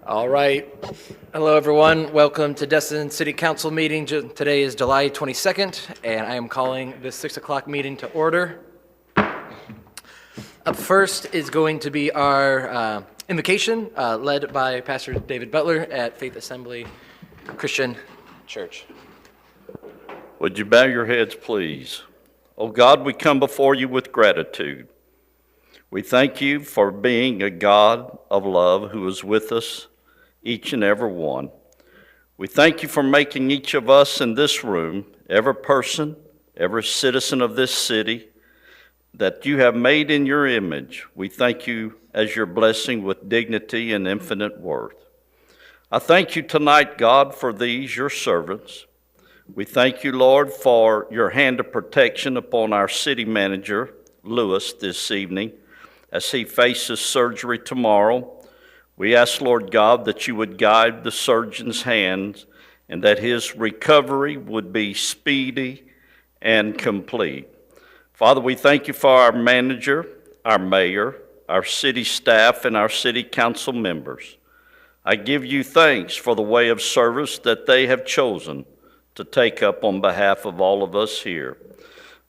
All right. Hello, everyone. Welcome to Destin City Council meeting. Today is July 22nd, and I am calling this 6 o'clock meeting to order. Up first is going to be our invocation, led by Pastor David Butler at Faith Assembly Christian Church. Would you bow your heads, please? Oh God, we come before you with gratitude. We thank you for being a God of love who is with us, each and every one. We thank you for making each of us in this room, every person, every citizen of this city, that you have made in your image. We thank you as your blessing with dignity and infinite worth. I thank you tonight, God, for these, your servants. We thank you, Lord, for your hand of protection upon our city manager, Lewis, this evening, as he faces surgery tomorrow. We ask, Lord God, that you would guide the surgeon's hands and that his recovery would be speedy and complete. Father, we thank you for our manager, our mayor, our city staff, and our city council members. I give you thanks for the way of service that they have chosen to take up on behalf of all of us here.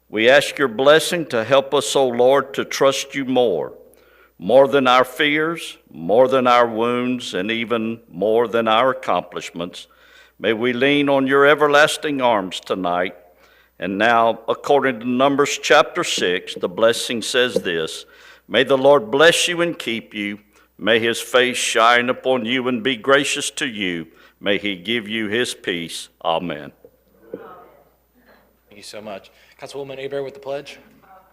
We ask your blessing to help us, O Lord, to trust you more than our fears, more than our wounds, and even more than our accomplishments. May we lean on your everlasting arms tonight. And now, according to Numbers chapter 6, the blessing says this: May the Lord bless you and keep you. May his face shine upon you and be gracious to you. May he give you his peace. Amen. Thank you so much. Councilwoman Aber with the pledge.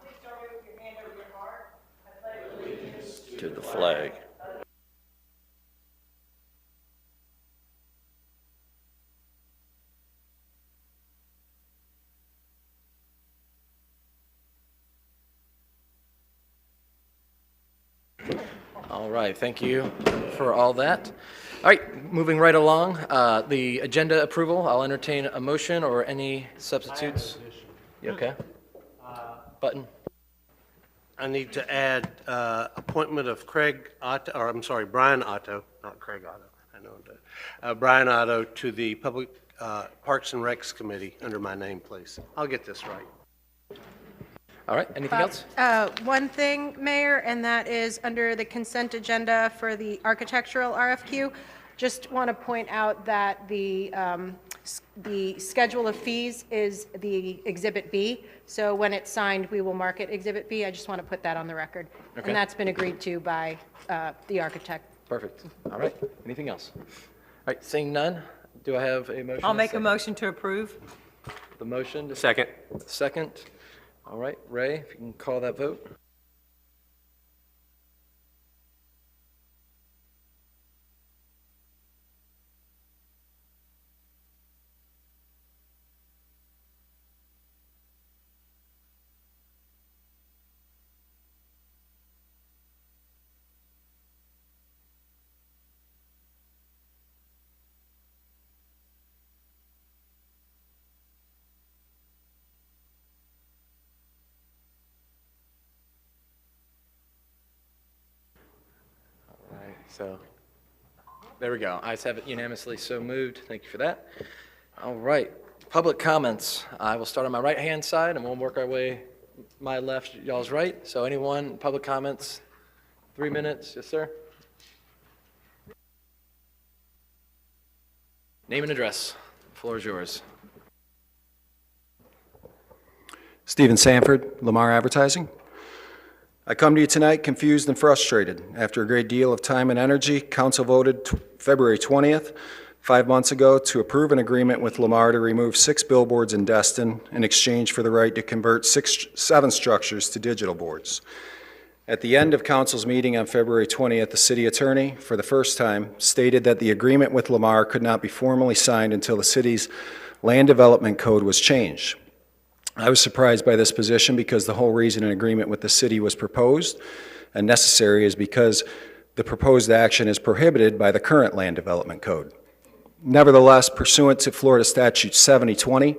Please start with your hand over your heart. I pledge allegiance To the flag. All right, thank you for all that. All right, moving right along, the agenda approval. I'll entertain a motion or any substitutes. You okay? Button. I need to add appointment of Brian Otto, not Craig Otto. I know that. Brian Otto to the Public Parks and Recs Committee under my name, please. I'll get this right. All right, anything else? One thing, Mayor, and that is under the consent agenda for the architectural RFQ. Just want to point out that the schedule of fees is the Exhibit B. So when it's signed, we will mark it Exhibit B. I just want to put that on the record. Okay. And that's been agreed to by the architect. Perfect. All right, anything else? All right, seeing none, do I have a motion? I'll make a motion to approve. The motion. Second. Second. All right, Ray, if you can call that vote. So, there we go. Ayes have it unanimously so moved. Thank you for that. All right, public comments. I will start on my right-hand side, and we'll work our way my left, y'all's right. So anyone, public comments, 3 minutes. Yes, sir. Name and address. The floor is yours. Stephen Sanford, Lamar Advertising. I come to you tonight confused and frustrated. After a great deal of time and energy, Council voted February 20th, 5 months ago, to approve an agreement with Lamar to remove 6 billboards in Destin in exchange for the right to convert 7 structures to digital boards. At the end of Council's meeting on February 20th, the city attorney, for the first time, stated that the agreement with Lamar could not be formally signed until the city's land development code was changed. I was surprised by this position because the whole reason an agreement with the city was proposed and necessary is because the proposed action is prohibited by the current land development code. Nevertheless, pursuant to Florida Statute 7020,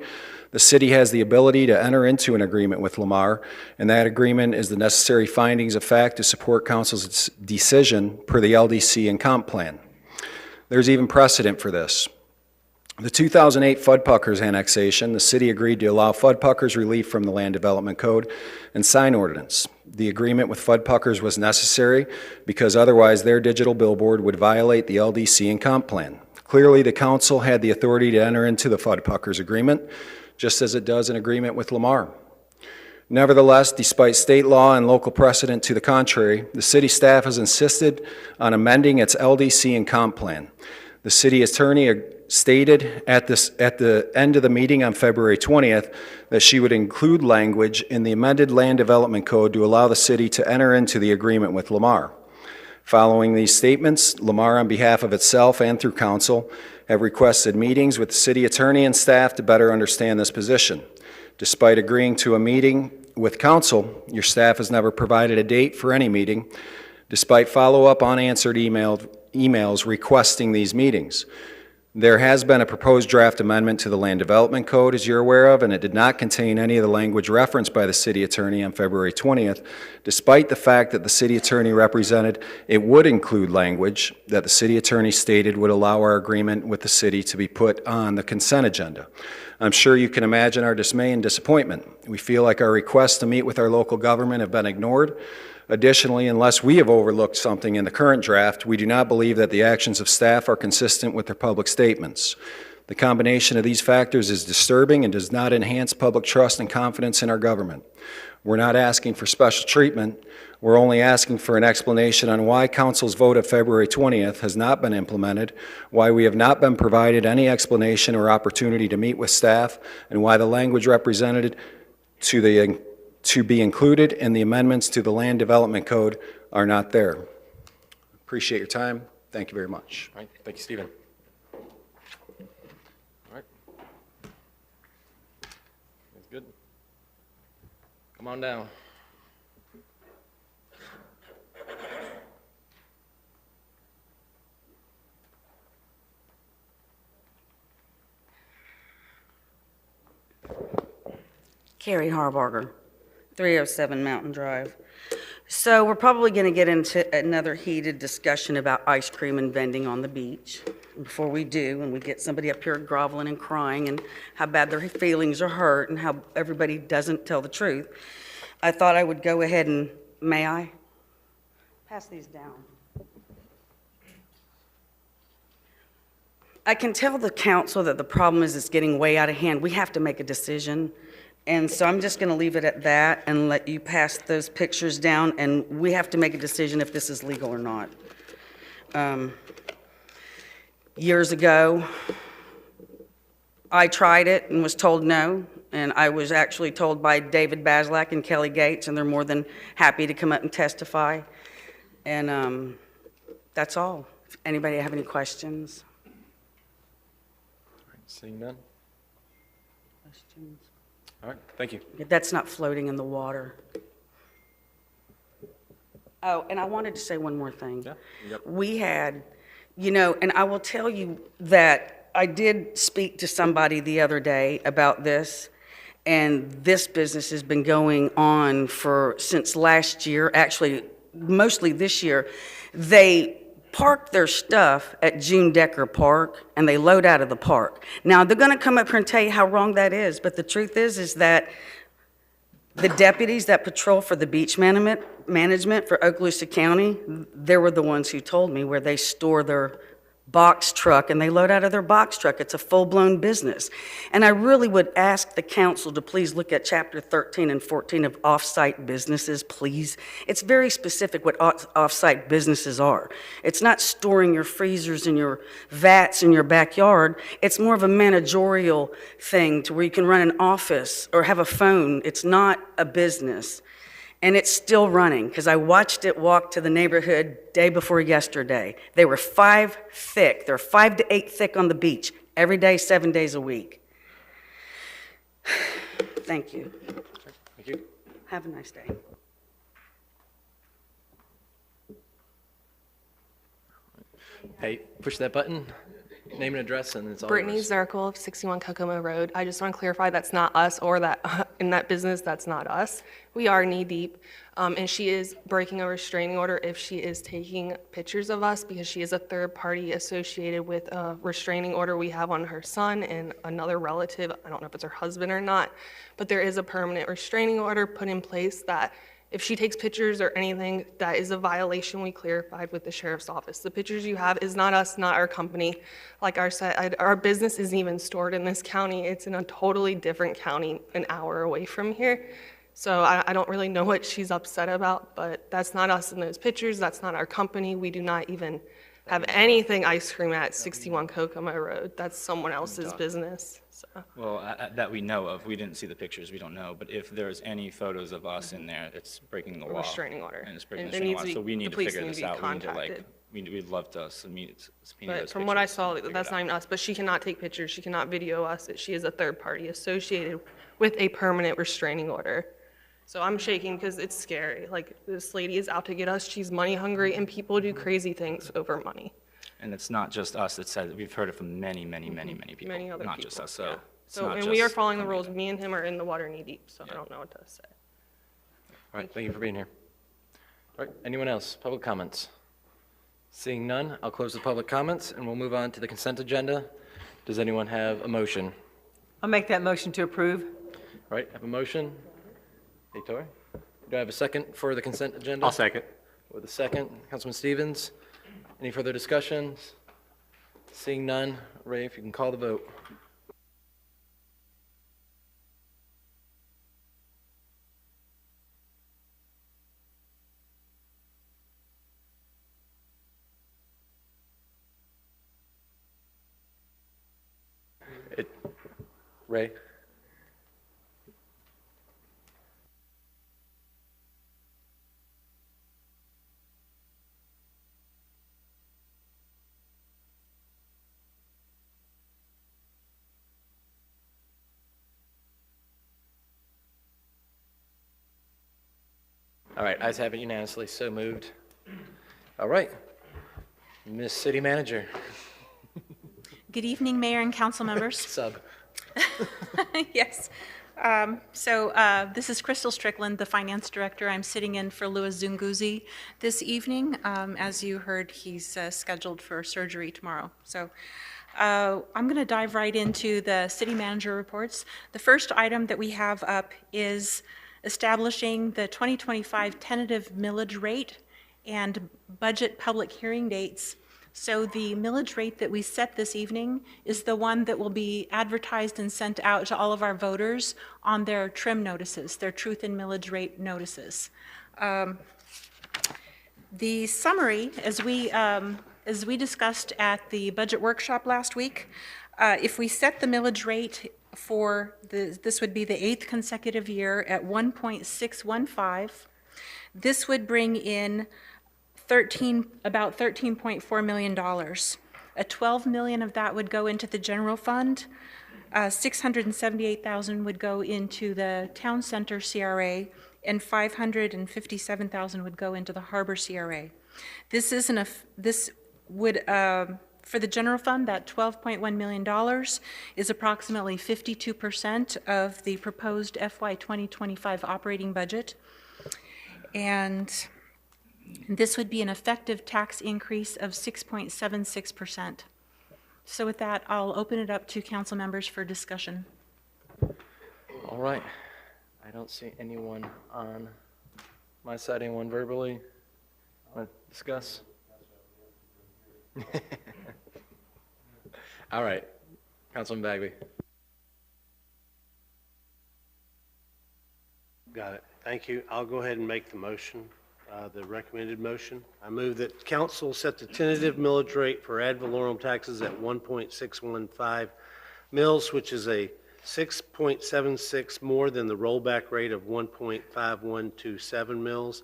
the city has the ability to enter into an agreement with Lamar, and that agreement is the necessary findings of fact to support Council's decision per the LDC and comp plan. There's even precedent for this. The 2008 Fuddpuckers annexation, the city agreed to allow Fuddpuckers relief from the Land Development Code and sign ordinance. The agreement with Fuddpuckers was necessary because otherwise their digital billboard would violate the LDC and comp plan. Clearly, the council had the authority to enter into the Fuddpuckers agreement, just as it does an agreement with Lamar. Nevertheless, despite state law and local precedent to the contrary, the city staff has insisted on amending its LDC and comp plan. The city attorney stated at the end of the meeting on February 20th that she would include language in the amended Land Development Code to allow the city to enter into the agreement with Lamar. Following these statements, Lamar, on behalf of itself and through council, have requested meetings with the city attorney and staff to better understand this position. Despite agreeing to a meeting with council, your staff has never provided a date for any meeting, despite follow-up unanswered emails requesting these meetings. There has been a proposed draft amendment to the Land Development Code, as you're aware of, and it did not contain any of the language referenced by the city attorney on February 20th, despite the fact that the city attorney represented it would include language that the city attorney stated would allow our agreement with the city to be put on the consent agenda. I'm sure you can imagine our dismay and disappointment. We feel like our requests to meet with our local government have been ignored. Additionally, unless we have overlooked something in the current draft, we do not believe that the actions of staff are consistent with their public statements. The combination of these factors is disturbing and does not enhance public trust and confidence in our government. We're not asking for special treatment. We're only asking for an explanation on why Council's vote of February 20th has not been implemented, why we have not been provided any explanation or opportunity to meet with staff, and why the language represented to be included in the amendments to the Land Development Code are not there. Appreciate your time. Thank you very much. All right, thank you, Stephen. All right. That's good. Come on down. Carrie Harbarger, 307 Mountain Drive. So we're probably going to get into another heated discussion about ice cream and vending on the beach. Before we do, and we get somebody up here groveling and crying and how bad their feelings are hurt and how everybody doesn't tell the truth, I thought I would go ahead and, may I? Pass these down. I can tell the council that the problem is it's getting way out of hand. We have to make a decision. And so I'm just going to leave it at that and let you pass those pictures down, and we have to make a decision if this is legal or not. Years ago, I tried it and was told no, and I was actually told by David Baslak and Kelly Gates, and they're more than happy to come up and testify. And that's all. If anybody have any questions? Seeing none? Questions? All right, thank you. That's not floating in the water. Oh, and I wanted to say one more thing. Yeah, yep. We had, and I will tell you that I did speak to somebody the other day about this, and this business has been going on since last year, actually, mostly this year. They park their stuff at June Decker Park, and they load out of the park. Now, they're going to come up here and tell you how wrong that is, but the truth is that the deputies that patrol for the beach management for Okaloosa County, they were the ones who told me where they store their box truck, and they load out of their box truck. It's a full-blown business. And I really would ask the council to please look at Chapter 13 and 14 of off-site businesses, please. It's very specific what off-site businesses are. It's not storing your freezers and your vats in your backyard. It's more of a managerial thing to where you can run an office or have a phone. It's not a business. And it's still running, because I watched it walk to the neighborhood day before yesterday. They were 5 thick. They're 5 to 8 thick on the beach, every day, 7 days a week. Thank you. Thank you. Have a nice day. Hey, push that button. name and address, and it's all Brittany yours. Zirkle of 61 Kokomo Road. I just want to clarify that's not us, or that in that business, that's not us. We are knee-deep, and she is breaking a restraining order if she is taking pictures of us because she is a third party associated with a restraining order we have on her son and another relative. I don't know if it's her husband or not, but there is a permanent restraining order put in place that if she takes pictures or anything, that is a violation we clarified with the sheriff's office. The pictures you have is not us, not our company. Like I said, our business isn't even stored in this county. It's in a totally different county, an hour away from here. So I don't really know what she's upset about, but that's not us in those pictures. That's not our company. We do not even have anything ice cream at 61 Kokomo Road. That's someone else's business. So. Well, that we know of, we didn't see the pictures, we don't know, but if there's any photos of us in there, it's breaking the A law. restraining order. And it's breaking And the it restraining needs law, to be- so we the need to police figure need this to be out. We need to contacted. we'd love to subpoena But those from what I pictures saw, and figure that's it not out. even us, but she cannot take pictures, she cannot video us, that she is a third party associated with a permanent restraining order. So I'm shaking because it's scary. Like, this lady is out to get us, she's money hungry, and people do crazy things over money. And it's not just us, it says, we've heard it from many people, Many other not people. just us, yeah. so. it's So, not and we are just following the company rules, that- me and him are in the water knee deep, so I don't know what to say. All right, thank you for being here. All right, anyone else? Public comments? Seeing none, I'll close the public comments, and we'll move on to the consent agenda. Does anyone have a motion? I'll make that motion to approve. All right, have a motion. Hey, Tori? Do I have a second for the consent agenda? I'll second. With a second, Councilman Stevens. Any further discussions? Seeing none, Ray, if you can call the vote. Ray? All right, ayes have it unanimously, so moved. All right, Miss City Manager, Good evening, Mayor and council members. sub. Yes. This is Crystal Strickland, the Finance Director. I'm sitting in for Louis Zunguzi this evening. As you heard, he's scheduled for surgery tomorrow. So I'm going to dive right into the city manager reports. The first item that we have up is establishing the 2025 tentative millage rate and budget public hearing dates. So the millage rate that we set this evening is the one that will be advertised and sent out to all of our voters on their trim notices, their truth in millage rate notices. The summary, as we discussed at the budget workshop last week, if we set the millage rate for this would be the 8th consecutive year at 1.615, this would bring in about $13.4 million. $12 million of that would go into the general fund. $678,000 would go into the town center CRA, and $557,000 would go into the harbor CRA. This would for the general fund, that $12.1 million is approximately 52% of the proposed FY 2025 operating budget. And this would be an effective tax increase of 6.76%. So with that, I'll open it up to council members for discussion. All right, I don't see anyone on my side, anyone verbally want to discuss? All right, Councilman Bagby. Got it. Thank you. I'll go ahead and make the motion, the recommended motion. I move that council set the tentative millage rate for ad valorem taxes at 1.615 mils, which is a 6.76 more than the rollback rate of 1.5127 mils,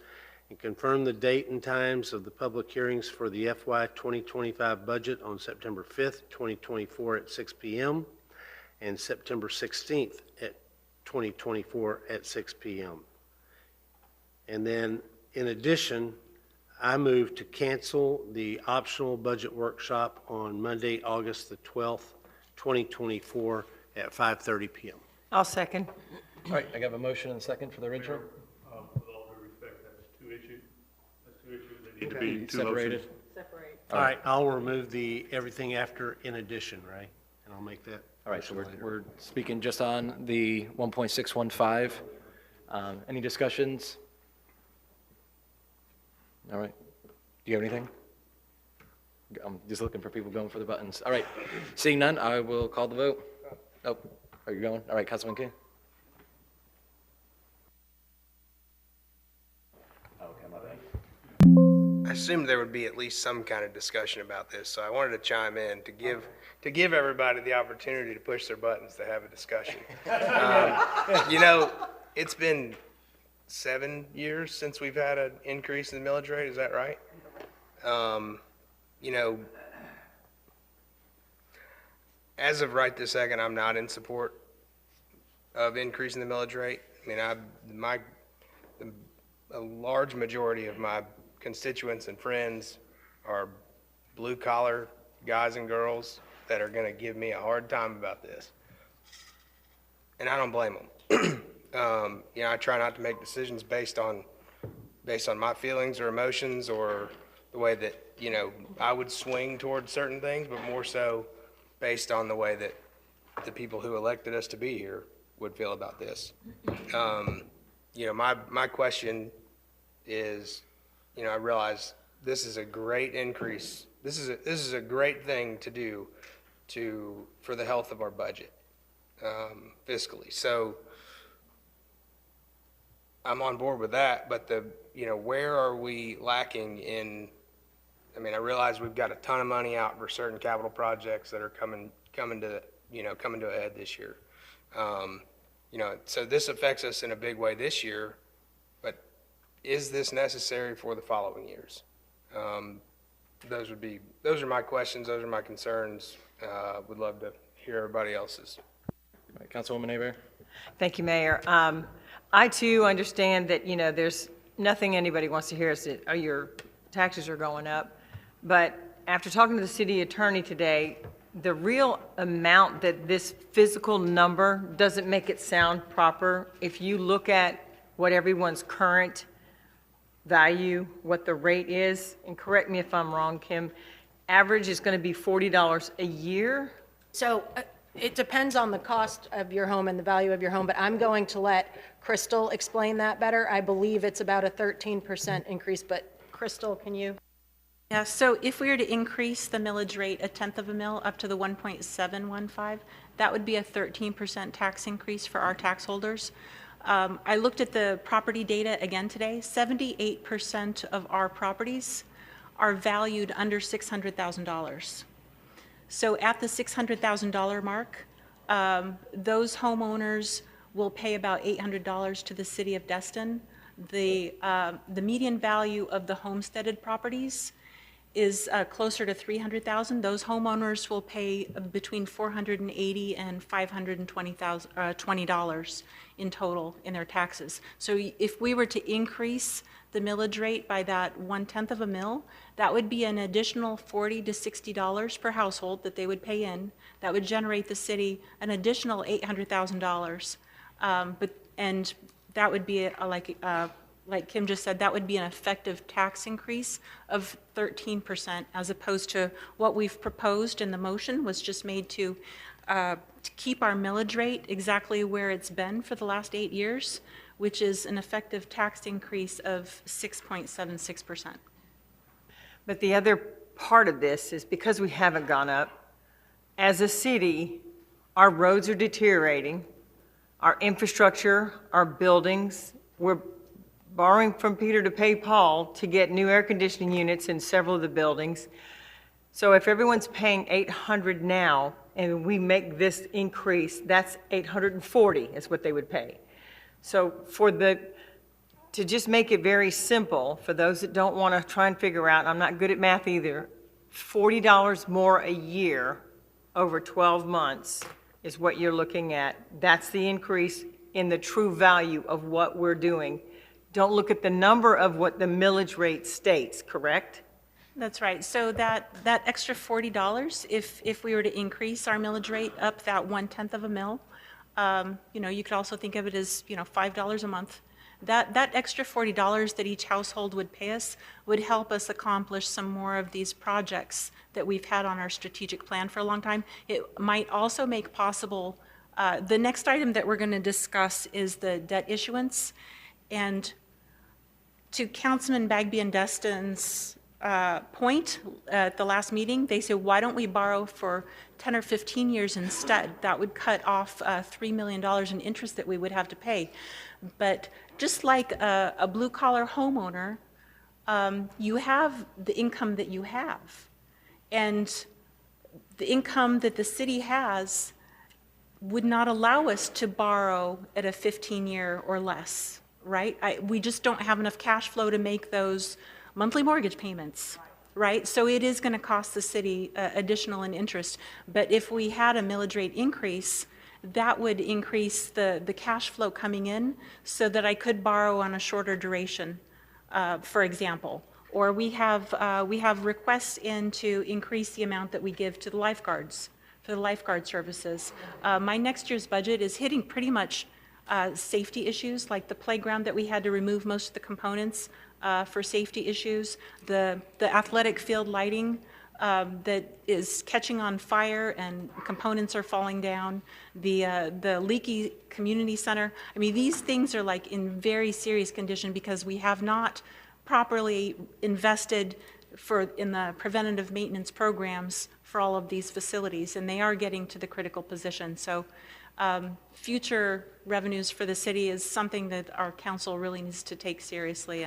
and confirm the date and times of the public hearings for the FY 2025 budget on September 5th, 2024 at 6 p.m. and September 16th at 2024 at 6 p.m. And then, in addition, I move to cancel the optional budget workshop on Monday, August the 12th, 2024 at 5:30 PM. I'll second. All right, I got a motion and a second for the original. With all due respect, that's two issues. That's two issues that need to be two Separated. motions. All right, I'll remove the everything after in addition, right? And I'll make that. All right, so motion later. we're speaking just on the 1.615. Any discussions? All right. Do you have anything? I'm just looking for people going for the buttons. All right. Seeing none, I will call the vote. Oh, are you going? All right, Councilman King. Okay, my bad. I assumed there would be at least some kind of discussion about this, so I wanted to chime in to give everybody the opportunity to push their buttons to have a discussion. You know, it's been 7 years since we've had an increase in the millage rate, is that right? You know, as of right this second, I'm not in support of increasing the millage rate. I mean, a large majority of my constituents and friends are blue-collar guys and girls that are going to give me a hard time about this. And I don't blame them. You know, I try not to make decisions based on my feelings or emotions or the way that, you know, I would swing towards certain things, but more so based on the way that the people who elected us to be here would feel about this. You know, my question is, you know, I realize this is a great increase. This is a great thing to do for the health of our budget, fiscally. So I'm on board with that, but you know, where are we lacking in? I mean, I realize we've got a ton of money out for certain capital projects that are coming to a head this year. You know, so this affects us in a big way this year, but is this necessary for the following years? Those are my questions. Those are my concerns. Would love to hear everybody else's. All right, Councilwoman Hebert. Thank you, Mayor. I too understand that, you know, there's nothing anybody wants to hear is that, oh, your taxes are going up. But after talking to the city attorney today, the real amount that this physical number doesn't make it sound proper. If you look at what everyone's current value, what the rate is, and correct me if I'm wrong, Kim, average is going to be $40 a year. So it depends on the cost of your home and the value of your home, but I'm going to let Crystal explain that better. I believe it's about a 13% increase, but Crystal, can you? Yeah, so if we were to increase the millage rate a tenth of a mil up to the 1.715, that would be a 13% tax increase for our tax holders. I looked at the property data again today. 78% of our properties are valued under $600,000. So at the $600,000 mark, those homeowners will pay about $800 to the city of Destin. The median value of the homesteaded properties is closer to $300,000. Those homeowners will pay between $480 and $520 in total in their taxes. So if we were to increase the millage rate by that 1/10 of a mil, that would be an additional $40 to $60 per household that they would pay in. That would generate the city an additional $800,000. And that would be like Kim just said, that would be an effective tax increase of 13%, as opposed to what we've proposed in the motion was just made to keep our millage rate exactly where it's been for the last 8 years, which is an effective tax increase of 6.76%. But the other part of this is because we haven't gone up, as a city, our roads are deteriorating, our infrastructure, our buildings, we're borrowing from Peter to pay Paul to get new air conditioning units in several of the buildings. So if everyone's paying $800 now and we make this increase, that's $840 is what they would pay. So to just make it very simple, for those that don't want to try and figure out, I'm not good at math either, $40 more a year over 12 months is what you're looking at. That's the increase in the true value of what we're doing don't look at the number of what the millage rate states, correct? That's right. So that extra $40, if we were to increase our millage rate up that 1/10 of a mill, you could also think of it as, $5 a month. That extra $40 that each household would pay us would help us accomplish some more of these projects that we've had on our strategic plan for a long time. It might also make possible, the next item that we're going to discuss is the debt issuance. And to Councilman Bagby and Destin's point at the last meeting, they said, why don't we borrow for 10 or 15 years instead? That would cut off $3 million in interest that we would have to pay. But just like a blue-collar homeowner, you have the income that you have. And the income that the city has would not allow us to borrow at a 15-year or less, right? We just don't have enough cash flow to make those monthly mortgage payments, right? So it is going to cost the city additional in interest. But if we had a millage rate increase, that would increase the cash flow coming in so that I could borrow on a shorter duration, for example. Or we have requests in to increase the amount that we give to the lifeguards, for the lifeguard services. My next year's budget is hitting pretty much safety issues, like the playground that we had to remove most of the components for safety issues, the athletic field lighting that is catching on fire and components are falling down, the leaky community center. I mean, these things are like in very serious condition because we have not properly invested in the preventative maintenance programs for all of these facilities, and they are getting to the critical position. So future revenues for the city is something that our council really needs to take seriously,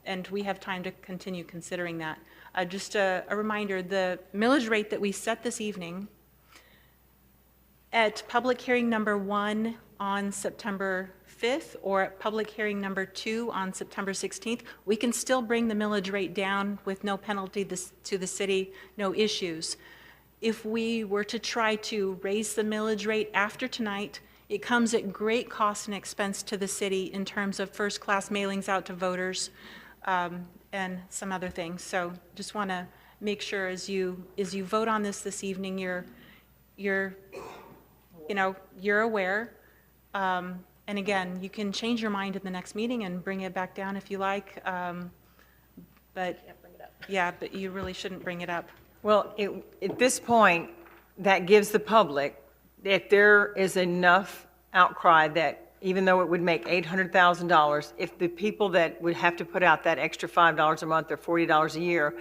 and we have time to continue considering that. Just a reminder, the millage rate that we set this evening at public hearing number 1 on September 5th or at public hearing number 2 on September 16th, we can still bring the millage rate down with no penalty to the city, no issues. If we were to try to raise the millage rate after tonight, it comes at great cost and expense to the city in terms of first-class mailings out to voters and some other things. So just want to make sure as you vote on this evening, you're aware. And again, you can change your mind at the next meeting and bring it back down if you like. But you really shouldn't bring it up. Well, at this point, that gives the public, if there is enough outcry that even though it would make $800,000, if the people that would have to put out that extra $5 a month or $40 a year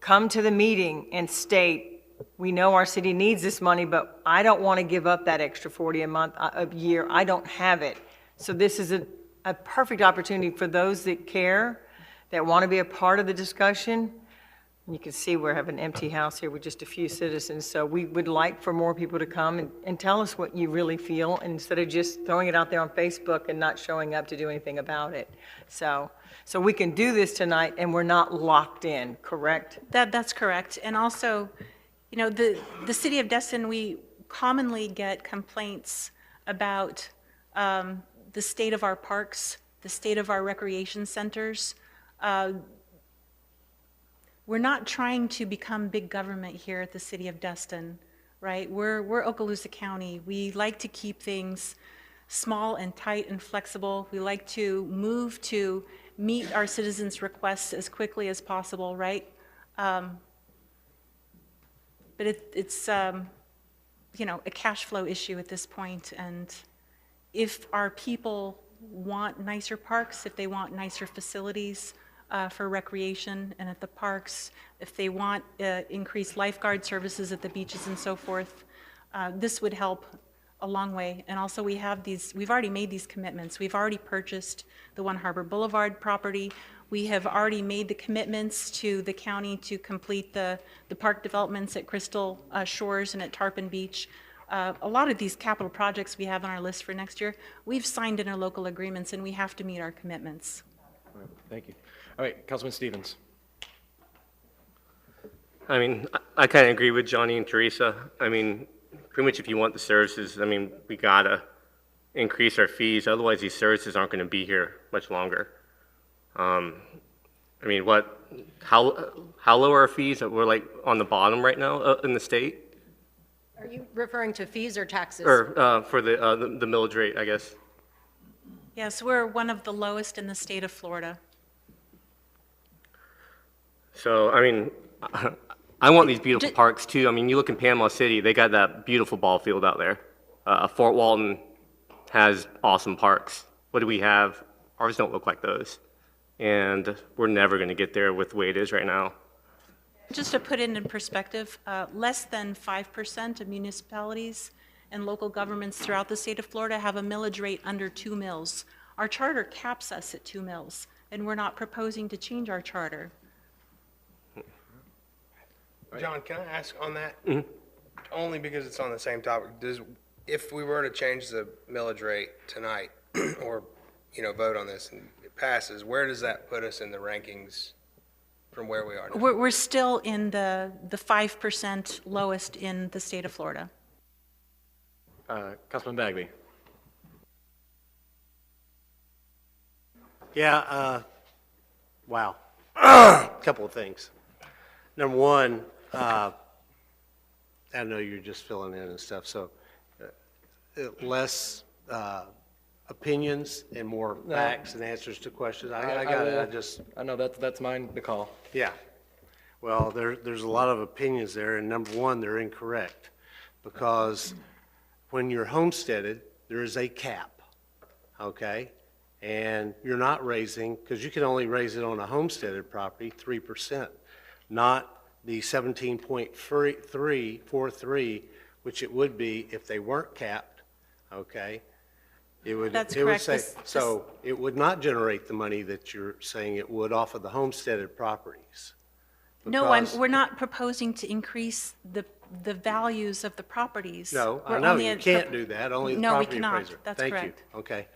come to the meeting and state, we know our city needs this money, but I don't want to give up that extra $40 a month, a year, I don't have it. So this is a perfect opportunity for those that care, that want to be a part of the discussion. You can see we have an empty house here with just a few citizens, so we would like for more people to come and tell us what you really feel instead of just throwing it out there on Facebook and not showing up to do anything about it. So we can do this tonight and we're not locked in, correct? That's correct. And also, the city of Destin, we commonly get complaints about the state of our parks, the state of our recreation centers. We're not trying to become big government here at the city of Destin, right? We're Okaloosa County. We like to keep things small and tight and flexible. We like to move to meet our citizens' requests as quickly as possible, right? But it's a cash flow issue at this point. And if our people want nicer parks, if they want nicer facilities, for recreation and at the parks, if they want increased lifeguard services at the beaches and so forth, this would help a long way. And also we've already made these commitments. We've already purchased the One Harbor Boulevard property. We have already made the commitments to the county to complete the park developments at Crystal Shores and at Tarpon Beach. A lot of these capital projects we have on our list for next year, we've signed interlocal agreements and we have to meet our commitments. All right, thank you. All right, Councilman Stevens. I mean, I kind of agree with Johnny and Teresa. I mean, pretty much if you want the services, I mean, we gotta increase our fees, otherwise these services aren't going to be here much longer. I mean, how low are our fees? We're like on the bottom right now in the state? Are you referring to fees or taxes? Or for the millage rate, I guess. Yes, we're one of the lowest in the state of Florida. So, I mean, I want these beautiful parks too. I mean, you look in Panama City, they got that beautiful ball field out there. Fort Walton has awesome parks. What do we have? Ours don't look like those. And we're never going to get there with the way it is right now. Just to put it in perspective, less than 5% of municipalities and local governments throughout the state of Florida have a millage rate under 2 mills. Our charter caps us at 2 mills, and we're not proposing to change our charter. John, can I ask on that? Only because it's on the same topic. If we were to change the millage rate tonight, or, vote on this and it passes, where does that put us in the rankings from where we are now? We're still in the 5% lowest in the state of Florida. Councilman Bagby. Yeah, wow. Couple of things. Number one, I know you're just filling in and stuff, so less opinions and more facts and answers to questions. I got it. I know that's mine to call. Yeah. Well, there's a lot of opinions there, and number one, they're incorrect. Because when you're homesteaded, there is a cap, okay? And you're not raising, because you can only raise it on a homesteaded property, 3%, not the 17.43, which it would be if they weren't capped, okay? That's it would correct. say, so it would not generate the money that you're saying it would off of the homesteaded properties. No, Because- we're not proposing to increase the values of the properties. No, I We're know, only you at- can't do that, only the No, we property cannot. appraiser. That's Thank you. correct. Okay,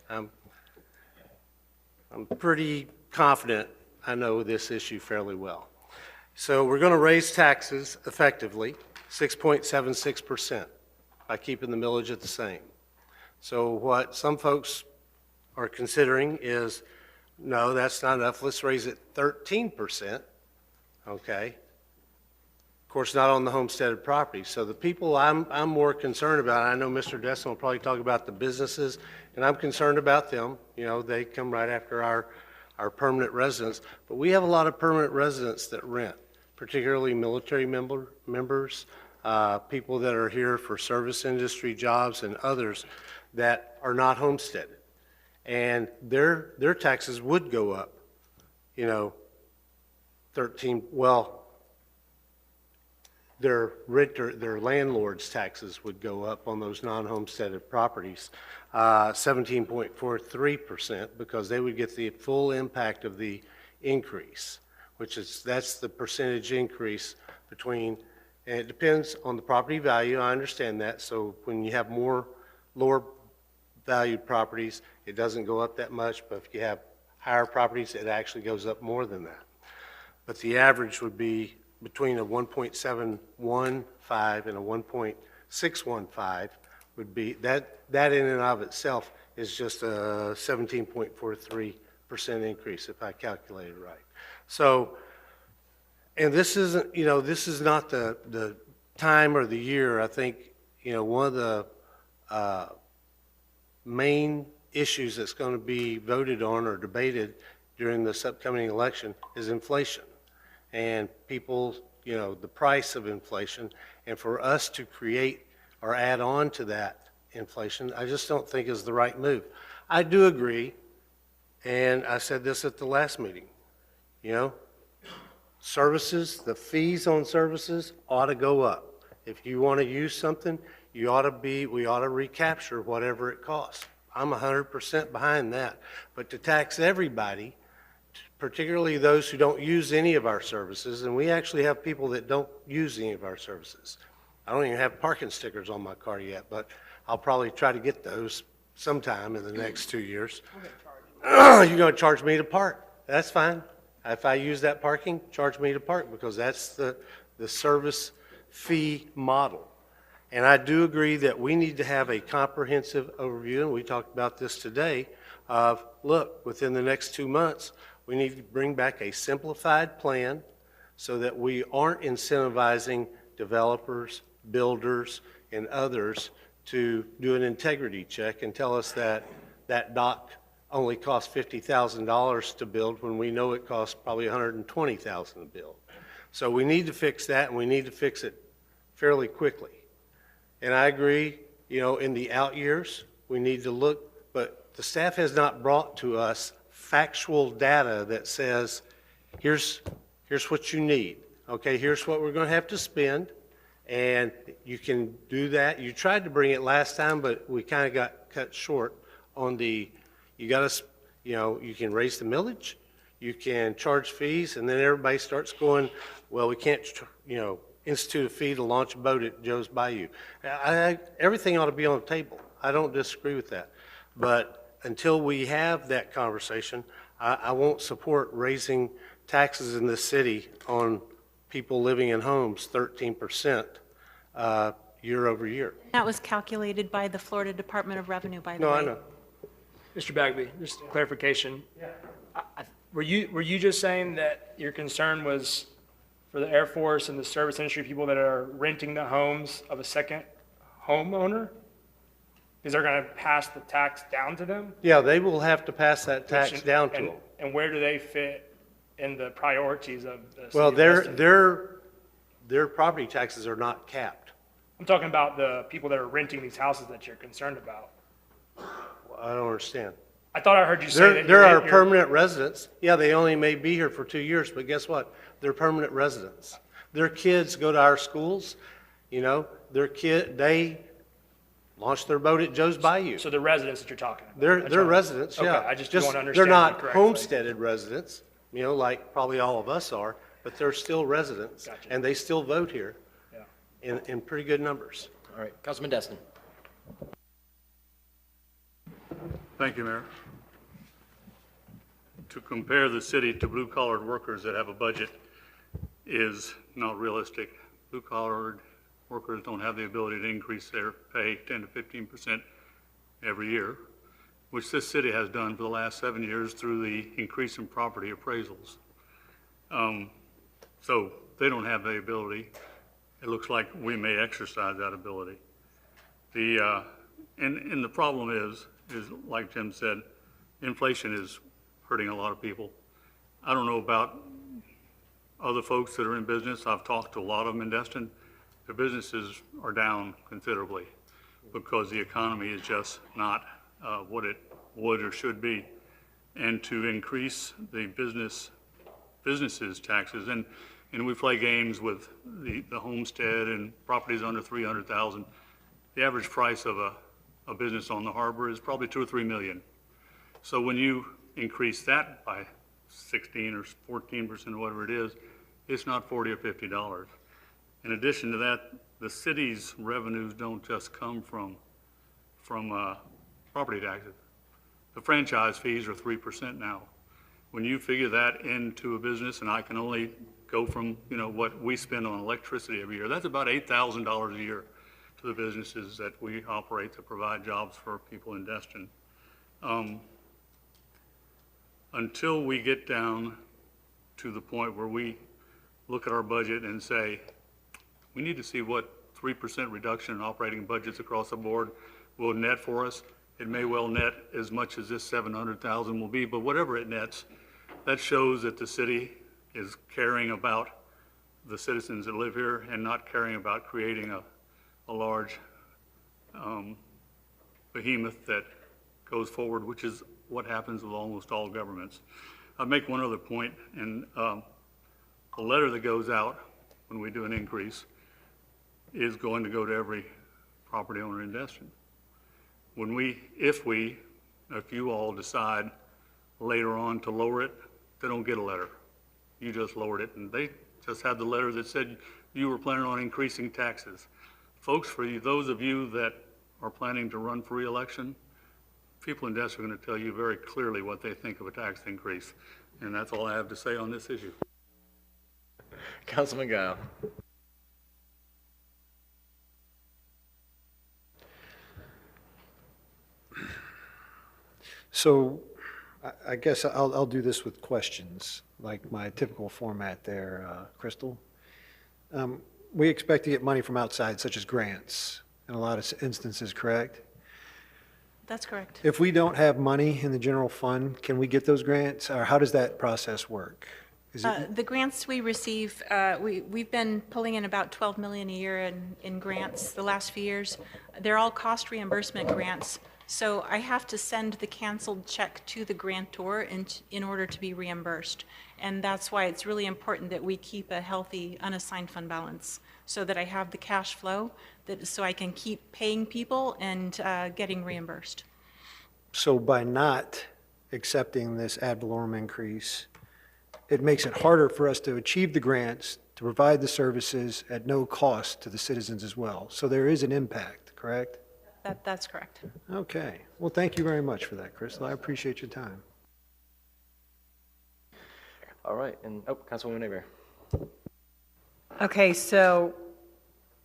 I'm pretty confident I know this issue fairly well. So we're going to raise taxes effectively 6.76% by keeping the millage at the same. So what some folks are considering is, no, that's not enough, let's raise it 13%, okay? Of course, not on the homesteaded property. So the people I'm more concerned about, I know Mr. Destin will probably talk about the businesses, and I'm concerned about them. They come right after our permanent residents. But we have a lot of permanent residents that rent, particularly military members, people that are here for service industry jobs, and others that are not homesteaded. And their taxes would go up, 13, well, their landlord's taxes would go up on those non-homesteaded properties, 17.43%, because they would get the full impact of the increase, that's the percentage increase between, and it depends on the property value, I understand that, so when you have more lower valued properties, it doesn't go up that much, but if you have higher properties, it actually goes up more than that. But the average would be between a 1.715 and a 1.615 would be, that in and of itself is just a 17.43% increase if I calculated right. So, and this isn't, this is not the time or the year. I think, one of the main issues that's going to be voted on or debated during this upcoming election is inflation. And people, the price of inflation, and for us to create or add on to that inflation, I just don't think is the right move. I do agree, and I said this at the last meeting, services, the fees on services ought to go up. If you want to use something, we ought to recapture whatever it costs. I'm 100% behind that. But to tax everybody, particularly those who don't use any of our services, and we actually have people that don't use any of our services. I don't even have parking stickers on my car yet, but I'll probably try to get those sometime in the next 2 years. You're going to charge me to park. That's fine. If I use that parking, charge me to park, because that's the service fee model. And I do agree that we need to have a comprehensive overview, and we talked about this today, of, look, within the next 2 months, we need to bring back a simplified plan so that we aren't incentivizing developers, builders, and others to do an integrity check and tell us that that dock only costs $50,000 to build when we know it costs probably $120,000 to build. So we need to fix that, and we need to fix it fairly quickly. And I agree, in the out years, we need to look, but the staff has not brought to us factual data that says, here's what you need. Okay, here's what we're going to have to spend, and you can do that. You tried to bring it last time, but we kind of got cut short on you can raise the millage, you can charge fees, and then everybody starts going, well, we can't, institute a fee to launch a boat at Joe's Bayou. Everything ought to be on the table. I don't disagree with that. But until we have that conversation, I won't support raising taxes in this city on people living in homes 13% year over year. That was calculated by the Florida Department of Revenue, by the No, way. I know. Mr. Bagby, just clarification. Were you just saying that your concern was for the Air Force and the service industry people that are renting the homes of a second homeowner? Because they're going to pass the tax down to them? Yeah, they will have to pass that tax down to them. And where do they fit in the priorities of the city Well, of Destin? their property taxes are not capped. I'm talking about the people that are renting these houses that you're concerned about. I don't understand. I thought I heard you say that There are you're- permanent residents. Yeah, they only may be here for 2 years, but guess what? They're permanent residents. Their kids go to our schools, they launch their boat at Joe's Bayou. So the residents that you're talking about. They're residents, yeah. Okay, I just want to They're understand not you correctly. homesteaded residents, like probably all of us are, but they're still residents. Gotcha. And they still vote here Yeah. in pretty good numbers. All right, Councilman Destin. Thank you, Mayor. To compare the city to blue-collared workers that have a budget is not realistic. Blue-collared workers don't have the ability to increase their pay 10 to 15% every year, which this city has done for the last 7 years through the increase in property appraisals. So they don't have the ability. It looks like we may exercise that ability. And the problem is like Jim said, inflation is hurting a lot of people. I don't know about other folks that are in business. I've talked to a lot of them in Destin. Their businesses are down considerably because the economy is just not what it would or should be. And to increase the businesses' taxes, and we play games with the homestead and properties under $300,000. The average price of a business on the harbor is probably $2 or $3 million. So when you increase that by 16 or 14% or whatever it is, it's not $40 or $50. In addition to that, the city's revenues don't just come from property taxes. The franchise fees are 3% now. When you figure that into a business, and I can only go from what we spend on electricity every year, that's about $8,000 a year to the businesses that we operate to provide jobs for people in Destin. Until we get down to the point where we look at our budget and say, we need to see what 3% reduction in operating budgets across the board will net for us. It may well net as much as this 700,000 will be, but whatever it nets, that shows that the city is caring about the citizens that live here and not caring about creating a large behemoth that goes forward, which is what happens with almost all governments. I'll make one other point, and a letter that goes out when we do an increase is going to go to every property owner in Destin. If you all decide later on to lower it, they don't get a letter. You just lowered it, and they just had the letter that said you were planning on increasing taxes. Folks, for those of you that are planning to run for re-election, people in Destin are going to tell you very clearly what they think of a tax increase. And that's all I have to say on this issue. Councilman Guile. So I guess I'll do this with questions, like my typical format there, Crystal. We expect to get money from outside, such as grants, in a lot of instances, correct? That's correct. If we don't have money in the general fund, can we get those grants, or how does that process work? Is it, The grants we receive, we've been pulling in about 12 million a year in grants the last few years. They're all cost reimbursement grants. So I have to send the canceled check to the grantor in order to be reimbursed. And that's why it's really important that we keep a healthy unassigned fund balance so that I have the cash flow, so I can keep paying people and getting reimbursed. so by not accepting this ad valorem increase, it makes it harder for us to achieve the grants, to provide the services at no cost to the citizens as well. So there is an impact, correct? That's correct. Okay. Well, thank you very much for that, Crystal. I appreciate your time. All right, and, Councilwoman Aber. Okay, so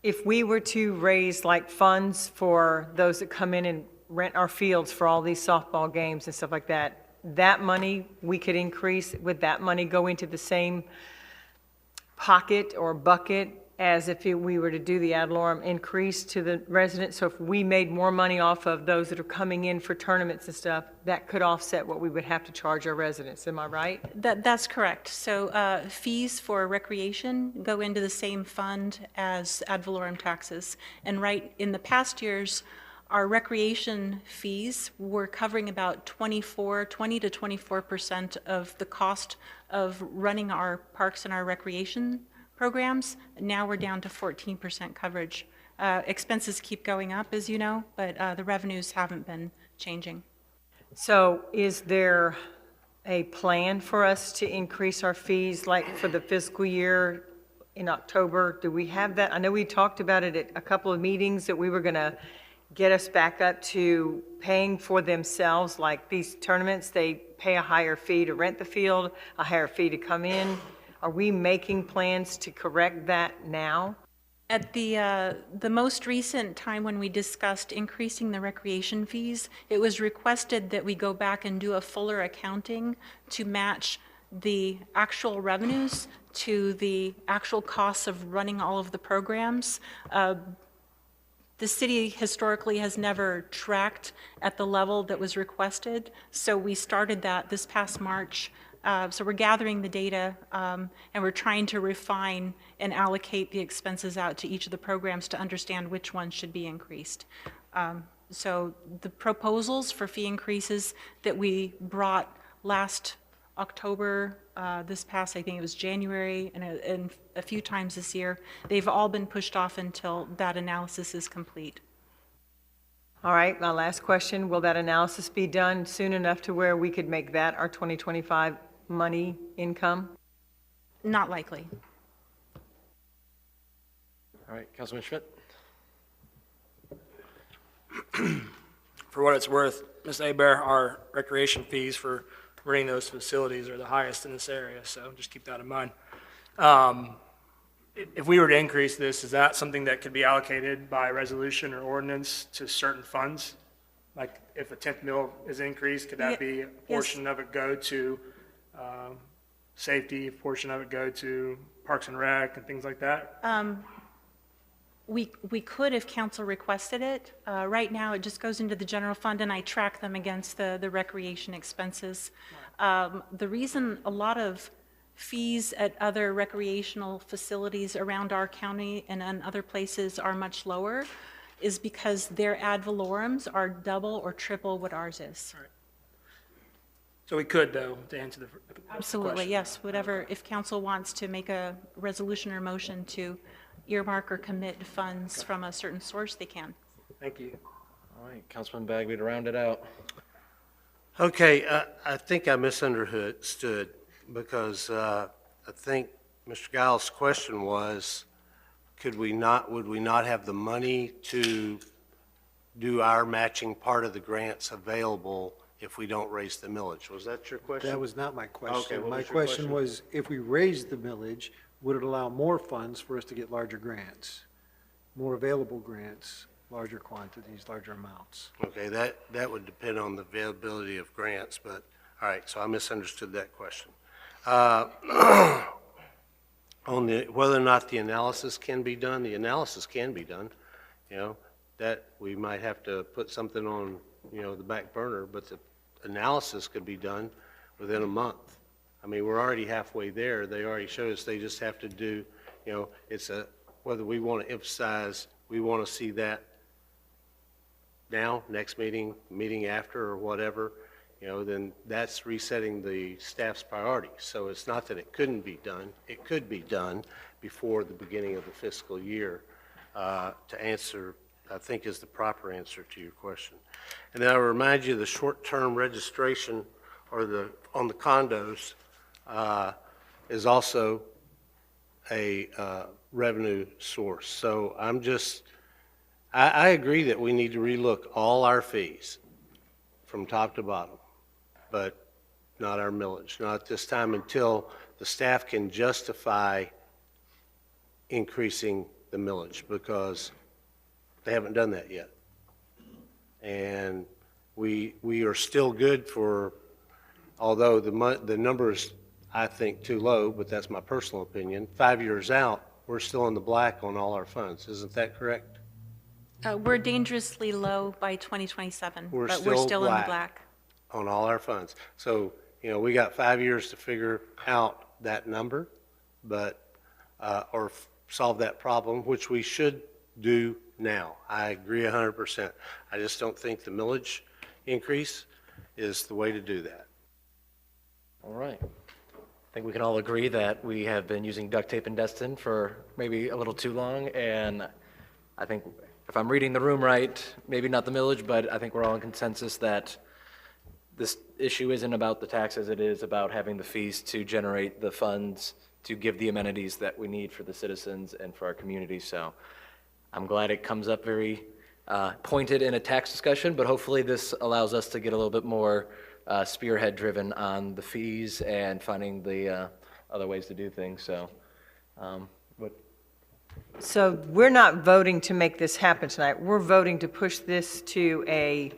if we were to raise like funds for those that come in and rent our fields for all these softball games and stuff like that, that money we could increase, would that money go into the same pocket or bucket as if we were to do the ad valorem increase to the residents? So if we made more money off of those that are coming in for tournaments and stuff, that could offset what we would have to charge our residents, am I right? That's correct. So fees for recreation go into the same fund as ad valorem taxes. And right in the past years, our recreation fees were covering about 20 to 24% of the cost of running our parks and our recreation programs. Now we're down to 14% coverage. Expenses keep going up, as you know, but the revenues haven't been changing. So is there a plan for us to increase our fees, like for the fiscal year in October? Do we have that? I know we talked about it at a couple of meetings, that we were going to get us back up to paying for themselves, like these tournaments, they pay a higher fee to rent the field, a higher fee to come in. Are we making plans to correct that now? At the most recent time when we discussed increasing the recreation fees, it was requested that we go back and do a fuller accounting to match the actual revenues to the actual costs of running all of the programs. The city historically has never tracked at the level that was requested, so we started that this past March. So we're gathering the data, and we're trying to refine and allocate the expenses out to each of the programs to understand which ones should be increased. So the proposals for fee increases that we brought last October, this past, I think it was January, and a few times this year, they've all been pushed off until that analysis is complete. All right, my last question, will that analysis be done soon enough to where we could make that our 2025 money income? Not likely. All right, Councilman Schmidt. For what it's worth, Ms. Aber, our recreation fees for running those facilities are the highest in this area, so just keep that in mind. If we were to increase this, is that something that could be allocated by resolution or ordinance to certain funds? Like if a 10th mill is increased, could that be a portion of it go to safety, a portion of it go to Parks and Rec and things like that? We could if council requested it. Right now, it just goes into the general fund, and I track them against the recreation expenses. The reason a lot of fees at other recreational facilities around our county and in other places are much lower is because their ad valorems are double or triple what ours is. Right. So we could, though, to answer the Absolutely, question. yes. Whatever, if council wants to make a resolution or motion to earmark or commit funds from a certain source, they can. Thank you. All right, Councilman Bagby to round it out. Okay, I think I misunderstood because I think Mr. Giles' question was, would we not have the money to do our matching part of the grants available if we don't raise the millage? Was that your question? That was not my question. Okay, what My was your question was, if we raised the millage, would it allow more funds for us to get larger grants, more available grants? larger quantities, larger amounts. Okay, that would depend on the availability of grants, but, all right, so I misunderstood that question. On the, whether or not the analysis can be done, the analysis can be done, you know, that we might have to put something on, you know, the back burner, but the analysis could be done within a month. I mean, we're already halfway there. They already showed us they just have to do, you know, it's a, whether we want to emphasize, we want to see that now, next meeting, meeting after, or whatever, you know, then that's resetting the staff's priorities. So it's not that it couldn't be done. It could be done before the beginning of the fiscal year, to answer, I think is the proper answer to your question. And then I remind you, the short-term registration or the, on the condos, is also a revenue source. So I'm just, I agree that we need to relook all our fees from top to bottom, but not our millage, not at this time until the staff can justify increasing the millage, because they haven't done that yet. And we are still good for, although the number is, I think, too low, but that's my personal opinion, 5 years out, we're still in the black on all our funds. Isn't that correct? We're dangerously low by 2027, We're but we're still in the black. on all our funds. So, you know, we got 5 years to figure out that number, but, or solve that problem, which we should do now. I agree 100%. I just don't think the millage increase is the way to do that. All right. I think we can all agree that we have been using duct tape and Destin for maybe a little too long, and I think if I'm reading the room right, maybe not the millage, but I think we're all in consensus that this issue isn't about the taxes, it is about having the fees to generate the funds to give the amenities that we need for the citizens and for our community. So I'm glad it comes up very pointed in a tax discussion, but hopefully this allows us to get a little bit more spearhead driven on the fees and finding the other ways to do things. So, So we're not voting to make this happen tonight. We're voting to push this to a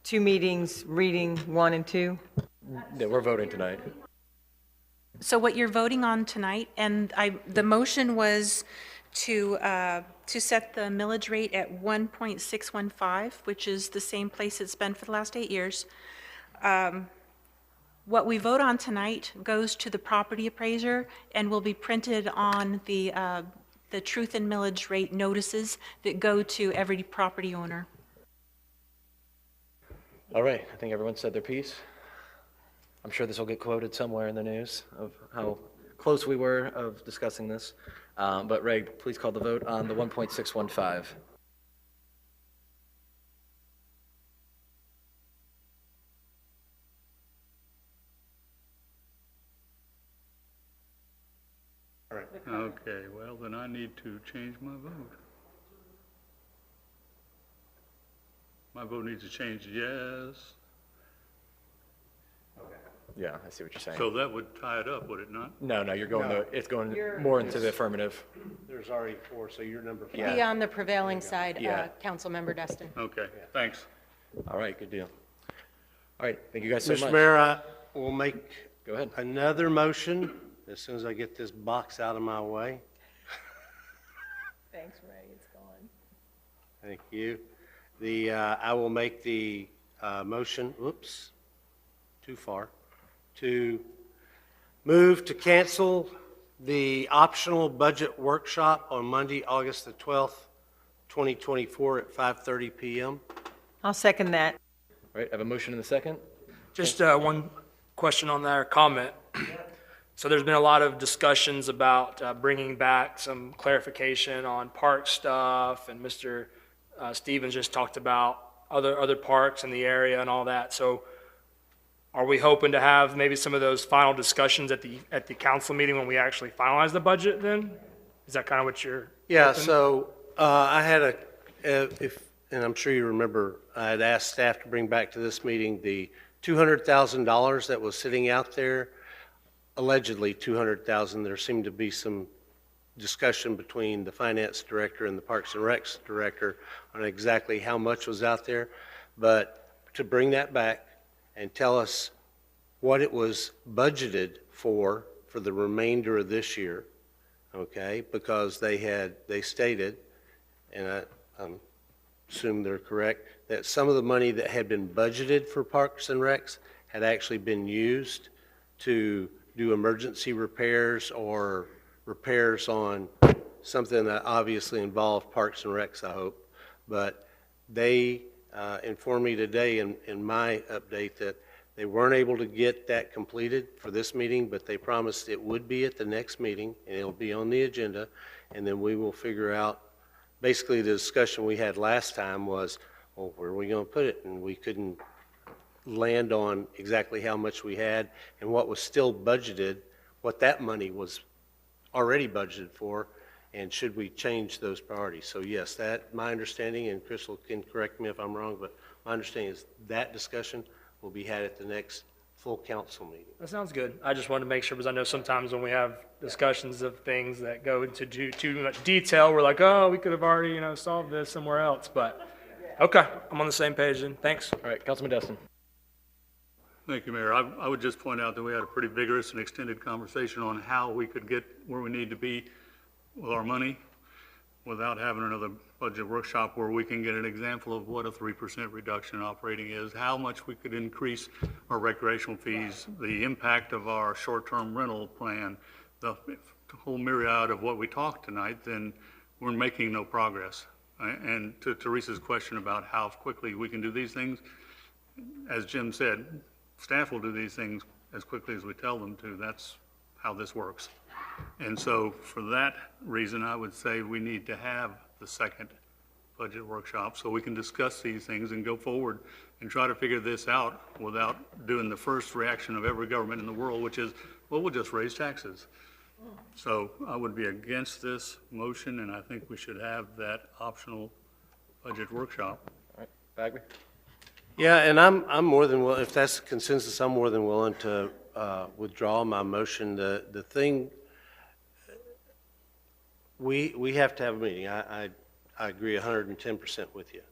2 meetings, reading 1 and 2? yeah, we're voting tonight. So what you're voting on tonight, and the motion was to set the millage rate at 1.615, which is the same place it's been for the last 8 years. What we vote on tonight goes to the property appraiser and will be printed on the truth and millage rate notices that go to every property owner. All right, I think everyone said their piece. I'm sure this will get quoted somewhere in the news of how close we were of discussing this. But Reg, please call the vote on the 1.615. Okay, well, then I need to change my vote. My vote needs to change yes. Yeah, I see what you're saying. So that would tie it up, would it not? No, you're going, No. it's going more into the affirmative. There's already 4, so you're number 5. Yeah. Be on the prevailing side, Yeah. Councilmember Destin. Okay, thanks. All right, good deal. All right, thank you guys so much. Mr. Mayor, I will make Go ahead. another motion as soon as I get this box out of my way. Thanks, Ray, it's gone. Thank you. I will make the motion, whoops, too far, to move to cancel the optional budget workshop on Monday, August the 12th, 2024 at 5:30 PM. I'll second that. All right, I have a motion in the second. Just one question on that, or comment. So there's been a lot of discussions about bringing back some clarification on park stuff, and Mr. Stevens just talked about other parks in the area and all that. So are we hoping to have maybe some of those final discussions at the council meeting when we actually finalize the budget then? Is that kind of what you're Yeah, hoping? so I had and I'm sure you remember, I had asked staff to bring back to this meeting the $200,000 that was sitting out there, allegedly $200,000. There seemed to be some discussion between the finance director and the Parks and Recs director on exactly how much was out there, but to bring that back and tell us what it was budgeted for the remainder of this year, okay? Because they stated, and I assume they're correct, that some of the money that had been budgeted for Parks and Recs had actually been used to do emergency repairs or repairs on something that obviously involved Parks and Recs, I hope. But they informed me today in my update that they weren't able to get that completed for this meeting, but they promised it would be at the next meeting, and it'll be on the agenda, and then we will figure out. Basically, the discussion we had last time was, well, where are we going to put it? And we couldn't land on exactly how much we had and what was still budgeted, what that money was already budgeted for, and should we change those priorities. So yes, that, my understanding, and Crystal can correct me if I'm wrong, but my understanding is that discussion will be had at the next full council meeting. That sounds good. I just wanted to make sure, because I know sometimes when we have discussions of things that go into too much detail, we're like, oh, we could have already, solved this somewhere else. But, okay, I'm on the same page then. Thanks. All right, Councilman Destin. Thank you, Mayor. I would just point out that we had a pretty vigorous and extended conversation on how we could get where we need to be with our money without having another budget workshop where we can get an example of what a 3% reduction in operating is, how much we could increase our recreational fees, the impact of our short-term rental plan, the whole myriad of what we talked tonight, then we're making no progress. And to Teresa's question about how quickly we can do these things, as Jim said, staff will do these things as quickly as we tell them to. That's how this works. And so for that reason, I would say we need to have the second budget workshop so we can discuss these things and go forward and try to figure this out without doing the first reaction of every government in the world, which is, well, we'll just raise taxes. So I would be against this motion, and I think we should have that optional budget workshop. All right, Bagby? Yeah, and I'm more than willing, if that's the consensus, I'm more than willing to withdraw my motion. The thing, we have to have a meeting. I agree 110% with you.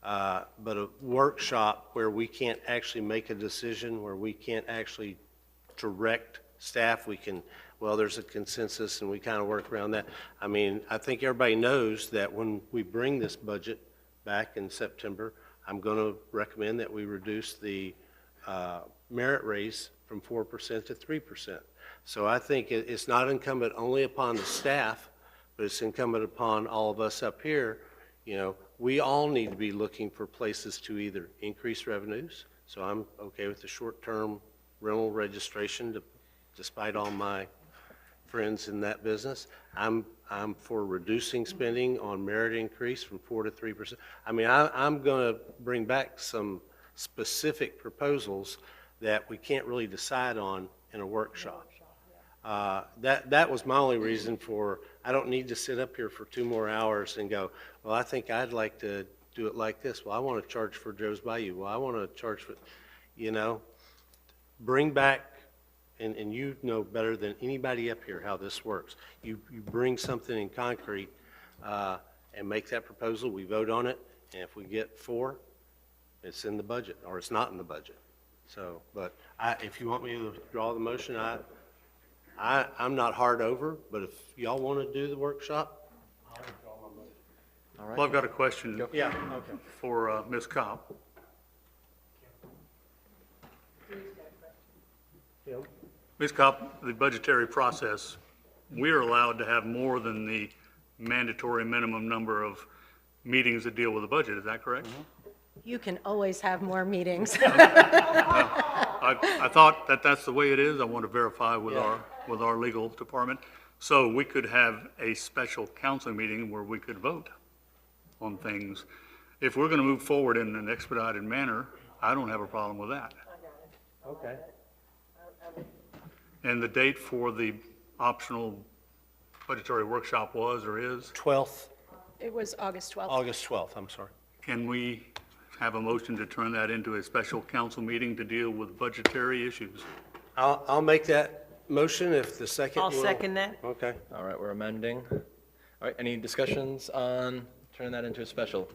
But a workshop where we can't actually make a decision, where we can't actually direct staff, we can, well, there's a consensus and we kind of work around that. I mean, I think everybody knows that when we bring this budget back in September, I'm going to recommend that we reduce the merit raise from 4% to 3%. So I think it's not incumbent only upon the staff, but it's incumbent upon all of us up here. We all need to be looking for places to either increase revenues. So I'm okay with the short-term rental registration, despite all my friends in that business. I'm for reducing spending on merit increase from 4 to 3%. I mean, I'm going to bring back some specific proposals that we can't really decide on in a workshop. That was my only reason for, I don't need to sit up here for 2 more hours and go, well, I think I'd like to do it like this. Well, I want to charge for Joe's Bayou. Well, I want to charge for, bring back, and you know better than anybody up here how this works. You bring something in concrete and make that proposal, we vote on it, and if we get 4, it's in the budget, or it's not in the budget. So, but if you want me to withdraw the motion, I'm not hard over, but if y'all want to do the workshop, I'll withdraw my motion. All right. Well, I've got a question Yeah, okay. for Ms. Kopp. Ms. Kopp, the budgetary process, we are allowed to have more than the mandatory minimum number of meetings that deal with the budget. Is that correct? You can always have more meetings. I thought that that's the way it is. I want to verify with our legal department. So we could have a special council meeting where we could vote on things. If we're going to move forward in an expedited manner, I don't have a problem with that. Okay. And the date for the optional budgetary workshop was or is? 12th, It was August 12th. August 12th, I'm sorry. Can we have a motion to turn that into a special council meeting to deal with budgetary issues? I'll make that motion if the second I'll will- second that. Okay. All right, we're amending. All right, any discussions on turning that into a special?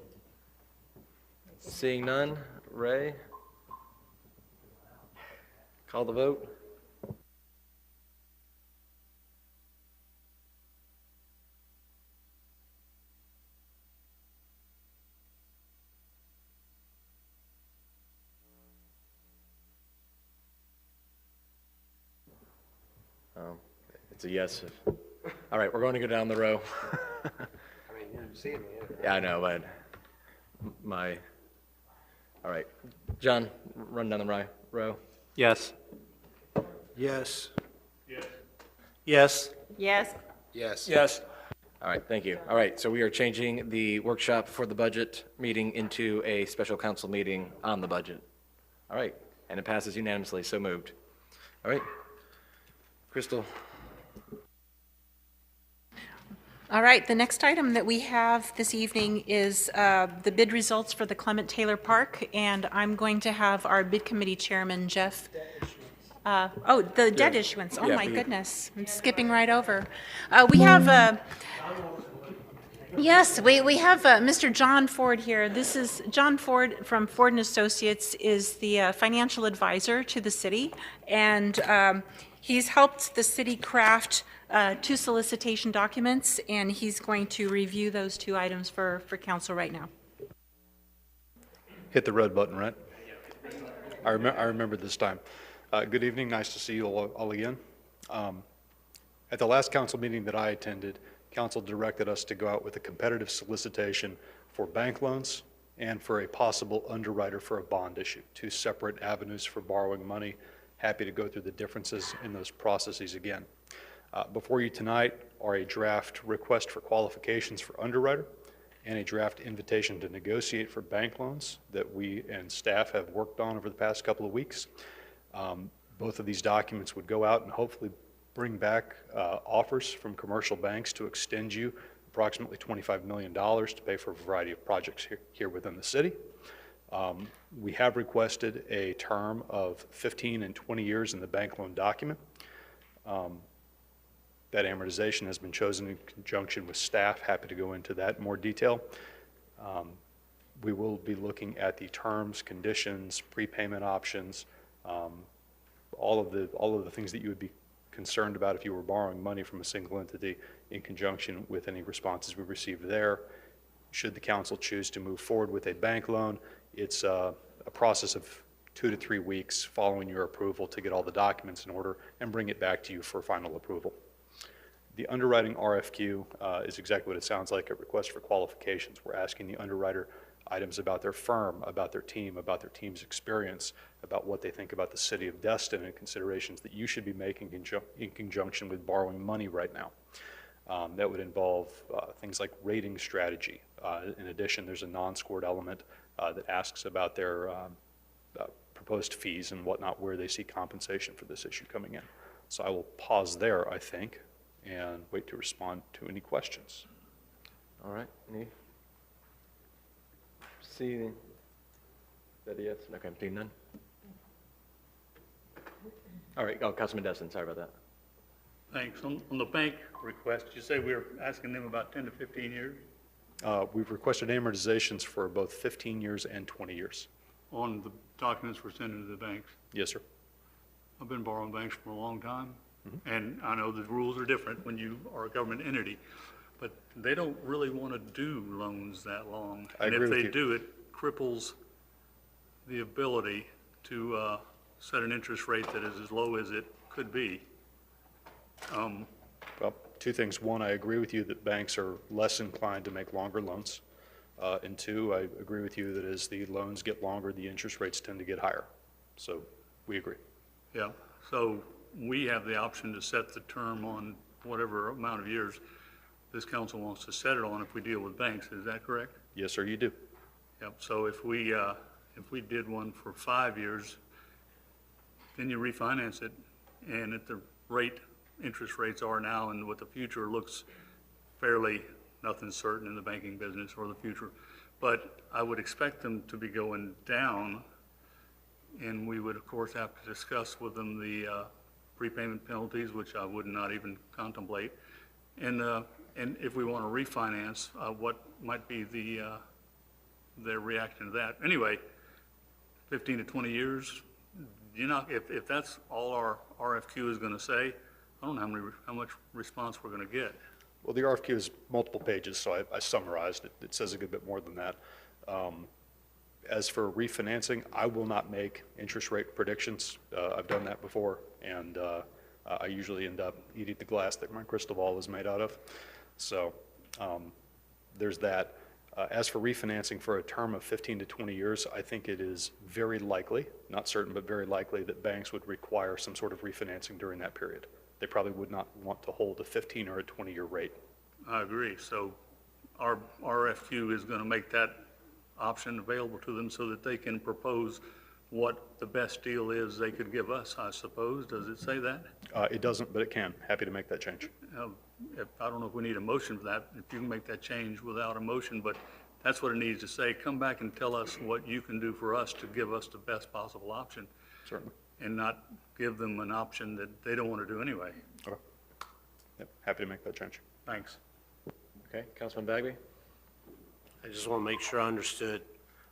Seeing none, Ray? Call the vote. It's a yes. All right, we're going to go down the row. I mean, you're seeing me. Yeah, I know, but all right. John, run down the row. Yes. Yes. Yes. Yes. Yes. Yes. All right, thank you. All right, so we are changing the workshop for the budget meeting into a special council meeting on the budget. All right, and it passes unanimously, so moved. All right. Crystal? All right, the next item that we have this evening is the bid results for the Clement Taylor Park, and I'm going to have our bid committee chairman, Jeff. The debt issuance. Oh, Yeah, my goodness. I'm skipping right over. We have, yes, we have Mr. John Ford here. This is John Ford from Ford & Associates is the financial advisor to the city, and he's helped the city craft 2 solicitation documents, and he's going to review those 2 items for council right now. Hit the red button, right? I remember this time. Good evening, nice to see you all again. At the last council meeting that I attended, council directed us to go out with a competitive solicitation for bank loans and for a possible underwriter for a bond issue, 2 separate avenues for borrowing money. Happy to go through the differences in those processes again. Before you tonight are a draft request for qualifications for underwriter and a draft invitation to negotiate for bank loans that we and staff have worked on over the past couple of weeks. Both of these documents would go out and hopefully bring back offers from commercial banks to extend you approximately $25 million to pay for a variety of projects here within the city. We have requested a term of 15 and 20 years in the bank loan document. That amortization has been chosen in conjunction with staff. Happy to go into that in more detail. We will be looking at the terms, conditions, prepayment options, all of the things that you would be concerned about if you were borrowing money from a single entity in conjunction with any responses we received there. Should the council choose to move forward with a bank loan, it's a process of 2 to 3 weeks following your approval to get all the documents in order and bring it back to you for final approval. The underwriting RFQ is exactly what it sounds like, a request for qualifications. We're asking the underwriter items about their firm, about their team, about their team's experience, about what they think about the city of Destin and considerations that you should be making in conjunction with borrowing money right now. That would involve things like rating strategy. In addition, there's a non-scored element that asks about their proposed fees and whatnot, where they see compensation for this issue coming in. So I will pause there, I think, and wait to respond to any questions. All right, any? See that a yes? Okay, I'm seeing none. All right, Councilman Destin, sorry about that. Thanks. On the bank request, you say we were asking them about 10 to 15 years We've requested amortizations for both 15 years and 20 years. on the documents we're sending to the banks. Yes, sir. I've been borrowing banks for a long time, and I know the rules are different when you are a government entity, but they don't really want to do loans that long. I agree with And if you. they do, it cripples the ability to set an interest rate that is as low as it could be. Well, 2 things. 1, I agree with you that banks are less inclined to make longer loans. And 2, I agree with you that as the loans get longer, the interest rates tend to get higher. So we agree. Yeah, so we have the option to set the term on whatever amount of years this council wants to set it on if we deal with banks. Is that correct? Yes, sir, you do. Yep, so if we did one for 5 years, then you refinance it, and at the interest rates are now and what the future looks fairly, nothing's certain in the banking business or the future. But I would expect them to be going down, and we would, of course, have to discuss with them the prepayment penalties, which I would not even contemplate. And if we want to refinance, what might be their reaction to that? Anyway, 15 to 20 years, if that's all our RFQ is going to say, I don't know how much response we're going to get. Well, the RFQ is multiple pages, so I summarized it. It says a good bit more than that. As for refinancing, I will not make interest rate predictions. I've done that before, and I usually end up eating the glass that my crystal ball is made out of. So there's that. As for refinancing for a term of 15 to 20 years, I think it is very likely, not certain, but very likely that banks would require some sort of refinancing during that period. They probably would not want to hold a 15 or a 20-year rate. I agree. So our RFQ is going to make that option available to them so that they can propose what the best deal is they could give us, I suppose. Does it say that? It doesn't, but it can. Happy to make that change. I don't know if we need a motion for that, if you can make that change without a motion, but that's what it needs to say. Come back and tell us what you can do for us to give us the best possible option. Certainly. And not give them an option that they don't want to do anyway. Okay. Yep. Happy to make that change. Thanks. Okay, Councilman Bagby? I just want to make sure I understood,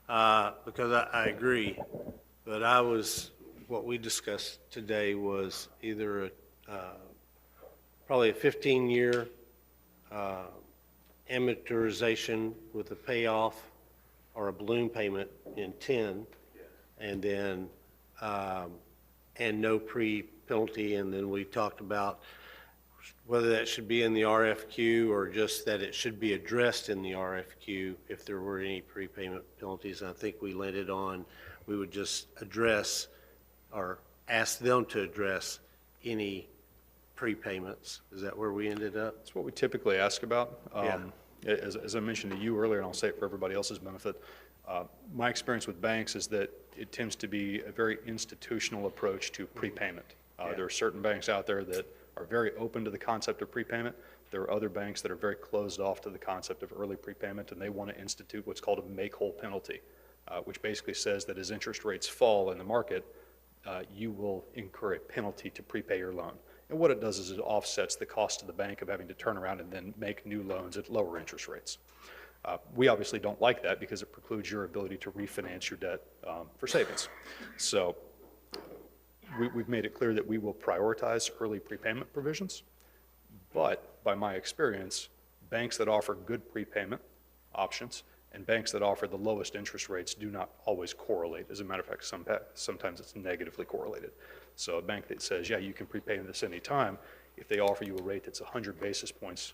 because I agree, but what we discussed today was either probably a 15-year amortization with a payoff or a balloon payment in 10, and then and no pre-penalty, and then we talked about whether that should be in the RFQ or just that it should be addressed in the RFQ if there were any prepayment penalties. And I think we landed on we would just address or ask them to address any prepayments. Is that where we ended up? That's what we typically ask about. Yeah. As I mentioned to you earlier, and I'll say it for everybody else's benefit, my experience with banks is that it tends to be a very institutional approach to prepayment. There are certain banks out there that are very open to the concept of prepayment. There are other banks that are very closed off to the concept of early prepayment, and they want to institute what's called a make-whole penalty, which basically says that as interest rates fall in the market, you will incur a penalty to prepay your loan. And what it does is it offsets the cost to the bank of having to turn around and then make new loans at lower interest rates. We obviously don't like that because it precludes your ability to refinance your debt for savings. So we've made it clear that we will prioritize early prepayment provisions, but by my experience, banks that offer good prepayment options and banks that offer the lowest interest rates do not always correlate. As a matter of fact, sometimes it's negatively correlated. So a bank that says, yeah, you can prepay this any time, if they offer you a rate that's 100 basis points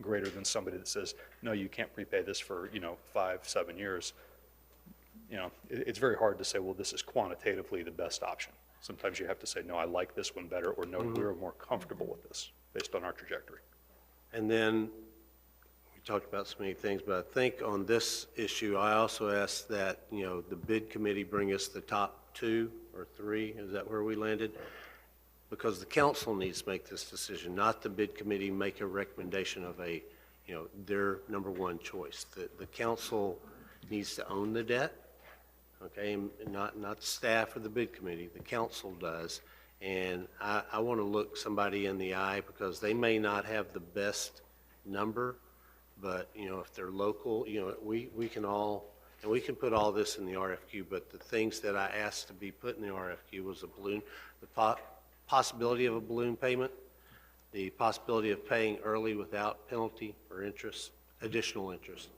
greater than somebody that says, no, you can't prepay this for 5-7 years, it's very hard to say, well, this is quantitatively the best option. Sometimes you have to say, no, I like this one better, or no, we're more comfortable with this based on our trajectory. And then we talked about so many things, but I think on this issue, I also asked that, the bid committee bring us the top 2 or 3. Is that where we landed? Because the council needs to make this decision, not the bid committee make a recommendation of their number one choice. The council needs to own the debt, okay, and not the staff or the bid committee, the council does. And I want to look somebody in the eye because they may not have the best number, but, if they're local, we can all, and we can put all this in the RFQ, but the things that I asked to be put in the RFQ was the possibility of a balloon payment, the possibility of paying early without penalty or interest, additional interest,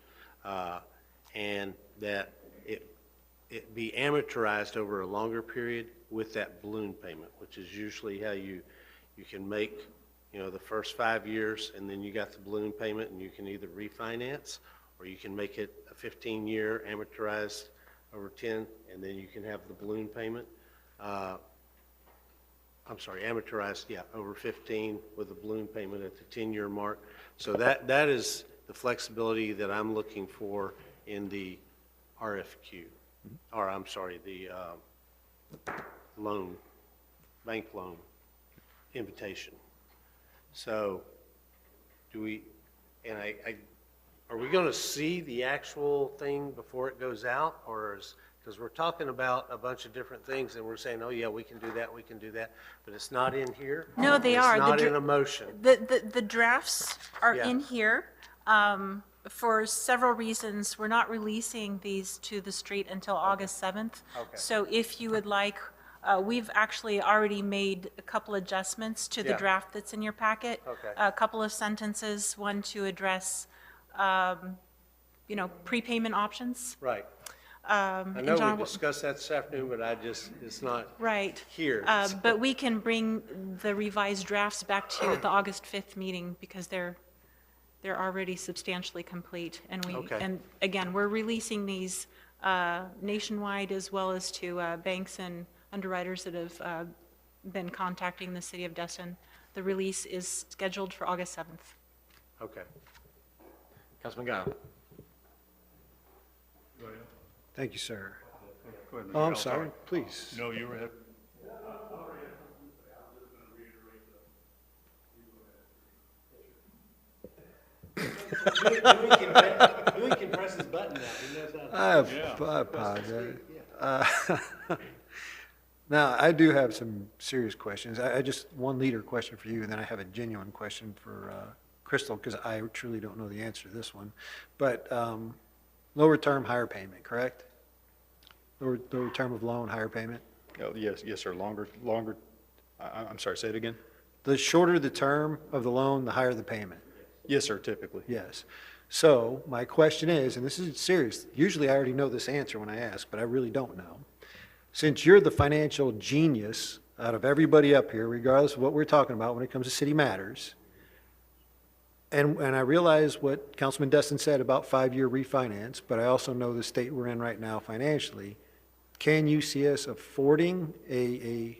and that it be amortized over a longer period with that balloon payment, which is usually how you can make, the first 5 years, and then you got the balloon payment, and you can either refinance, or you can make it a 15-year amortized over 10, and then you can have the balloon payment. Amortized, over 15 with a balloon payment at the 10-year mark. So that is the flexibility that I'm looking for in the RFQ, or the bank loan invitation. So are we going to see the actual thing before it goes out, or Because we're talking about a bunch of different things, and we're saying, oh, yeah, we can do that, we can do that, but it's not in here. No, they and are. It's The not dr- in a motion. The drafts are Yeah. in here. For several reasons, we're not releasing these to the street until August 7th. Okay. So if you would like, we've actually already made a couple adjustments to the Yeah. draft that's in your packet. Okay. A couple of sentences, one to address, prepayment options. Right. I And know John, we discussed that this afternoon, but it's not right. here. But we can bring the revised drafts back to you at the August 5th meeting because they're already substantially complete. Okay. And again, we're releasing these nationwide as well as to banks and underwriters that have been contacting the city of Destin. The release is scheduled for August 7th. Okay. Councilman Guile. Thank you, sir. Go ahead, Oh, I'm Miguel, sorry, please. No, you were ahead. Louis can press his button now. He knows how to. I apologize. Now, I do have some serious questions. I just, one leader question for you, and then I have a genuine question for Crystal, because I truly don't know the answer to this one. But lower term, higher payment, correct? Lower term of loan, higher payment? Oh, yes, sir, longer, I'm sorry, say it again? The shorter the term of the loan, the higher the payment. Yes, sir, typically. Yes. So my question is, and this is serious, usually I already know this answer when I ask, but I really don't know. Since you're the financial genius out of everybody up here, regardless of what we're talking about when it comes to city matters, and I realize what Councilman Destin said about 5-year refinance, but I also know the state we're in right now financially. Can you see us affording a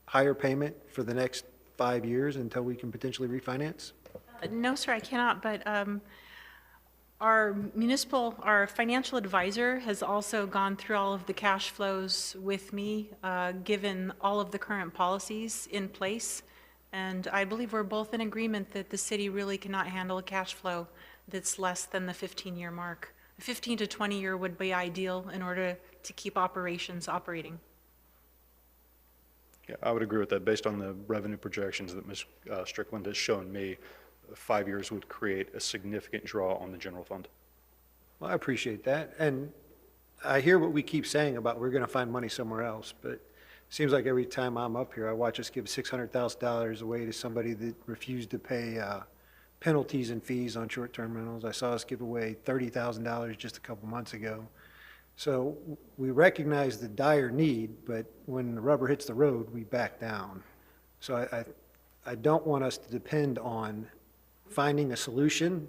higher payment for the next 5 years until we can potentially refinance? No, sir, I cannot, but our financial advisor has also gone through all of the cash flows with me, given all of the current policies in place. And I believe we're both in agreement that the city really cannot handle a cash flow that's less than the 15-year mark. A 15 to 20-year would be ideal in order to keep operations operating. Yeah, I would agree with that. Based on the revenue projections that Ms. Strickland has shown me, 5 years would create a significant draw on the general fund. Well, I appreciate that. And I hear what we keep saying about we're going to find money somewhere else, but it seems like every time I'm up here, I watch us give $600,000 away to somebody that refused to pay penalties and fees on short-term rentals. I saw us give away $30,000 just a couple months ago. So we recognize the dire need, but when the rubber hits the road, we back down. So I don't want us to depend on finding a solution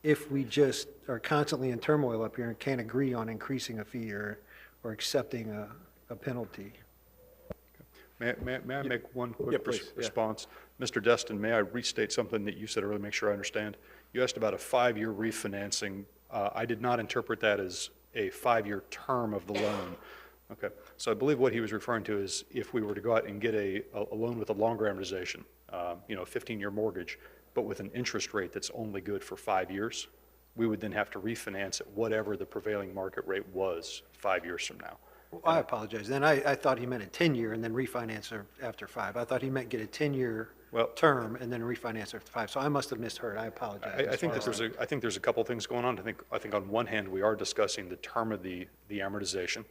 if we just are constantly in turmoil up here and can't agree on increasing a fee or accepting a penalty. May I make one Yeah, quick please, yeah. response? Mr. Destin, may I restate something that you said earlier, make sure I understand? You asked about a 5-year refinancing. I did not interpret that as a 5-year term of the loan. Okay, so I believe what he was referring to is if we were to go out and get a loan with a longer amortization, a 15-year mortgage, but with an interest rate that's only good for 5 years, we would then have to refinance at whatever the prevailing market rate was 5 years from now. Well, I apologize. Then I thought he meant a 10-year and then refinance after 5. I thought he meant get a 10-year term and then refinance after 5. So I must have misheard. I apologize. I think there's a couple things going on. I think on one hand, we are discussing the term of the amortization.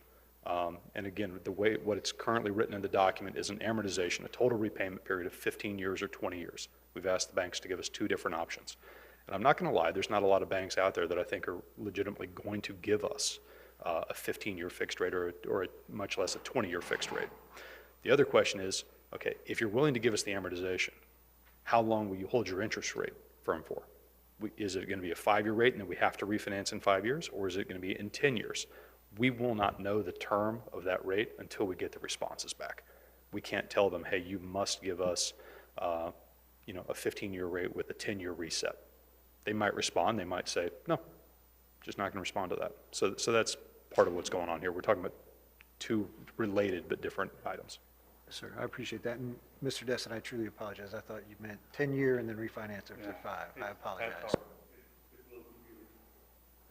And again, what it's currently written in the document is an amortization, a total repayment period of 15 years or 20 years. We've asked the banks to give us 2 different options. And I'm not going to lie, there's not a lot of banks out there that I think are legitimately going to give us a 15-year fixed rate or much less a 20-year fixed rate. The other question is, okay, if you're willing to give us the amortization, how long will you hold your interest rate firm for? Is it going to be a 5-year rate and then we have to refinance in 5 years, or is it going to be in 10 years? We will not know the term of that rate until we get the responses back. We can't tell them, hey, you must give us a 15-year rate with a 10-year reset. They might respond. They might say, no, just not going to respond to that. So that's part of what's going on here. We're talking about 2 related but different items. Yes, sir. I appreciate that. And Mr. Destin, I truly apologize. I thought you meant 10-year and then refinance after 5. I apologize.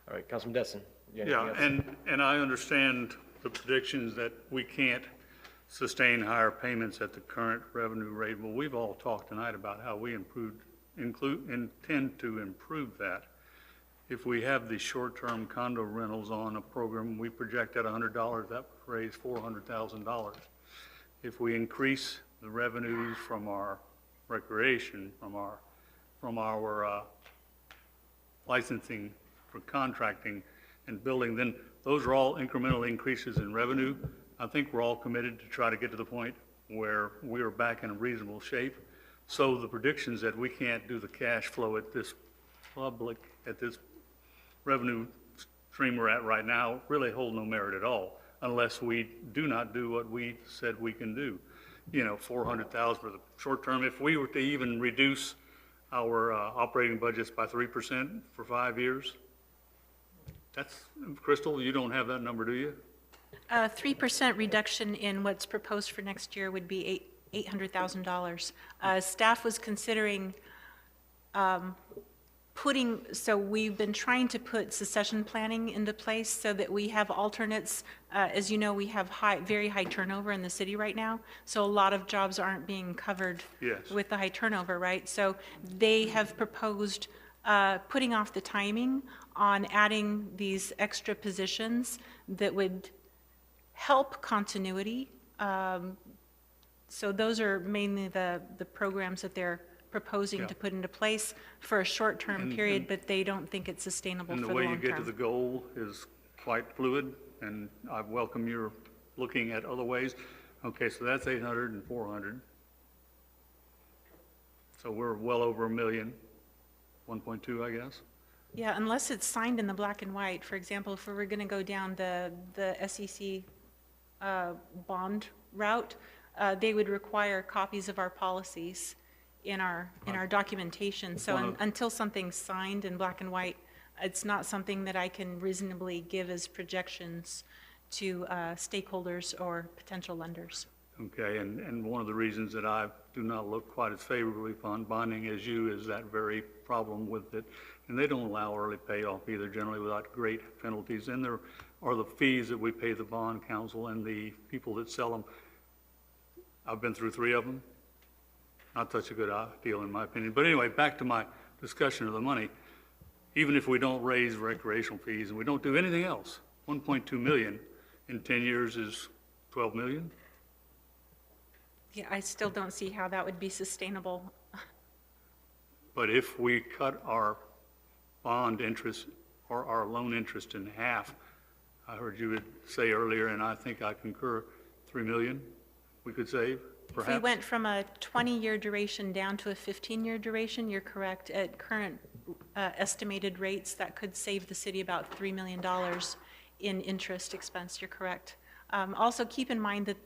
All right, Councilman Destin. Yeah, and I understand the predictions that we can't sustain higher payments at the current revenue rate. Well, we've all talked tonight about how we intend to improve that. If we have the short-term condo rentals on a program, we project at $100, that would raise $400,000. If we increase the revenues from our recreation, from our licensing for contracting and building, then those are all incremental increases in revenue. I think we're all committed to try to get to the point where we are back in a reasonable shape. So the predictions that we can't do the cash flow at this revenue stream we're at right now really hold no merit at all, unless we do not do what we said we can do. You know, 400,000 for the short term. If we were to even reduce our operating budgets by 3% for 5 years, that's, Crystal, you don't have that number, do you? 3% reduction in what's proposed for next year would be $800,000. Staff was considering so we've been trying to put succession planning into place so that we have alternates. As you know, we have very high turnover in the city right now, so a lot of jobs aren't being covered with the high turnover, right? So they have proposed putting off the timing on adding these extra positions that would help continuity. So those are mainly the programs that they're proposing to put into place for a short-term period, but they don't think it's sustainable for the long term. And the way you get to the goal is quite fluid, and I welcome your looking at other ways. Okay, so that's 800 and 400. So we're well over 1 million, 1.2, I guess. Yeah, unless it's signed in the black and white. For example, if we were going to go down the SEC bond route, they would require copies of our policies in our documentation. So until something's signed in black and white, it's not something that I can reasonably give as projections to stakeholders or potential lenders. Okay, and one of the reasons that I do not look quite as favorably upon bonding as you is that very problem with it. And they don't allow early payoff either, generally without great penalties. And there are the fees that we pay the bond counsel and the people that sell them. I've been through 3 of them. Not such a good deal in my opinion. But anyway, back to my discussion of the money. Even if we don't raise recreational fees and we don't do anything else, 1.2 million in 10 years is 12 million. Yeah, I still don't see how that would be sustainable. But if we cut our bond interest or our loan interest in half, I heard you would say earlier, and I think I concur, 3 million we could save, perhaps? If we went from a 20-year duration down to a 15-year duration, you're correct. At current estimated rates, that could save the city about $3 million in interest expense. You're correct. Also, keep in mind that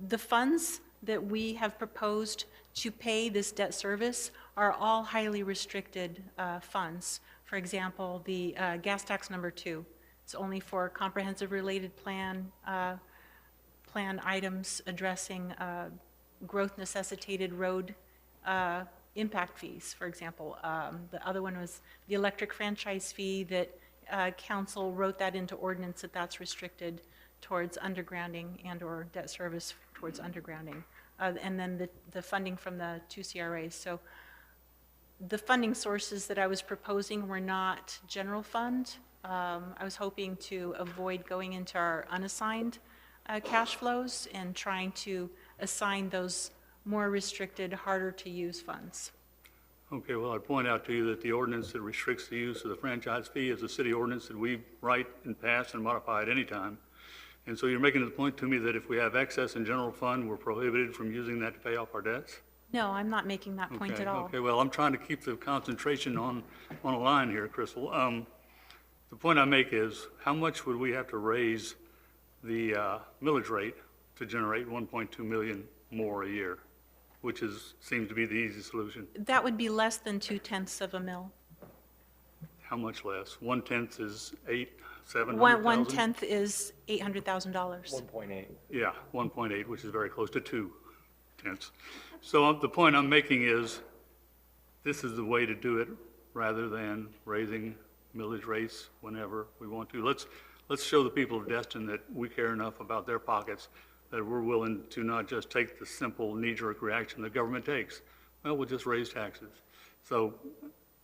the funds that we have proposed to pay this debt service are all highly restricted funds. For example, the gas tax number 2. It's only for comprehensive related plan items addressing growth necessitated road impact fees, for example. The other one was the electric franchise fee that council wrote that into ordinance that's restricted towards undergrounding and or debt service towards undergrounding. And then the funding from the 2 CRAs. So the funding sources that I was proposing were not general fund. I was hoping to avoid going into our unassigned cash flows and trying to assign those more restricted, harder to use funds. Okay, well, I point out to you that the ordinance that restricts the use of the franchise fee is a city ordinance that we write and pass and modify at any time. And so you're making the point to me that if we have excess in general fund, we're prohibited from using that to pay off our debts? No, I'm not making that point at all. Okay, well, I'm trying to keep the concentration on a line here, Crystal. The point I make is, how much would we have to raise the millage rate to generate 1.2 million more a year, which seems to be the easy solution? That would be less than 2/10 of a mil. How much less? 1/10 is 700,000? 1/10 is $800,000. 1.8. Yeah, 1.8, which is very close to 2/10. So the point I'm making is, this is the way to do it rather than raising millage rates whenever we want to. let's show the people of Destin that we care enough about their pockets that we're willing to not just take the simple knee-jerk reaction the government takes. Well, we'll just raise taxes. So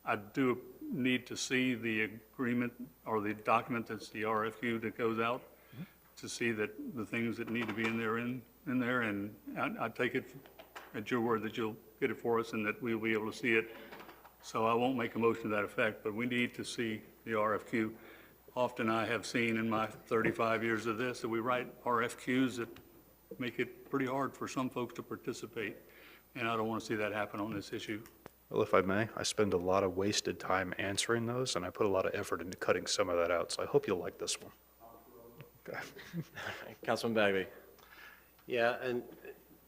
I do need to see the agreement or the document that's the RFQ that goes out to see that the things that need to be in there, and I take it at your word that you'll get it for us and that we'll be able to see it. So I won't make a motion to that effect, but we need to see the RFQ. Often I have seen in my 35 years of this that we write RFQs that make it pretty hard for some folks to participate, and I don't want to see that happen on this issue. Well, if I may, I spend a lot of wasted time answering those, and I put a lot of effort into cutting some of that out, so I hope you'll like this one. Okay. Councilman Bagby. Yeah, and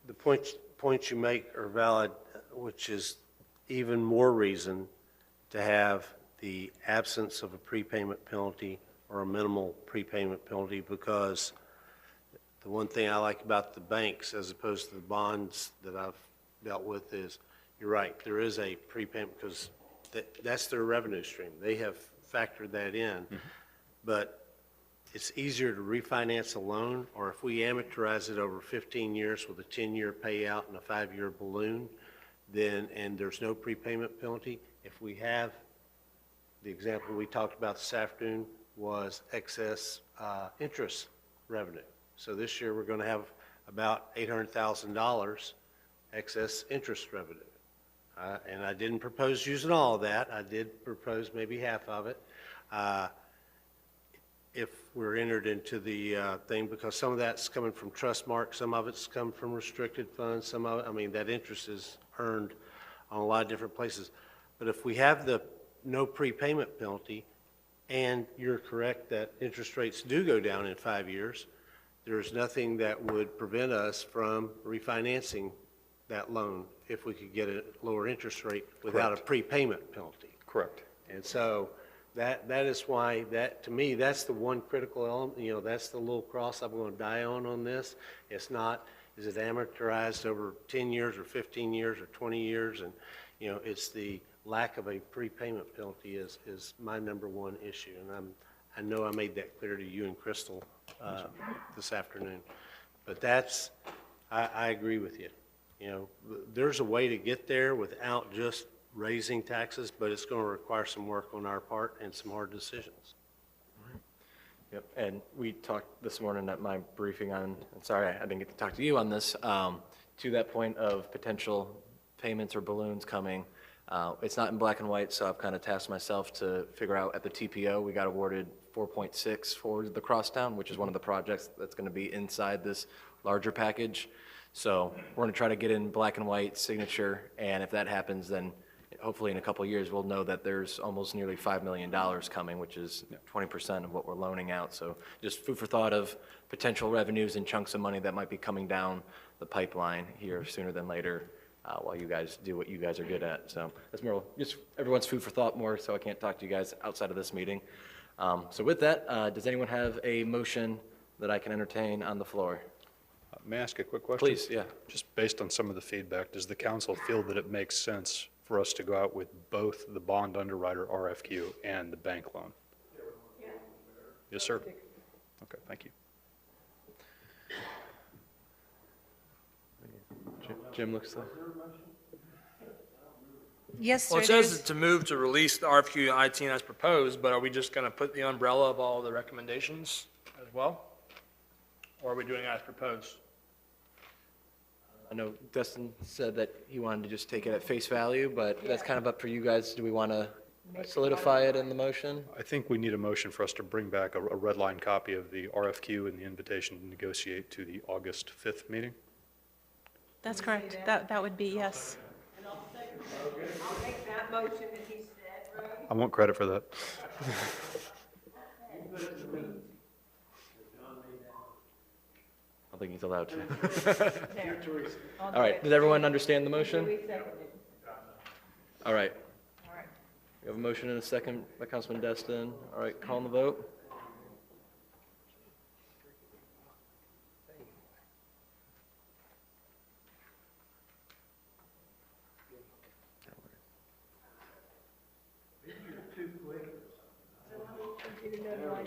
the points you make are valid, which is even more reason to have the absence of a prepayment penalty or a minimal prepayment penalty, because the one thing I like about the banks as opposed to the bonds that I've dealt with is, you're right, there is a prepayment because that's their revenue stream. They have factored that in. But it's easier to refinance a loan, or if we amortize it over 15 years with a 10-year payout and a 5-year balloon, then, and there's no prepayment penalty. If we have, the example we talked about this afternoon was excess interest revenue. So this year we're going to have about $800,000 excess interest revenue. And I didn't propose using all of that. I did propose maybe half of it. If we're entered into the thing, because some of that's coming from trust marks, some of it's come from restricted funds, some of it, I mean, that interest is earned on a lot of different places. But if we have the no prepayment penalty, and you're correct that interest rates do go down in 5 years, there's nothing that would prevent us from refinancing that loan if we could get a lower interest rate without a prepayment penalty. Correct. And so that is why, that, to me, that's the one critical element, you know, that's the little cross I'm going to die on this. It's not, is it amortized over 10 years or 15 years or 20 years? And, you know, it's the lack of a prepayment penalty is my number one issue. And I know I made that clear to you and Crystal this afternoon. But that's, I agree with you. You know, there's a way to get there without just raising taxes, but it's going to require some work on our part and some hard decisions. Yep, and we talked this morning at my briefing on, I'm sorry, I didn't get to talk to you on this, to that point of potential payments or balloons coming. It's not in black and white, so I've kind of tasked myself to figure out at the TPO, we got awarded 4.6 for the Crosstown, which is one of the projects that's going to be inside this larger package. So we're going to try to get in black and white signature, and if that happens, then hopefully in a couple of years, we'll know that there's almost nearly $5 million coming, which is 20% of what we're loaning out. So just food for thought of potential revenues and chunks of money that might be coming down the pipeline here sooner than later while you guys do what you guys are good at. So that's more just everyone's food for thought more, so I can't talk to you guys outside of this meeting. So with that, does anyone have a motion that I can entertain on the floor? May I ask a quick question? Please, yeah. Just based on some of the feedback, does the council feel that it makes sense for us to go out with both the bond underwriter RFQ and the bank loan? Yes, sir. Okay, thank you. Jim looks like. Yes, sir. Well, it says there's- to move to release the RFQ and IT as proposed, but are we just going to put the umbrella of all the recommendations as well? Or are we doing it as proposed? I know Dustin said that he wanted to just take it at face value, but that's kind of up for you guys. Do we want to solidify it in the motion? I think we need a motion for us to bring back a red line copy of the RFQ and the invitation to negotiate to the August 5th meeting. That's correct. That would be yes. I'll make that motion that he said, Roy. I want credit for that. I don't think he's allowed to. All right, does everyone understand the motion? All right. We have a motion and a second by Councilman Destin. All right, call on the vote.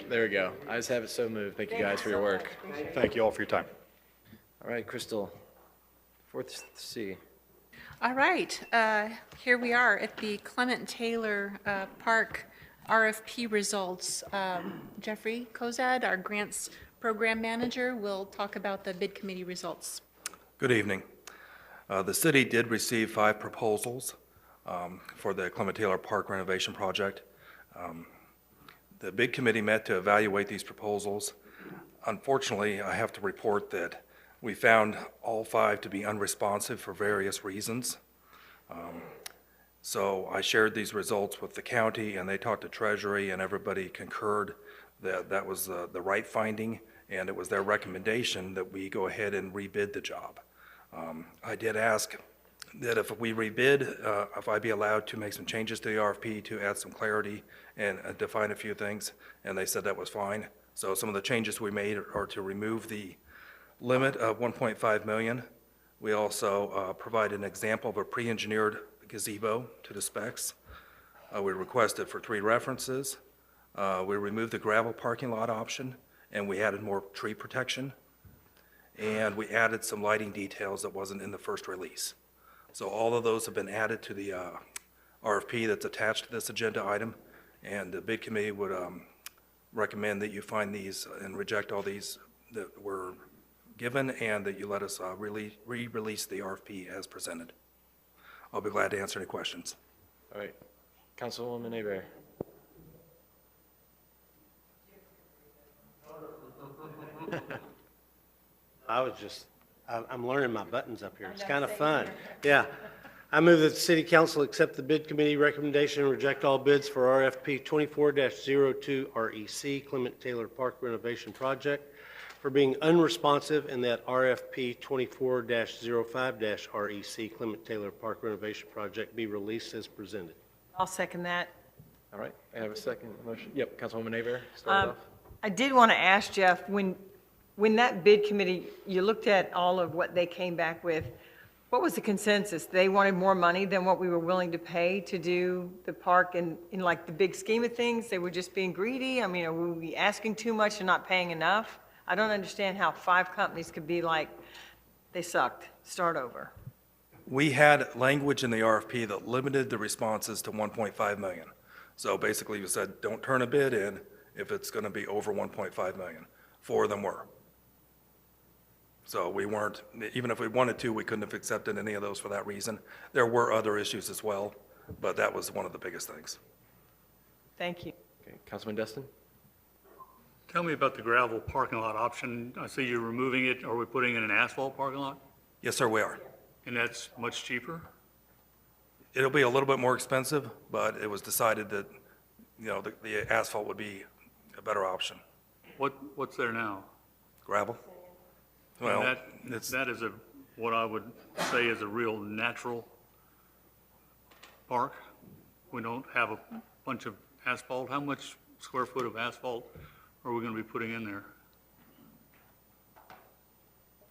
There we go. Ayes have it, so moved. Thank you guys for your work. Thank you all for your time. All right, Crystal, 4th C. All right, here we are at the Clement Taylor Park RFP results. Jeffrey Kozad, our grants program manager, will talk about the bid committee results. Good evening. The city did receive 5 proposals for the Clement Taylor Park renovation project. The bid committee met to evaluate these proposals. Unfortunately, I have to report that we found all 5 to be unresponsive for various reasons. So I shared these results with the county, and they talked to Treasury, and everybody concurred that that was the right finding, and it was their recommendation that we go ahead and rebid the job. I did ask that if we rebid, if I'd be allowed to make some changes to the RFP to add some clarity and define a few things, and they said that was fine. So some of the changes we made are to remove the limit of 1.5 million. We also provide an example of a pre-engineered gazebo to the specs. We requested for 3 references. We removed the gravel parking lot option, and we added more tree protection. And we added some lighting details that wasn't in the first release. So all of those have been added to the RFP that's attached to this agenda item, and the bid committee would recommend that you find these and reject all these that were given, and that you let us re-release the RFP as presented. I'll be glad to answer any questions. All right, Councilwoman Abear. I'm learning my buttons up here. It's kind of fun. Yeah. I move that the city council accept the bid committee recommendation and reject all bids for RFP 24-02 REC Clement Taylor Park renovation project for being unresponsive, and that RFP 24-05 REC Clement Taylor Park renovation project be released as presented. I'll second that. All right, I have a second motion. Yep, Councilwoman Abear, start off. I did want to ask Jeff, when that bid committee, you looked at all of what they came back with, what was the consensus? They wanted more money than what we were willing to pay to do the park, and in like the big scheme of things, they were just being greedy? I mean, are we asking too much and not paying enough? I don't understand how 5 companies could be like, they sucked, start over. We had language in the RFP that limited the responses to 1.5 million. So basically, you said, don't turn a bid in if it's going to be over 1.5 million. 4 of them were. So we weren't, even if we wanted to, we couldn't have accepted any of those for that reason. There were other issues as well, but that was one of the biggest things. Thank you. Okay, Councilman Destin? Tell me about the gravel parking lot option. I see you're removing it. Are we putting in an asphalt parking lot? Yes, sir, we are. And that's much cheaper? It'll be a little bit more expensive, but it was decided that, you know, the asphalt would be a better option. What's there now? Gravel? And Well, that is what I would say is a real natural park. We don't have a bunch of asphalt. How much square foot of asphalt are we going to be putting in there?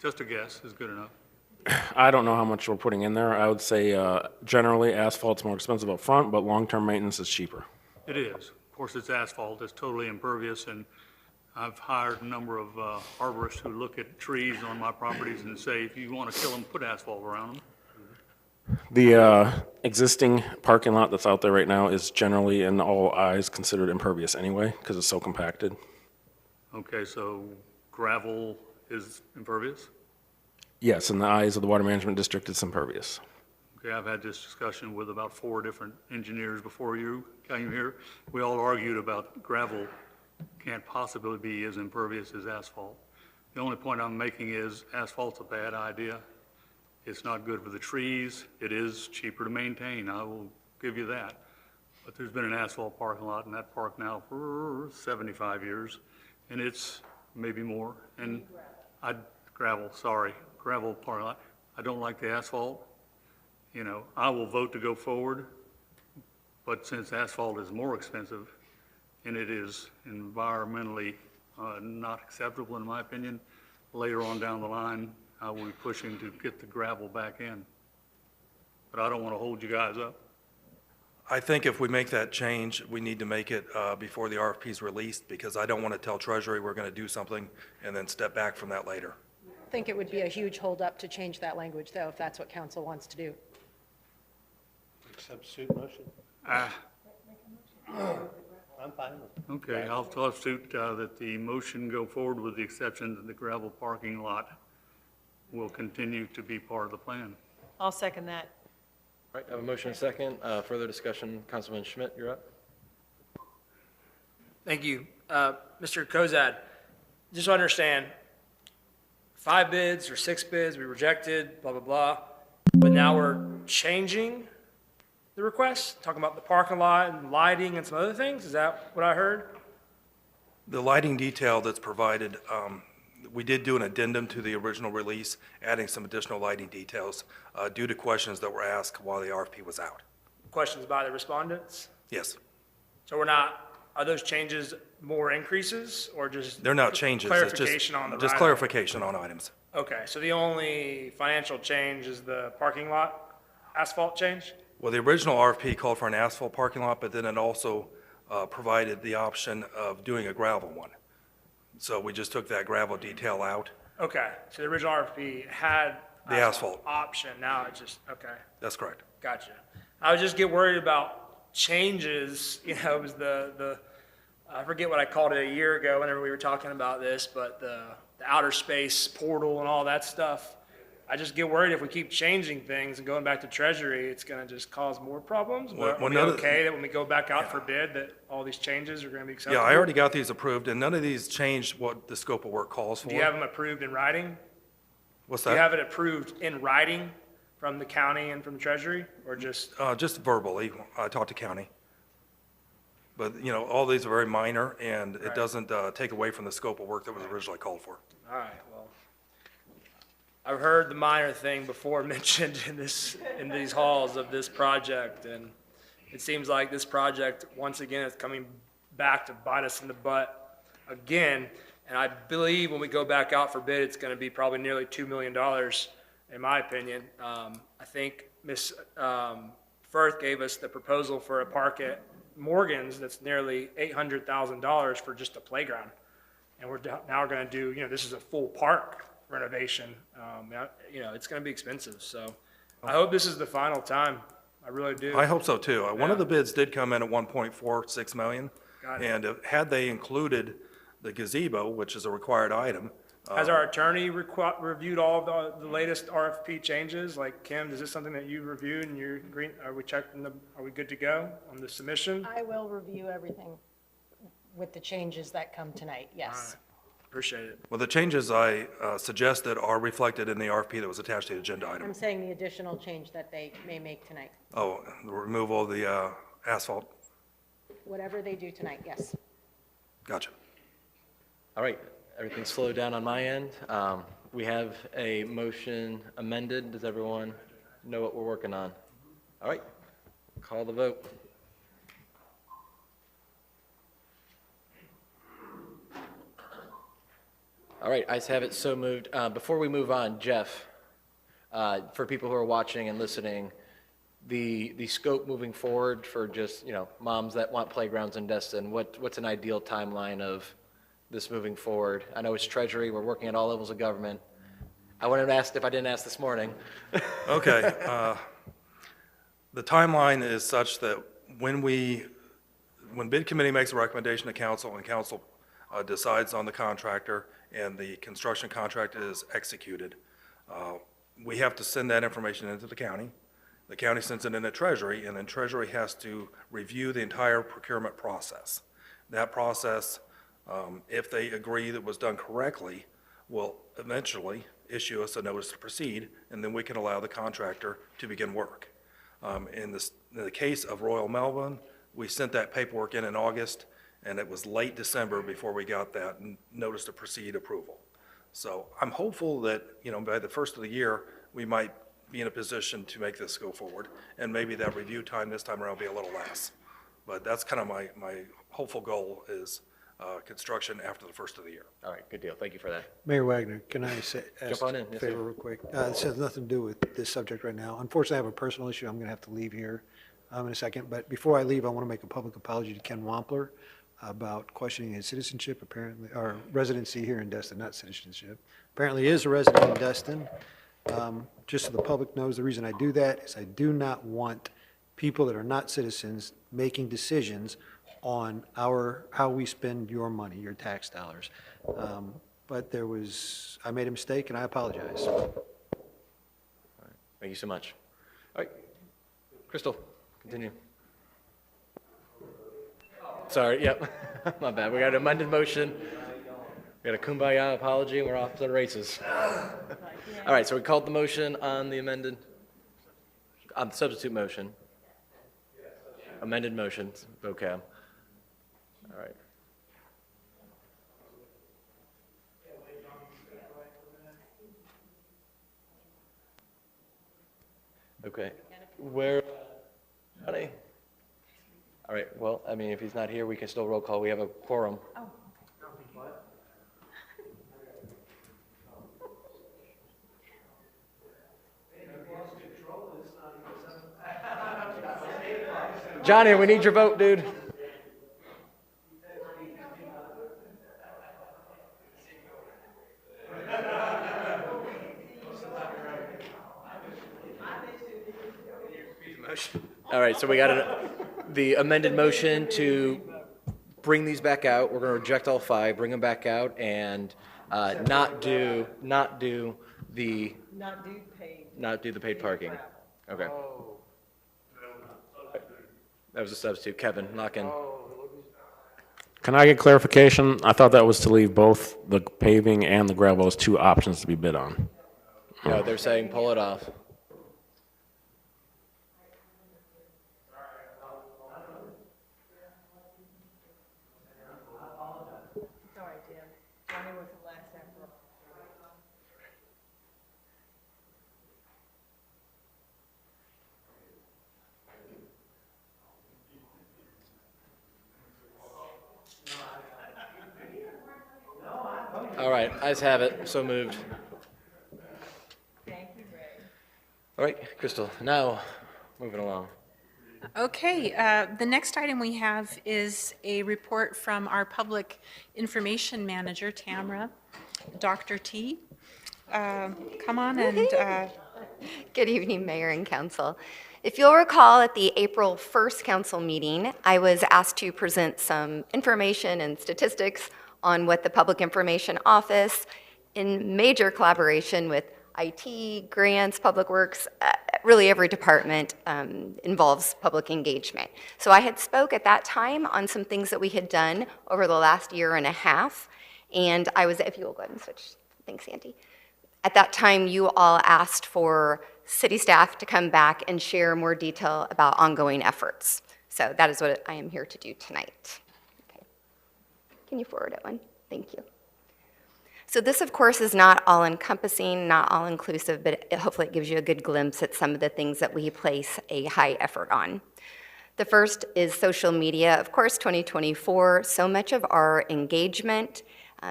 Just a guess is good enough. I don't know how much we're putting in there. I would say generally asphalt's more expensive up front, but long-term maintenance is cheaper. It is. Of course, it's asphalt. It's totally impervious, and I've hired a number of arborists who look at trees on my properties and say, if you want to kill them, put asphalt around them. The existing parking lot that's out there right now is generally, in all eyes, considered impervious anyway, because it's so compacted. Okay, so gravel is impervious? Yes, in the eyes of the Water Management District, it's impervious. Okay, I've had this discussion with about 4 different engineers before you came here. We all argued about gravel can't possibly be as impervious as asphalt. The only point I'm making is asphalt's a bad idea. It's not good for the trees. It is cheaper to maintain, I will give you that. But there's been an asphalt parking lot in that park now for 75 years, and it's maybe more. And gravel parking lot. I don't like the asphalt. You know, I will vote to go forward, but since asphalt is more expensive, and it is environmentally not acceptable in my opinion, later on down the line, I will be pushing to get the gravel back in. But I don't want to hold you guys up. I think if we make that change, we need to make it before the RFP is released, because I don't want to tell Treasury we're going to do something and then step back from that later. I think it would be a huge holdup to change that language, though, if that's what council wants to do. Substitute motion? I'm fine with it. Okay, I'll substitute that the motion go forward with the exception that the gravel parking lot will continue to be part of the plan. I'll second that. All right, I have a motion and a second. Further discussion, Councilman Schmidt, you're up. Thank you. Mr. Kozad, just to understand, 5 bids or 6 bids, we rejected, blah, blah, blah. But now we're changing the request, talking about the parking lot and lighting and some other things? Is that what I heard? The lighting detail that's provided, we did do an addendum to the original release, adding some additional lighting details due to questions that were asked while the RFP was out. Questions by the respondents? Yes, So we're not, are those changes more increases or just? they're not changes. It's Clarification on the just right- clarification on items. Okay, so the only financial change is the parking lot asphalt change? Well, the original RFP called for an asphalt parking lot, but then it also provided the option of doing a gravel one. So we just took that gravel detail out. Okay, so the original RFP had The asphalt. option, now it just, okay, That's correct. gotcha. I would just get worried about changes, it was I forget what I called it a year ago whenever we were talking about this, but the outer space portal and all that stuff. I just get worried if we keep changing things and going back to Treasury, it's gonna just cause more problems. Well, But are we none of- okay that when we go back out for bid, that all these changes are gonna be acceptable? Yeah, I already got these approved, and none of these changed what the scope of work calls for. Do you have them approved in writing? What's Do you that? have it approved in writing from the county and from the Treasury, or just? Just verbally, I talked to county. But, all these are very minor, and it Right. doesn't take away from the scope of work that was originally called for. All right, well, I've heard the minor thing before mentioned in these halls of this project, and it seems like this project, once again, is coming back to bite us in the butt again. And I believe when we go back out for bid, it's gonna be probably nearly $2 million, in my opinion. I think Ms. Firth gave us the proposal for a park at Morgan's that's nearly $800,000 for just a playground. And now we're gonna do, this is a full park renovation. It's gonna be expensive, so I hope this is the final time. I really do. I hope so too. One of Yeah. the bids did come in at 1.46 million. Got it. And had they included the gazebo, which is a required item. Has our attorney reviewed all of the latest RFP changes? Like, Kim, is this something that you reviewed and you're green, are we good to go on the submission? I will review everything with the changes that come tonight, yes. Appreciate it. Well, the changes I suggested are reflected in the RFP that was attached to the agenda item. I'm saying the additional change that they may make tonight. Oh, the removal of the asphalt. Whatever they do tonight, yes. Gotcha. All right, everything's slowed down on my end. We have a motion amended. Does everyone know what we're working on? All right, call the vote. All right, ayes have it, so moved. Before we move on, Jeff, for people who are watching and listening, the scope moving forward for just, moms that want playgrounds in Destin, what's an ideal timeline of this moving forward? I know it's Treasury, we're working at all levels of government. I wouldn't have asked if I didn't ask this morning. Okay. The timeline is such that when bid committee makes a recommendation to council and council decides on the contractor and the construction contract is executed, we have to send that information into the county. The county sends it into Treasury, and then Treasury has to review the entire procurement process. That process, if they agree that it was done correctly, will eventually issue us a notice to proceed, and then we can allow the contractor to begin work. In the case of Royal Melbourne, we sent that paperwork in August, and it was late December before we got that notice to proceed approval. So I'm hopeful that, by the first of the year, we might be in a position to make this go forward, and maybe that review time this time around will be a little less. But that's kind of my hopeful goal is construction after the first of the year. All right, good deal, thank you for that. Mayor Wagner, can I ask Jump on in, a yes, favor sir. real quick? This has nothing to do with this subject right now. Unfortunately, I have a personal issue. I'm going to have to leave here. in a second. But before I leave, I want to make a public apology to Ken Wampler about questioning his citizenship, apparently, or residency here in Destin, not citizenship. Apparently he is a resident in Destin. Just so the public knows, the reason I do that is I do not want people that are not citizens making decisions on how we spend your money, your tax dollars. But I made a mistake, and I apologize. Thank you so much. All right, Crystal, continue. Sorry, yep, my bad. We got an amended motion. We got a kumbaya apology, and we're off to the races. All right, so we called the motion on the amended, on the substitute motion. Amended motion, vocab. All right. Okay, where, honey? All right, well, I mean, if he's not here, we can still roll call. We have a quorum. Johnny, we need your vote, dude. All right, so we got the amended motion to bring these back out. We're going to reject all 5, bring them back out, and not do the paid parking. Okay. That was a substitute. Kevin, lock in. Can I get clarification? I thought that was to leave both the paving and the gravel as 2 options to be bid on. No, they're saying pull it off. All right, ayes have it, so moved. Thank you, Ray. All right, Crystal, now, moving along. Okay, the next item we have is a report from our Public Information Manager, Tamara, Dr. T. Come on and... Good evening, Mayor and Council. If you'll recall, at the April 1st council meeting, I was asked to present some information and statistics on what the Public Information Office, in major collaboration with IT, grants, Public Works, really every department involves public engagement. So I had spoke at that time on some things that we had done over the last year and a half, and I was, if you will go ahead and switch, thanks, Sandy. At that time, you all asked for city staff to come back and share more detail about ongoing efforts. So that is what I am here to do tonight. Okay. Can you forward it one? Thank you. So this, of course, is not all-encompassing, not all-inclusive, but hopefully it gives you a good glimpse at some of the things that we place a high effort on. The first is social media. Of course, 2024, so much of our engagement,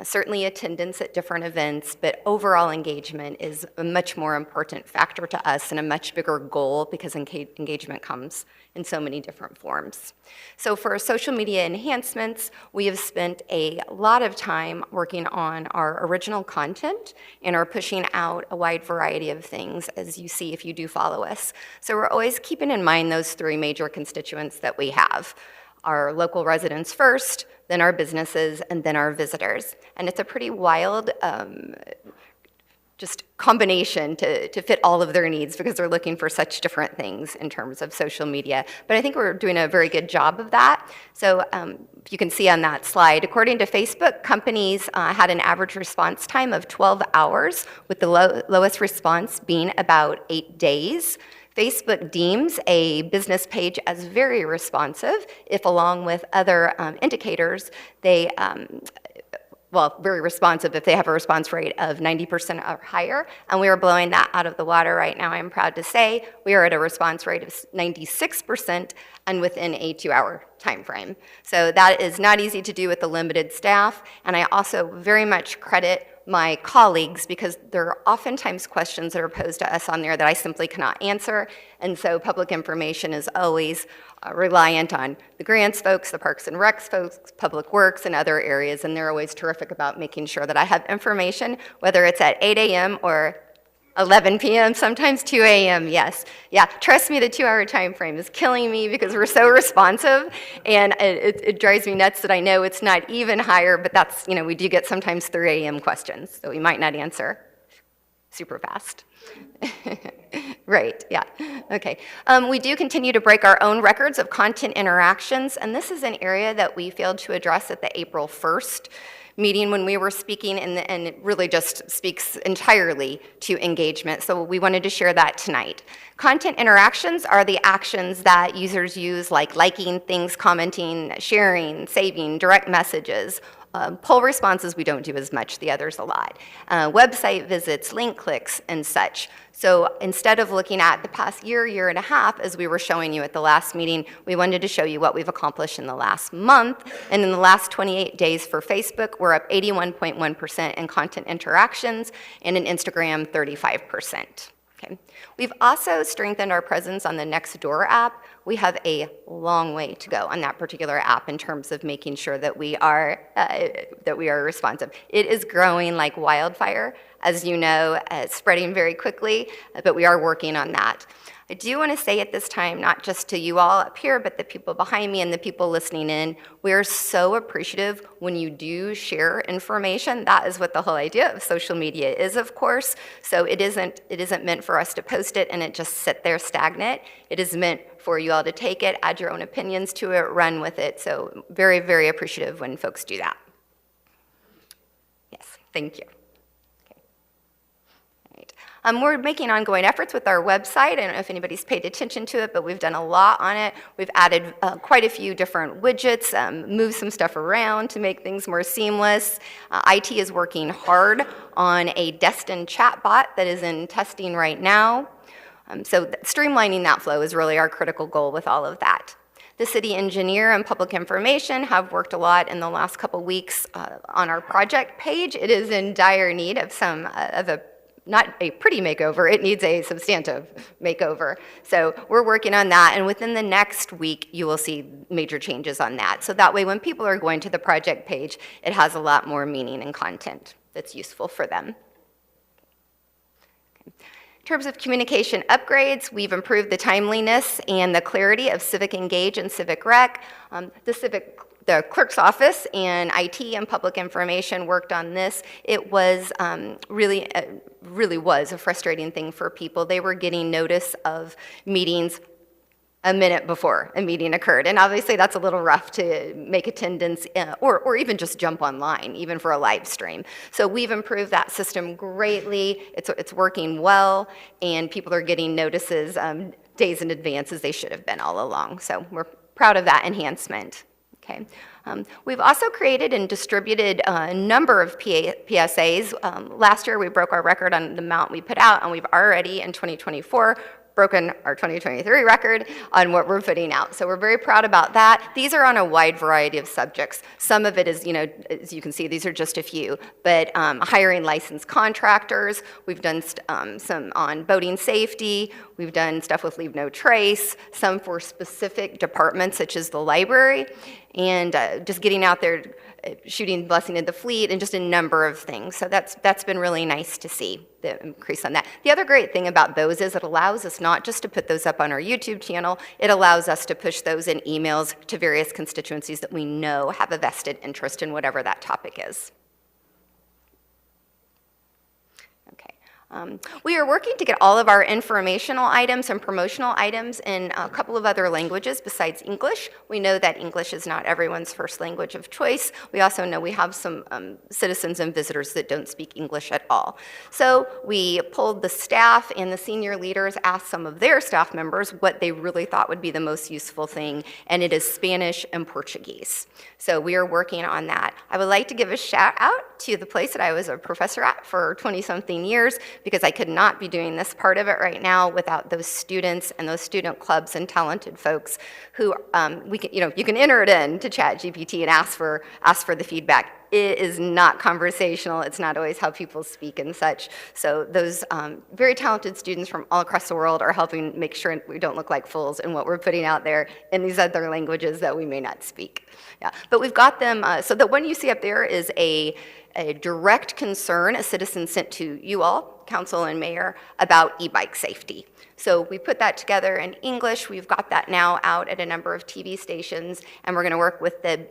certainly attendance at different events, but overall engagement is a much more important factor to us and a much bigger goal because engagement comes in so many different forms. So for social media enhancements, we have spent a lot of time working on our original content and are pushing out a wide variety of things, as you see if you do follow us. So we're always keeping in mind those 3 major constituents that we have. Our local residents first, then our businesses, and then our visitors. And it's a pretty wild just combination to fit all of their needs because they're looking for such different things in terms of social media. But I think we're doing a very good job of that. So you can see on that slide, according to Facebook, companies had an average response time of 12 hours, with the lowest response being about 8 days. Facebook deems a business page as very responsive if, along with other indicators, they, very responsive if they have a response rate of 90% or higher, and we are blowing that out of the water right now. I'm proud to say we are at a response rate of 96% and within a 2-hour time frame. So that is not easy to do with the limited staff, and I also very much credit my colleagues, because there are oftentimes questions that are posed to us on there that I simply cannot answer. And so public information is always reliant on the grants folks, the Parks and Recs folks, Public Works, and other areas. And they're always terrific about making sure that I have information, whether it's at 8 a.m. or 11 p.m., sometimes 2 a.m., yes. Yeah, trust me, the 2-hour time frame is killing me because we're so responsive, and it drives me nuts that I know it's not even higher, but that's, we do get sometimes 3 a.m. questions, so we might not answer super fast. Right, yeah, okay. We do continue to break our own records of content interactions, and this is an area that we failed to address at the April 1st meeting when we were speaking, and it really just speaks entirely to engagement. So we wanted to share that tonight. Content interactions are the actions that users use, like liking things, commenting, sharing, saving, direct messages. Poll responses we don't do as much, the others a lot. Website visits, link clicks, and such. So instead of looking at the past year and a half, as we were showing you at the last meeting, we wanted to show you what we've accomplished in the last month. And in the last 28 days for Facebook, we're up 81.1% in content interactions, and in Instagram, 35%. Okay. We've also strengthened our presence on the Nextdoor app. We have a long way to go on that particular app in terms of making sure that we are responsive. It is growing like wildfire, as you know, spreading very quickly, but we are working on that. I do want to say at this time, not just to you all up here, but the people behind me and the people listening in, we're so appreciative when you do share information. That is what the whole idea of social media is, of course. So it isn't meant for us to post it and it just sit there stagnant. It is meant for you all to take it, add your own opinions to it, run with it. So very, very appreciative when folks do that. Yes, thank you. We're making ongoing efforts with our website. I don't know if anybody's paid attention to it, but we've done a lot on it. We've added quite a few different widgets, moved some stuff around to make things more seamless. IT is working hard on a Destin chatbot that is in testing right now. So streamlining that flow is really our critical goal with all of that. The city engineer and public information have worked a lot in the last couple weeks on our project page. It is in dire need of not a pretty makeover, it needs a substantive makeover. So we're working on that, and within the next week, you will see major changes on that. So that way, when people are going to the project page, it has a lot more meaning and content that's useful for them. In terms of communication upgrades, we've improved the timeliness and the clarity of Civic Engage and Civic Rec. The clerk's office and IT and public information worked on this. It was really was a frustrating thing for people. They were getting notice of meetings a minute before a meeting occurred. And obviously that's a little rough to make attendance or even just jump online, even for a live stream. So we've improved that system greatly. It's working well, and people are getting notices days in advance as they should have been all along. So we're proud of that enhancement. Okay. We've also created and distributed a number of PSAs. Last year, we broke our record on the amount we put out, and we've already, in 2024, broken our 2023 record on what we're putting out. So we're very proud about that. These are on a wide variety of subjects. Some of it is, as you can see, these are just a few, but hiring licensed contractors. We've done some on boating safety. We've done stuff with Leave No Trace, some for specific departments such as the library, and just getting out there, shooting Blessing of the Fleet, and just a number of things. So that's been really nice to see, the increase on that. The other great thing about those is it allows us not just to put those up on our YouTube channel, it allows us to push those in emails to various constituencies that we know have a vested interest in whatever that topic is. We are working to get all of our informational items and promotional items in a couple of other languages besides English. We know that English is not everyone's first language of choice. We also know we have some citizens and visitors that don't speak English at all. So we pulled the staff and the senior leaders, asked some of their staff members what they really thought would be the most useful thing, and it is Spanish and Portuguese. So we are working on that. I would like to give a shout out to the place that I was a professor at for 20-something years, because I could not be doing this part of it right now without those students and those student clubs and talented folks who you can enter it in to ChatGPT and ask for the feedback. it is not conversational. It's not always how people speak and such. So those very talented students from all across the world are helping make sure we don't look like fools in what we're putting out there in these other languages that we may not speak. Yeah, but we've got them, so the one you see up there is a direct concern a citizen sent to you all, council and mayor, about e-bike safety. So we put that together in English. We've got that now out at a number of TV stations, and we're going to work with the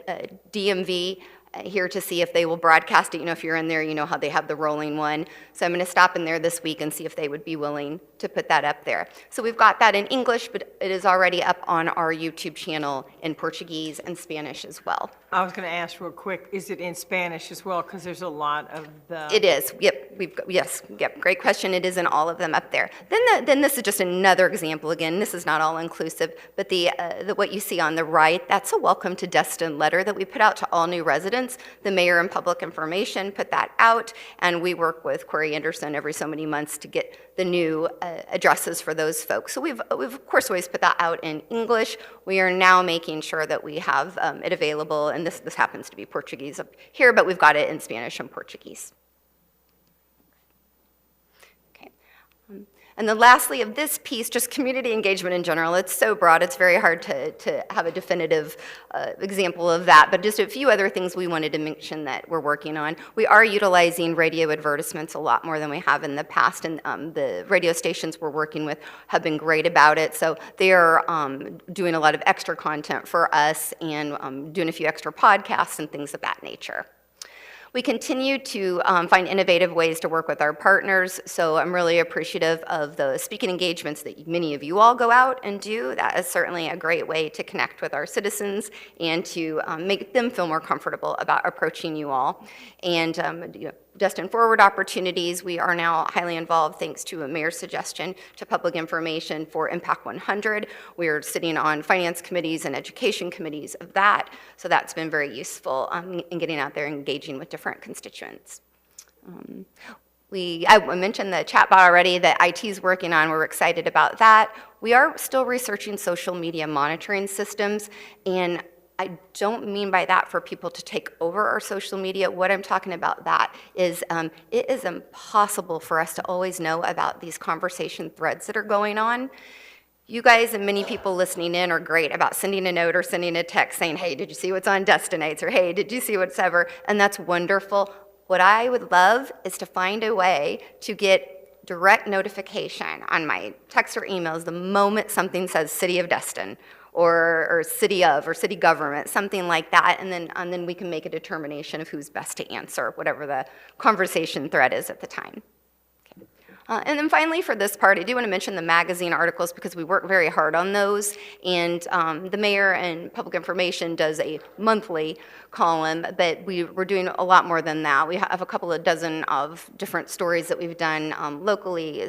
DMV here to see if they will broadcast it. You know, if you're in there, you know how they have the rolling one. So I'm going to stop in there this week and see if they would be willing to put that up there. So we've got that in English, but it is already up on our YouTube channel in Portuguese and Spanish as well. I was going to ask real quick, is it in Spanish as well? Because there's a lot of the... It is, yep, yep, great question. It is in all of them up there. Then this is just another example. Again, this is not all inclusive, but the what you see on the right, that's a welcome to Destin letter that we put out to all new residents. The mayor and public information put that out, and we work with Corey Anderson every so many months to get the new addresses for those folks. So we've of course always put that out in English. We are now making sure that we have it available, and this happens to be Portuguese up here, but we've got it in Spanish and Portuguese. Okay. And then lastly of this piece, just community engagement in general. It's so broad, it's very hard to have a definitive example of that, but just a few other things we wanted to mention that we're working on. We are utilizing radio advertisements a lot more than we have in the past, and the radio stations we're working with have been great about it. So they are doing a lot of extra content for us and doing a few extra podcasts and things of that nature. We continue to find innovative ways to work with our partners, so I'm really appreciative of the speaking engagements that many of you all go out and do. That is certainly a great way to connect with our citizens and to make them feel more comfortable about approaching you all. And Destin Forward opportunities, we are now highly involved thanks to a mayor's suggestion to public information for Impact 100. We're sitting on finance committees and education committees of that, so that's been very useful in getting out there and engaging with different constituents. I mentioned the chatbot already that IT is working on. We're excited about that. We are still researching social media monitoring systems, and I don't mean by that for people to take over our social media. What I'm talking about that is it is impossible for us to always know about these conversation threads that are going on. You guys and many people listening in are great about sending a note or sending a text saying, hey, did you see what's on Destinates? Or hey, did you see what's ever? And that's wonderful. What I would love is to find a way to get direct notification on my texts or emails the moment something says City of Destin, or city of, or city government, something like that, and then we can make a determination of who's best to answer, whatever the conversation thread is at the time. And then finally for this part, I do want to mention the magazine articles because we work very hard on those, and the mayor and public information does a monthly column, but we're doing a lot more than that. We have a couple of dozen of different stories that we've done locally,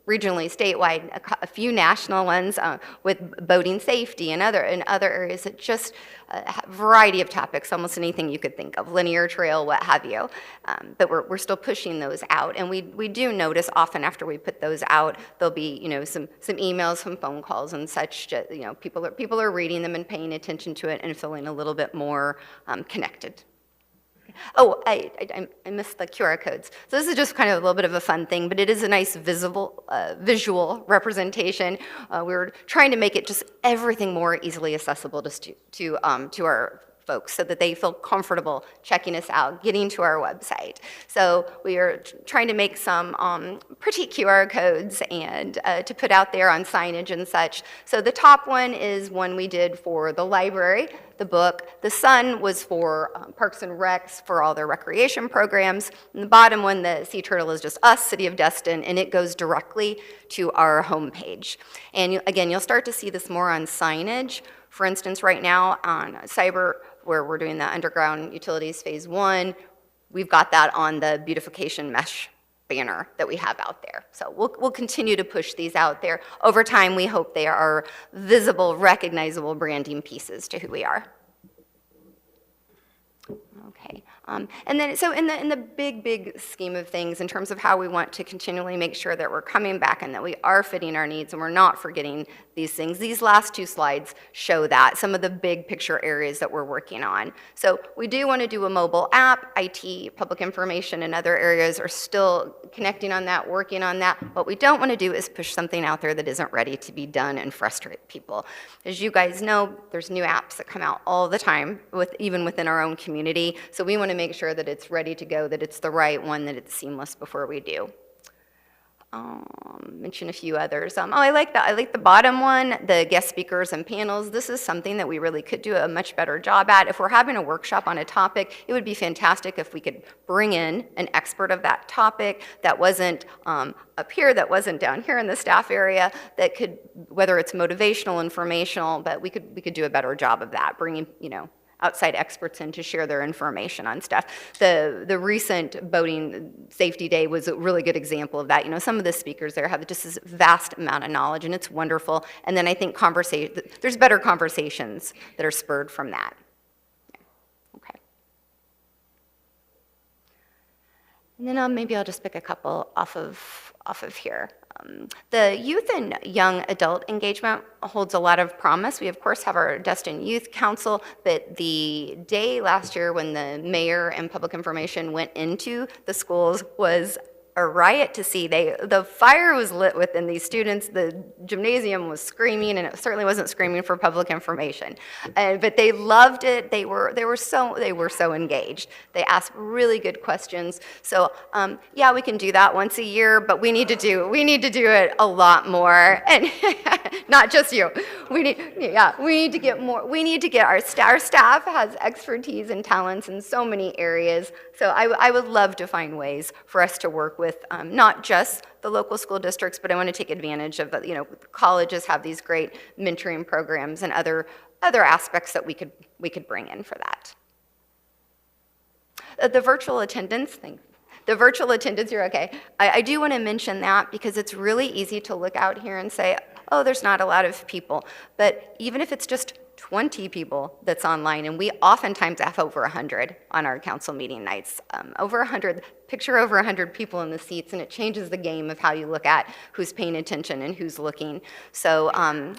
regionally, statewide, a few national ones with boating safety and other areas that just a variety of topics, almost anything you could think of, linear trail, what have you. But we're still pushing those out, and we do notice often after we put those out, there'll be some emails, some phone calls, and such. People are reading them and paying attention to it and feeling a little bit more connected. Oh, I missed the QR codes. So this is just kind of a little bit of a fun thing, but it is a nice visual representation. We're trying to make it just everything more easily accessible to our folks so that they feel comfortable checking us out, getting to our website. So we are trying to make some pretty QR codes and to put out there on signage and such. So the top one is one we did for the library, the book. The sun was for Parks and Recs for all their recreation programs. And the bottom one, the sea turtle, is just us, City of Destin, and it goes directly to our homepage. And again, you'll start to see this more on signage. For instance, right now on Cyber, where we're doing the underground utilities phase 1, we've got that on the beautification mesh banner that we have out there. So we'll continue to push these out there. Over time, we hope they are visible, recognizable branding pieces to who we are. Okay. And then, so in the big scheme of things, in terms of how we want to continually make sure that we're coming back and that we are fitting our needs and we're not forgetting these things, these last two slides show that, some of the big picture areas that we're working on. So we do want to do a mobile app. IT, public information, and other areas are still connecting on that, working on that. What we don't want to do is push something out there that isn't ready to be done and frustrate people. As you guys know, there's new apps that come out all the time, even within our own community. So we want to make sure that it's ready to go, that it's the right one, that it's seamless before we do. Mention a few others. I like the bottom one, the guest speakers and panels. This is something that we really could do a much better job at. If we're having a workshop on a topic, it would be fantastic if we could bring in an expert of that topic that wasn't up here, that wasn't down here in the staff area, that could, whether it's motivational, informational, but we could do a better job of that, bringing, outside experts in to share their information on stuff. The recent boating safety day was a really good example of that. Some of the speakers there have just this vast amount of knowledge, and it's wonderful. And then I think there's better conversations that are spurred from that. Okay. And then maybe I'll just pick a couple off of here. The youth and young adult engagement holds a lot of promise. We, of course, have our Destin Youth Council, but the day last year when the mayor and public information went into the schools was a riot to see. The fire was lit within these students. The gymnasium was screaming, and it certainly wasn't screaming for public information. But they loved it. They were so engaged. They asked really good questions. So yeah, we can do that once a year, but we need to do it a lot more, and not just you. We need to get more. We need to get our staff has expertise and talents in so many areas. So I would love to find ways for us to work with not just the local school districts, but I want to take advantage of colleges have these great mentoring programs and other aspects that we could bring in for that. The virtual attendance thing. The virtual attendance, you're okay. I do want to mention that because it's really easy to look out here and say, oh, there's not a lot of people. But even if it's just 20 people that's online, and we oftentimes have over 100 on our council meeting nights. Over 100 people in the seats, and it changes the game of how you look at who's paying attention and who's looking. So I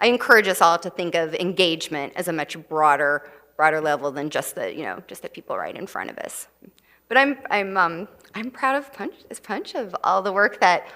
encourage us all to think of engagement as a much broader level than just the people right in front of us. But I'm proud of Punch of all the work that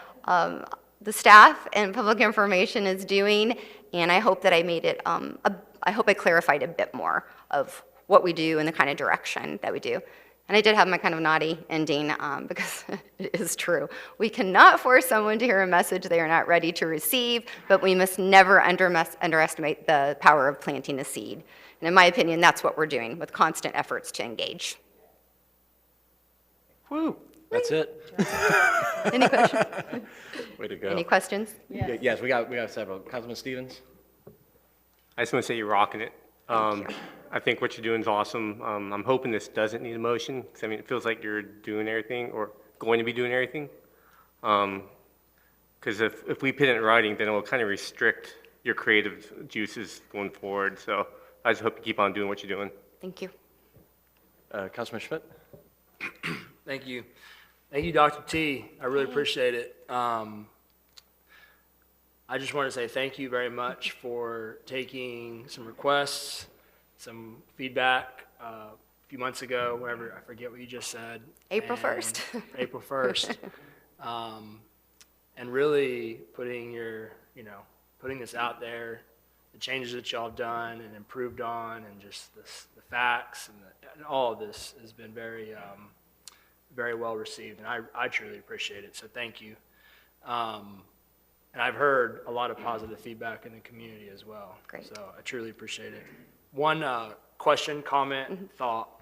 the staff and public information is doing, and I hope that I made it, I hope I clarified a bit more of what we do and the kind of direction that we do. And I did have my kind of naughty ending because it is true. We cannot force someone to hear a message they are not ready to receive, but we must never underestimate the power of planting a seed. And in my opinion, that's what we're doing with constant efforts to engage. Woo, that's it. Any questions? Way to go. Any questions? Yes, we got several. Councilman Stevens? I just want to say you're rocking it. I think what you're doing is awesome. I'm hoping this doesn't need a motion, because it feels like you're doing everything or going to be doing everything. Because if we put it in writing, then it will kind of restrict your creative juices going forward. So I just hope you keep on doing what you're doing. Thank you. Councilman Schmidt? Thank you. Thank you, Dr. T. I really appreciate it. I just want to say thank you very much for taking some requests, some feedback a few months ago, whatever, I forget what you just said. April 1st. April 1st. And really putting putting this out there, the changes that y'all have done and improved on, and just the facts and all of this has been very, very well received, and I truly appreciate it, so thank you. And I've heard a lot of positive feedback in the community as well. Great. So I truly appreciate it. One question, comment, thought,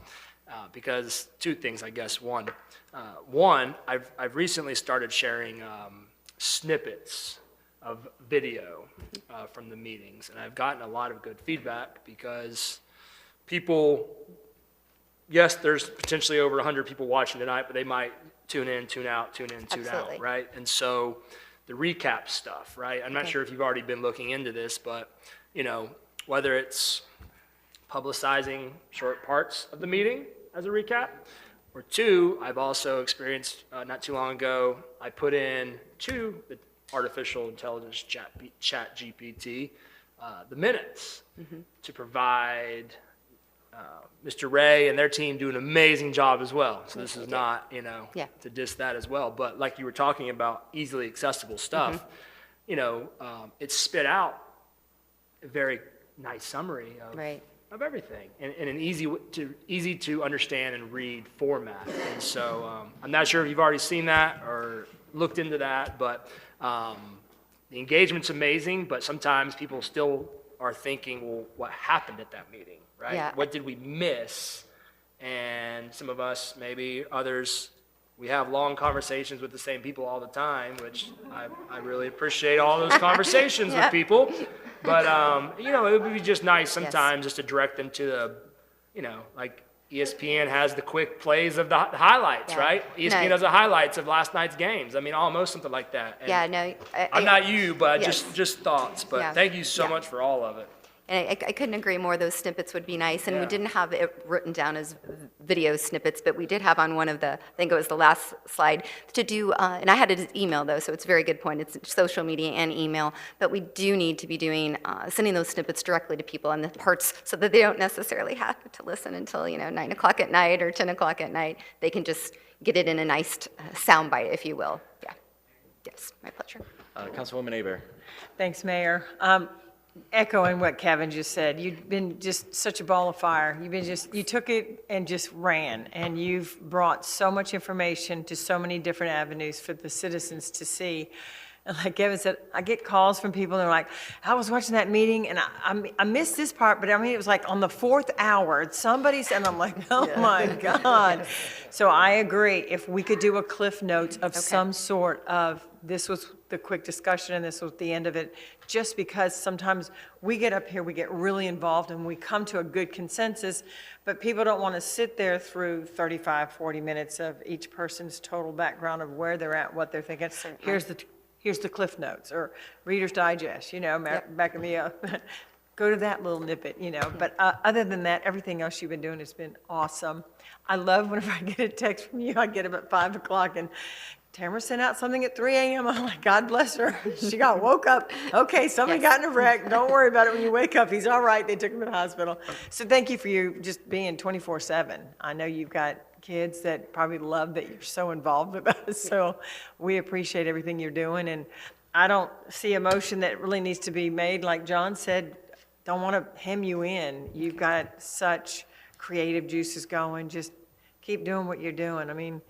because two things, I guess. One, I've recently started sharing snippets of video from the meetings, and I've gotten a lot of good feedback because people, yes, there's potentially over 100 people watching tonight, but they might tune in, tune out, tune in, tune Absolutely. out, right? And so the recap stuff, right? I'm not sure if you've already been looking into this, but, whether it's publicizing short parts of the meeting as a recap. Or two, I've also experienced, not too long ago, I put in to the artificial intelligence chat GPT, the minutes to provide Mr. Ray and their team do an amazing job as well. So this is not, to diss that as well. But like you were talking about to accessible stuff, it spit out a very nice summary of everything in an easy to understand and read format. And so I'm not sure if you've already seen that or looked into that, but the engagement's amazing, but sometimes people still are thinking, well, what happened at that meeting, right? Yeah. What did we miss? And some of us, maybe others, we have long conversations with the same people all the time, which I really appreciate all those conversations with people. But, it would be just nice sometimes just to direct them to the, like ESPN has the quick plays of the highlights, right? ESPN does the highlights of last night's games. I mean, almost something like that. And I'm not you, but just thoughts. But thank you so much for all of it. And I couldn't agree more. Those snippets would be nice. And we didn't have it written down as video snippets, but we did have on one of the, I think it was the last slide, to do, and I had it as email though, so it's a very good point. It's social media and email, but we do need to be doing, sending those snippets directly to people on the parts so that they don't necessarily have to listen until, 9 o'clock at night or 10 o'clock at night. They can just get it in a nice soundbite, if you will. Yeah. Yes, my pleasure. Councilwoman Aber. Thanks, Mayor. Echoing what Kevin just said, you've been just such a ball of fire. You took it and just ran, and you've brought so much information to so many different avenues for the citizens to see. And like Kevin said, I get calls from people, and they're like, I was watching that meeting, and I missed this part, but I mean, it was like on the 4th hour, somebody said, and I'm like, oh my God. So I agree, if we could do a cliff notes of some sort of, this was the quick discussion and this was the end of it, just because sometimes we get up here, we get really involved and we come to a good consensus, but people don't want to sit there through 35, 40 minutes of each person's total background of where they're at, what they're thinking. Here's the cliff notes or Reader's Digest, backing me up. Go to that little snippet, But other than that, everything else you've been doing has been awesome. I love whenever I get a text from you, I get them at 5 o'clock and Tamara sent out something at 3 a.m. I'm like, God bless her. She woke up. Okay, somebody got in a wreck. Don't worry about it when you wake up. He's all right. They took him to the hospital. So thank you for you just being 24/7. I know you've got kids that probably love that you're so involved with us. So we appreciate everything you're doing. And I don't see a motion that really needs to be made. Like John said, don't want to hem you in. You've got such creative juices going. Just keep doing what you're doing. I mean,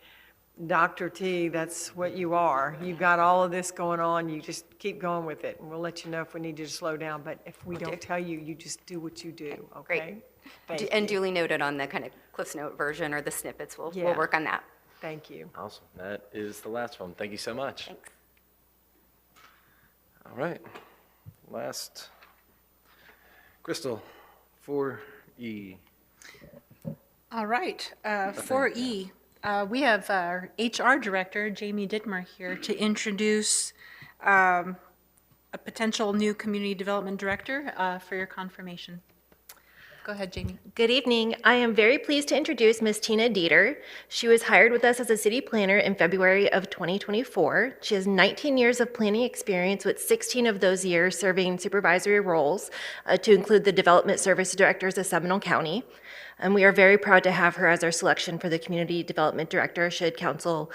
Dr. T, that's what you are. You've got all of this going on. You just keep going with it. And we'll let you know if we need you to slow down. But if we don't tell you, you just do what you do, okay? Great. And duly noted on the kind of Cliff's Note version or the snippets. We'll work on that. Thank you. Awesome. That is the last one. Thank you so much. Thanks. All right. Last. Crystal, 4E. All right, 4E. We have our HR Director, Jamie Dittmer, here to introduce a potential new Community Development Director for your confirmation. Go ahead, Jamie. Good evening. I am very pleased to introduce Ms. Tina Dieter. She was hired with us as a city planner in February of 2024. She has 19 years of planning experience, with 16 of those years serving supervisory roles, to include the Development Service Directors of Seminole County. And we are very proud to have her as our selection for the Community Development Director, should Council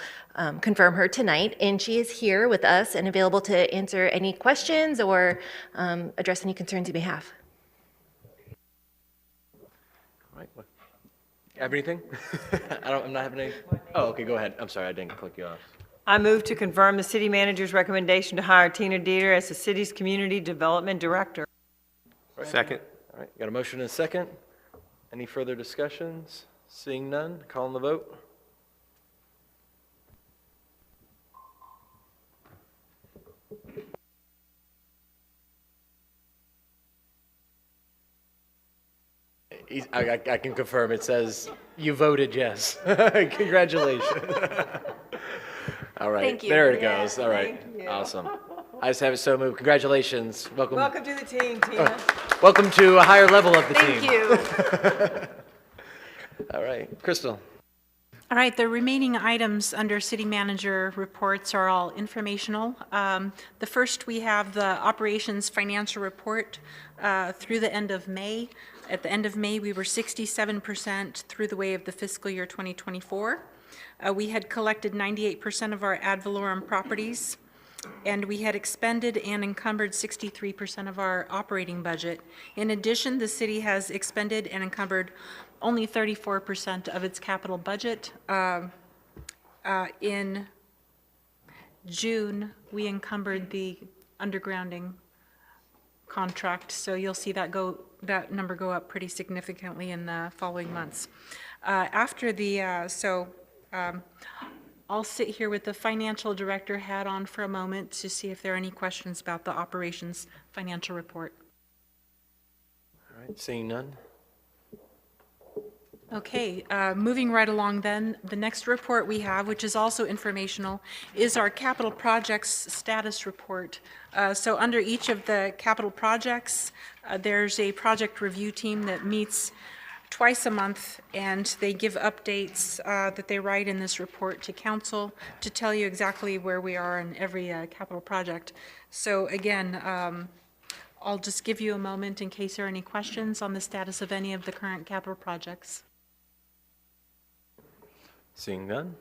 confirm her tonight. And she is here with us and available to answer any questions or address any concerns you may have. All right. Have anything? I'm not having any. Oh, okay, go ahead. I'm sorry, I didn't click you off. I move to confirm the city manager's recommendation to hire Tina Dieter as the city's Community Development Director. Right. Second. All right, got a motion and a second. Any further discussions? Seeing none, calling the vote. I can confirm, it says you voted yes. Congratulations. All right, Thank you. there it goes. All right, awesome. I just have it so moved. Congratulations. Welcome. Welcome to the team, Tina. Welcome to a higher level of the team. Thank you. All right, Crystal. All right, the remaining items under city manager reports are all informational. The first, we have the operations financial report through the end of May. At the end of May, we were 67% through the way of the fiscal year 2024. We had collected 98% of our ad valorem properties, and we had expended and encumbered 63% of our operating budget. In addition, the city has expended and encumbered only 34% of its capital budget. In June, we encumbered the undergrounding contract, so you'll see that number go up pretty significantly in the following months. I'll sit here with the financial director hat on for a moment to see if there are any questions about the operations financial report. All right, seeing none. Okay, moving right along then, the next report we have, which is also informational, is our capital projects status report. So under each of the capital projects, there's a project review team that meets twice a month, and they give updates that they write in this report to council to tell you exactly where we are in every capital project. So again, I'll just give you a moment in case there are any questions on the status of any of the current capital projects. Seeing none.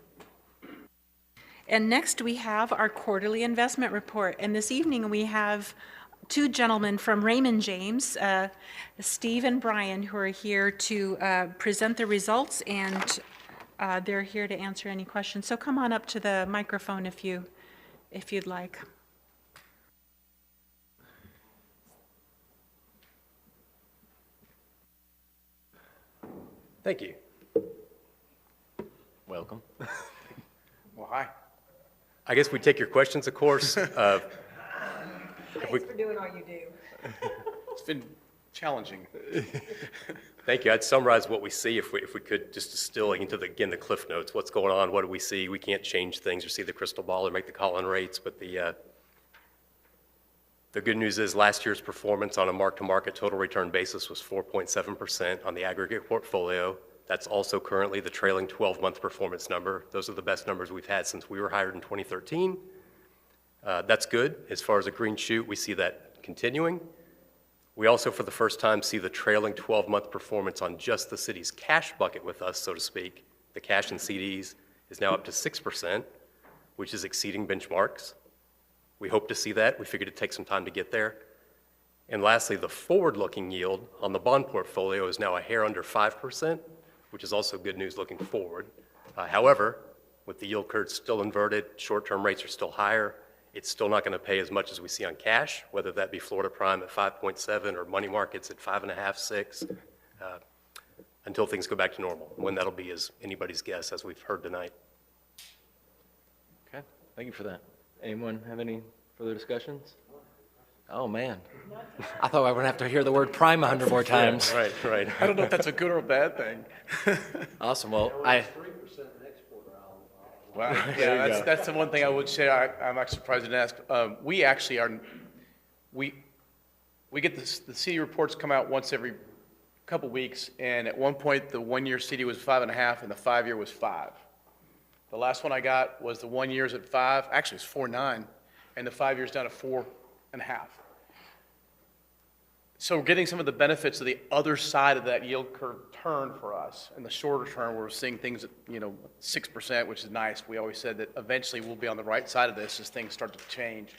And next we have our quarterly investment report. And this evening we have two gentlemen from Raymond James, Steve and Brian, who are here to present the results, and they're here to answer any questions. So come on up to the microphone if you'd like. Thank you. Welcome. Well, hi. I guess we take your questions, of course. Thanks for doing all you do. It's been challenging. Thank you. I'd summarize what we see if we could just distill into the cliff notes. What's going on? What do we see? We can't change things or see the crystal ball or make the call on rates, but the good news is last year's performance on a mark-to-market total return basis was 4.7% on the aggregate portfolio. That's also currently the trailing 12-month performance number. Those are the best numbers we've had since we were hired in 2013. That's good. As far as a green shoot, we see that continuing. We also, for the first time, see the trailing 12-month performance on just the city's cash bucket with us, so to speak. The cash and CDs is now up to 6%, which is exceeding benchmarks. We hope to see that. We figured it'd take some time to get there. And lastly, the forward-looking yield on the bond portfolio is now a hair under 5%, which is also good news looking forward. However, with the yield curve still inverted, short-term rates are still higher, it's still not going to pay as much as we see on cash, whether that be Florida Prime at 5.7 or money markets at 5.5, 6, until things go back to normal. When that'll be is anybody's guess, as we've heard tonight. Okay, thank you for that. Anyone have any further discussions? Oh, man. I thought I would have to hear the word prime 100 more times. Yeah, right. I don't know if that's a good or a bad thing. Awesome. Well, Wow. Yeah, that's the one thing I would say. I'm actually surprised you didn't ask. We actually are. We get the CD reports come out once every couple weeks, and at one point the 1 year CD was 5.5, and the 5 year was 5. The last one I got was the 1 year's at 5. Actually, it's 4.9, and the 5 years down to 4.5. So we're getting some of the benefits of the other side of that yield curve turn for us. In the shorter term, we're seeing things at 6%, which is nice. We always said that eventually we'll be on the right side of this as things start to change.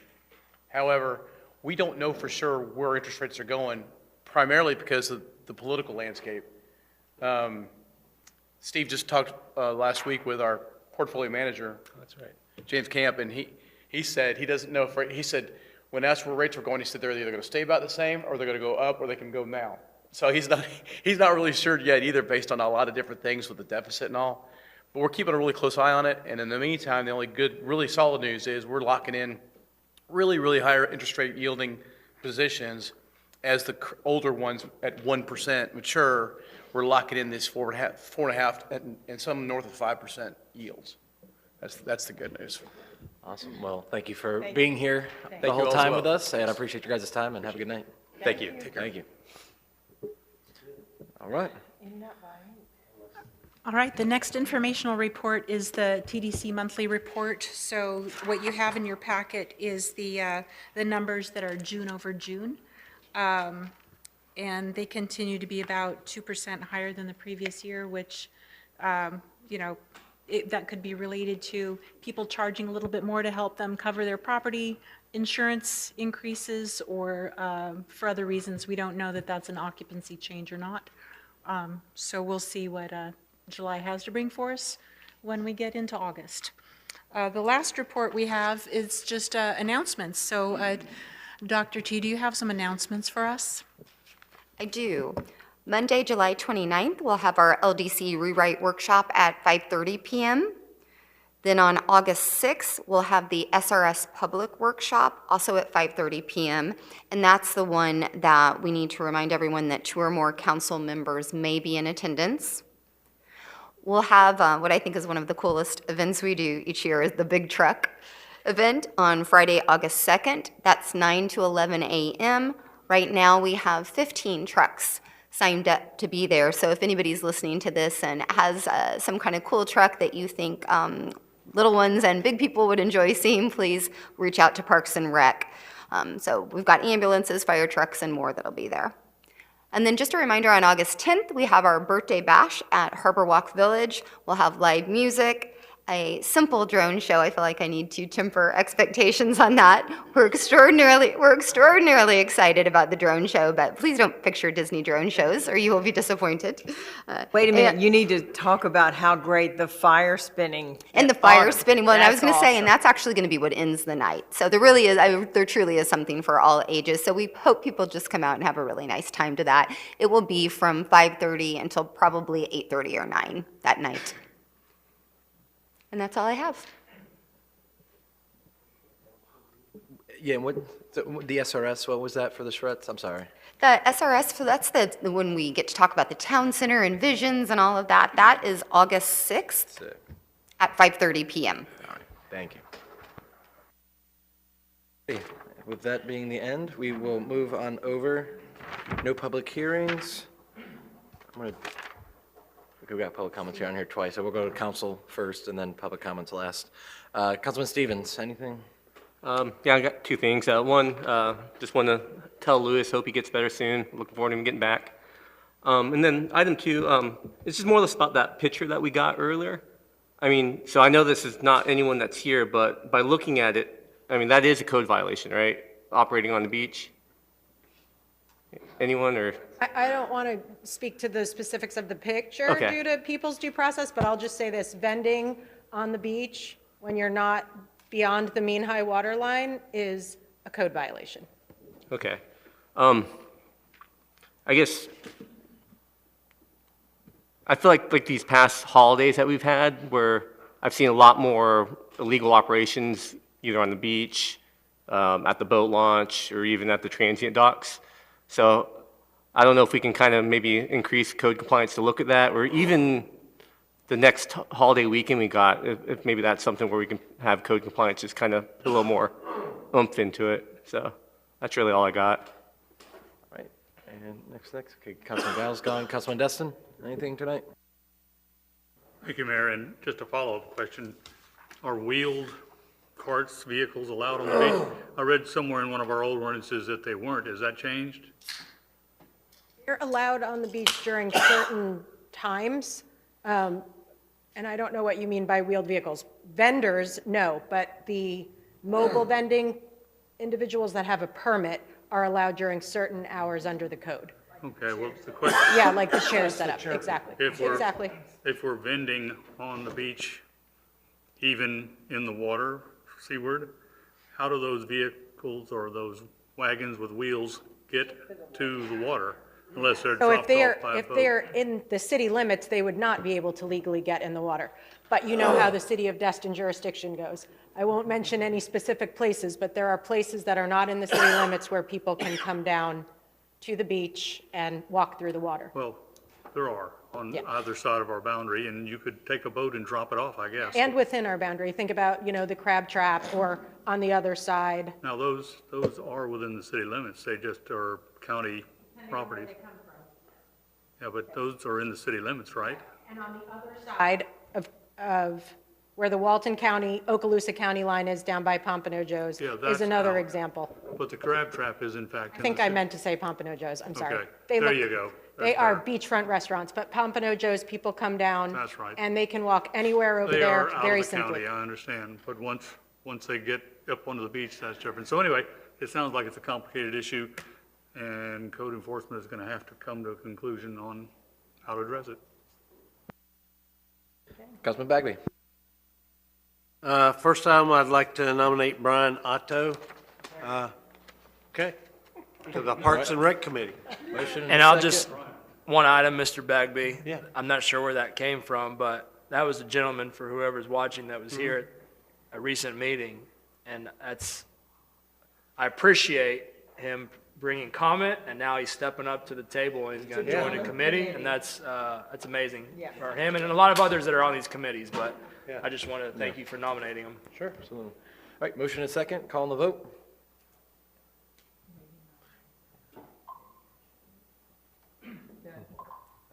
However, we don't know for sure where interest rates are going, primarily because of the political landscape. Steve just talked last week with our portfolio manager. That's right. James Camp, and he said he doesn't know he said, when asked where rates were going, he said they're either going to stay about the same, or they're going to go up, or they can go now. So he's not really sure yet either, based on a lot of different things with the deficit and all. But we're keeping a really close eye on it. And in the meantime, the only good, really solid news is we're locking in really, really higher interest rate yielding positions as the older ones at 1% mature. We're locking in this 4.5, and some north of 5% yields. That's the good news. Awesome. Well, thank you for being here the whole time with us, and I appreciate your guys' time, and have a good night. Thank you. Take care. Thank you. All right. All right, the next informational report is the TDC monthly report. So what you have in your packet is the numbers that are June over June. And they continue to be about 2% higher than the previous year, which, you know, that could be related to people charging a little bit more to help them cover their property insurance increases, or for other reasons. We don't know that that's an occupancy change or not. So we'll see what July has to bring for us when we get into August. The last report we have is just announcements. So Dr. T, do you have some announcements for us? I do. Monday, July 29th, we'll have our LDC rewrite workshop at 5:30 p.m. Then on August 6th, we'll have the SRS public workshop, also at 5:30 p.m. And that's the one that we need to remind everyone that 2 or more council members may be in attendance. We'll have what I think is one of the coolest events we do each year is the Big Truck event on Friday, August 2nd. That's 9 to 11 a.m. Right now, we have 15 trucks signed up to be there. So if anybody's listening to this and has some kind of cool truck that you think little ones and big people would enjoy seeing, please reach out to Parks and Rec. So we've got ambulances, fire trucks, and more that'll be there. And then just a reminder, on August 10th, we have our birthday bash at Harbor Walk Village. We'll have live music, a simple drone show. I feel like I need to temper expectations on that. We're extraordinarily excited about the drone show, but please don't picture Disney drone shows or you will be disappointed. Wait a minute, you need to talk about how great the fire spinning. And the fire spinning, well, and I was going to say, and that's actually going to be what ends the night. So there really is, there truly is something for all ages. So we hope people just come out and have a really nice time to that. It will be from 5:30 until probably 8:30 or 9 that night. And that's all I have. Yeah, and the SRS, what was that for the Shreds? I'm sorry. The SRS, so that's when we get to talk about the town center and visions and all of that. That is August 6th at 5:30 p.m. All right, thank you. Okay, with that being the end, we will move on over. No public hearings. We've got public comments here on here twice, so we'll go to council first and then public comments last. Councilman Stevens, anything? Yeah, I got 2 things. One, just want to tell Louis, hope he gets better soon. Looking forward to him getting back. And then item 2, it's just more or less about that picture that we got earlier. I mean, so I know this is not anyone that's here, but by looking at it, I mean, that is a code violation, right? Operating on the beach. Anyone or? I don't want to speak to the specifics of the picture Okay. due to people's due process, but I'll just say this: vending on the beach when you're not beyond the mean high water line is a code violation. Okay. I guess I feel like these past holidays that we've had, where I've seen a lot more illegal operations, either on the beach, at the boat launch, or even at the transient docks. So I don't know if we can kind of maybe increase code compliance to look at that, or even the next holiday weekend we got, if maybe that's something where we can have code compliance just kind of a little more oomph into it. So that's really all I got. All right, and next. Okay, Councilman Giles gone. Councilman Destin, anything tonight? Thank you, Mayor. And just a follow-up question. Are wheeled carts, vehicles allowed on the beach? I read somewhere in one of our old ordinances that they weren't. Has that changed? You're allowed on the beach during certain times, and I don't know what you mean by wheeled vehicles. Vendors, no, but the mobile vending individuals that have a permit are allowed during certain hours under the code. Okay, well, the question. Yeah, like the chair setup, exactly. Exactly. If we're vending on the beach, even in the water, seaward, how do those vehicles or those wagons with wheels get to the water unless they're So dropped off by a if boat? they're in the city limits, they would not be able to legally get in the water. But you know how the city of Destin jurisdiction goes. I won't mention any specific places, but there are places that are not in the city limits where people can come down to the beach and walk through the water. Well, there are on either side of our boundary, and you could take a boat and drop it off, I guess. And within our boundary, think about, the crab trap or on the other side. Now, those are within the city limits. They just are county properties. Yeah, but those are in the city limits, right? And on the other side of where the Walton County, Okaloosa County line is down by Pompano Joe's Yeah, is that's another out. example. But the crab trap is in fact I in think the I city. meant to say Pompano Joe's, I'm sorry. Okay, They there look- you go. They That's are better. beachfront restaurants, but Pompano Joe's, people come down. That's right. And they can walk anywhere over They there are out very of the simply. county, I understand, but once they get up onto the beach, that's different. So anyway, it sounds like it's a complicated issue, and code enforcement is gonna have to come to a conclusion on how to address it. Councilman Bagby. First time, I'd like to nominate Brian Otto, okay, to the Parks and Rec Committee. Motion And I'll second. just, one item, Mr. Bagby. Yeah. I'm not sure where that came from, but that was a gentleman, for whoever's watching, that was here at a recent meeting. And I appreciate him bringing comment, and now he's stepping up to the table and he's going to join the committee, and that's amazing for him and a lot of others that are on these committees, but I just want to thank you for nominating him. Sure, absolutely. All right, motion and second, call on the vote.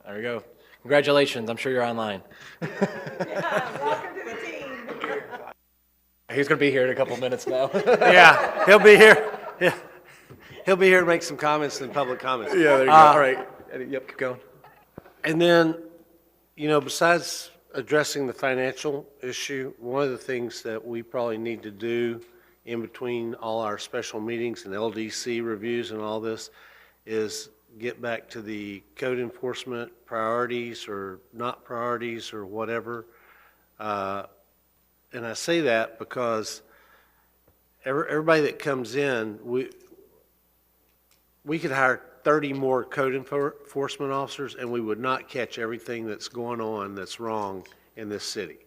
There we go. Congratulations, I'm sure you're online. Welcome to the team. He's going to be here in a couple minutes now. Yeah, he'll be here, yeah. He'll be here to make some comments in public comments. Yeah, there you go. All right. Yep, keep going. And then, besides addressing the financial issue, one of the things that we probably need to do in between all our special meetings and LDC reviews and all this is get back to the code enforcement priorities or not priorities or whatever. And I say that because everybody that comes in, we could hire 30 more code enforcement officers and we would not catch everything that's going on that's wrong in this city.